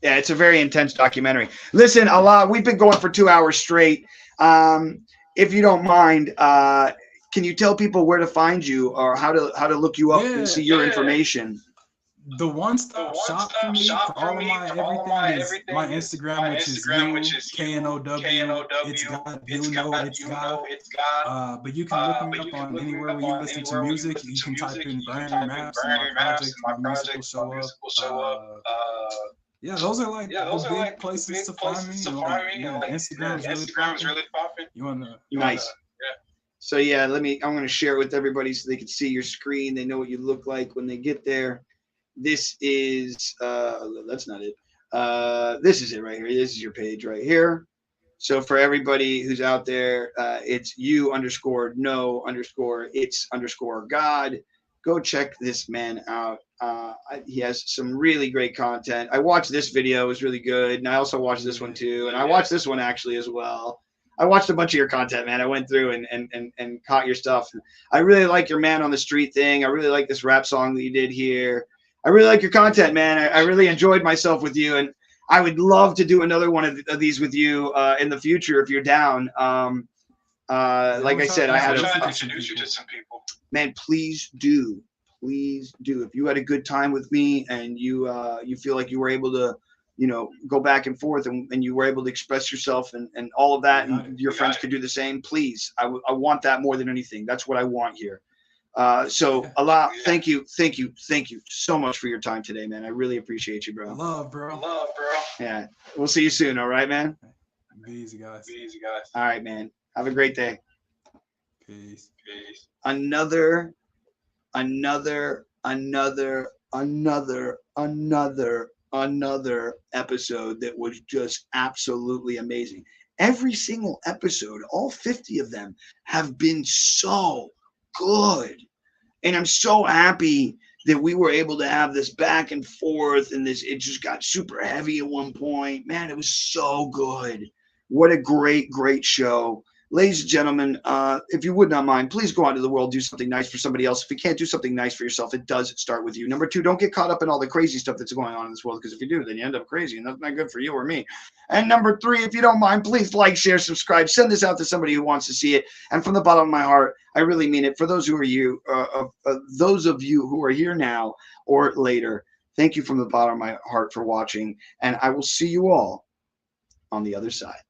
It's a very intense documentary. Listen, we've been going for 2 hours straight. If you don't mind, can you tell people where to find you or how to look you up and see your information? The one-stop shop for me for all of my everything is my Instagram, which is KNOW. It's God, it's God. But you can look me up on anywhere where you listen to music. You can type in Brandon Maps and my music will show up. Yeah, those are like the big places to find me. Instagram is really popping. You wanna? Nice. So yeah, I'm going to share it with everybody so they can see your screen. They know what you look like when they get there. This is that's not it. This is it right here. This is your page right here. So for everybody who's out there, it's you_know_it's_God. Go check this man out. He has some really great content. I watched this video; it was really good, and I also watched this one too, and I watched this one actually as well. I watched a bunch of your content, man. I went through and caught your stuff. I really like your Man on the Street thing. I really like this rap song that you did here. I really like your content, man. I really enjoyed myself with you, and I would love to do another one of these with you in the future if you're down. Like I said, I had to introduce you to some people. Man, please do. If you had a good time with me and you feel like you were able to, go back and forth and you were able to express yourself and all of that, and your friends could do the same, please. I want that more than anything. That's what I want here. So Allah, thank you so much for your time today, man. I really appreciate you, bro. Love, bro. Yeah. We'll see you soon. All right, man. Be easy, guys. All right, man. Have a great day. Peace. Another episode that was just absolutely amazing. Every single episode, all 50 of them, have been so good. And I'm so happy that we were able to have this back and forth, and it just got super heavy at one point. Man, it was so good. What a great show. Ladies and gentlemen, if you would not mind, please go out into the world, do something nice for somebody else. If you can't do something nice for yourself, it does start with you. Number 2, don't get caught up in all the crazy stuff that's going on in this world, because if you do, then you end up crazy, and that's not good for you or me. And number 3, if you don't mind, please like, share, subscribe, send this out to somebody who wants to see it. And from the bottom of my heart, I really mean it. For those of you who are here now or later, thank you from the bottom of my heart for watching, and I will see you all on the other side.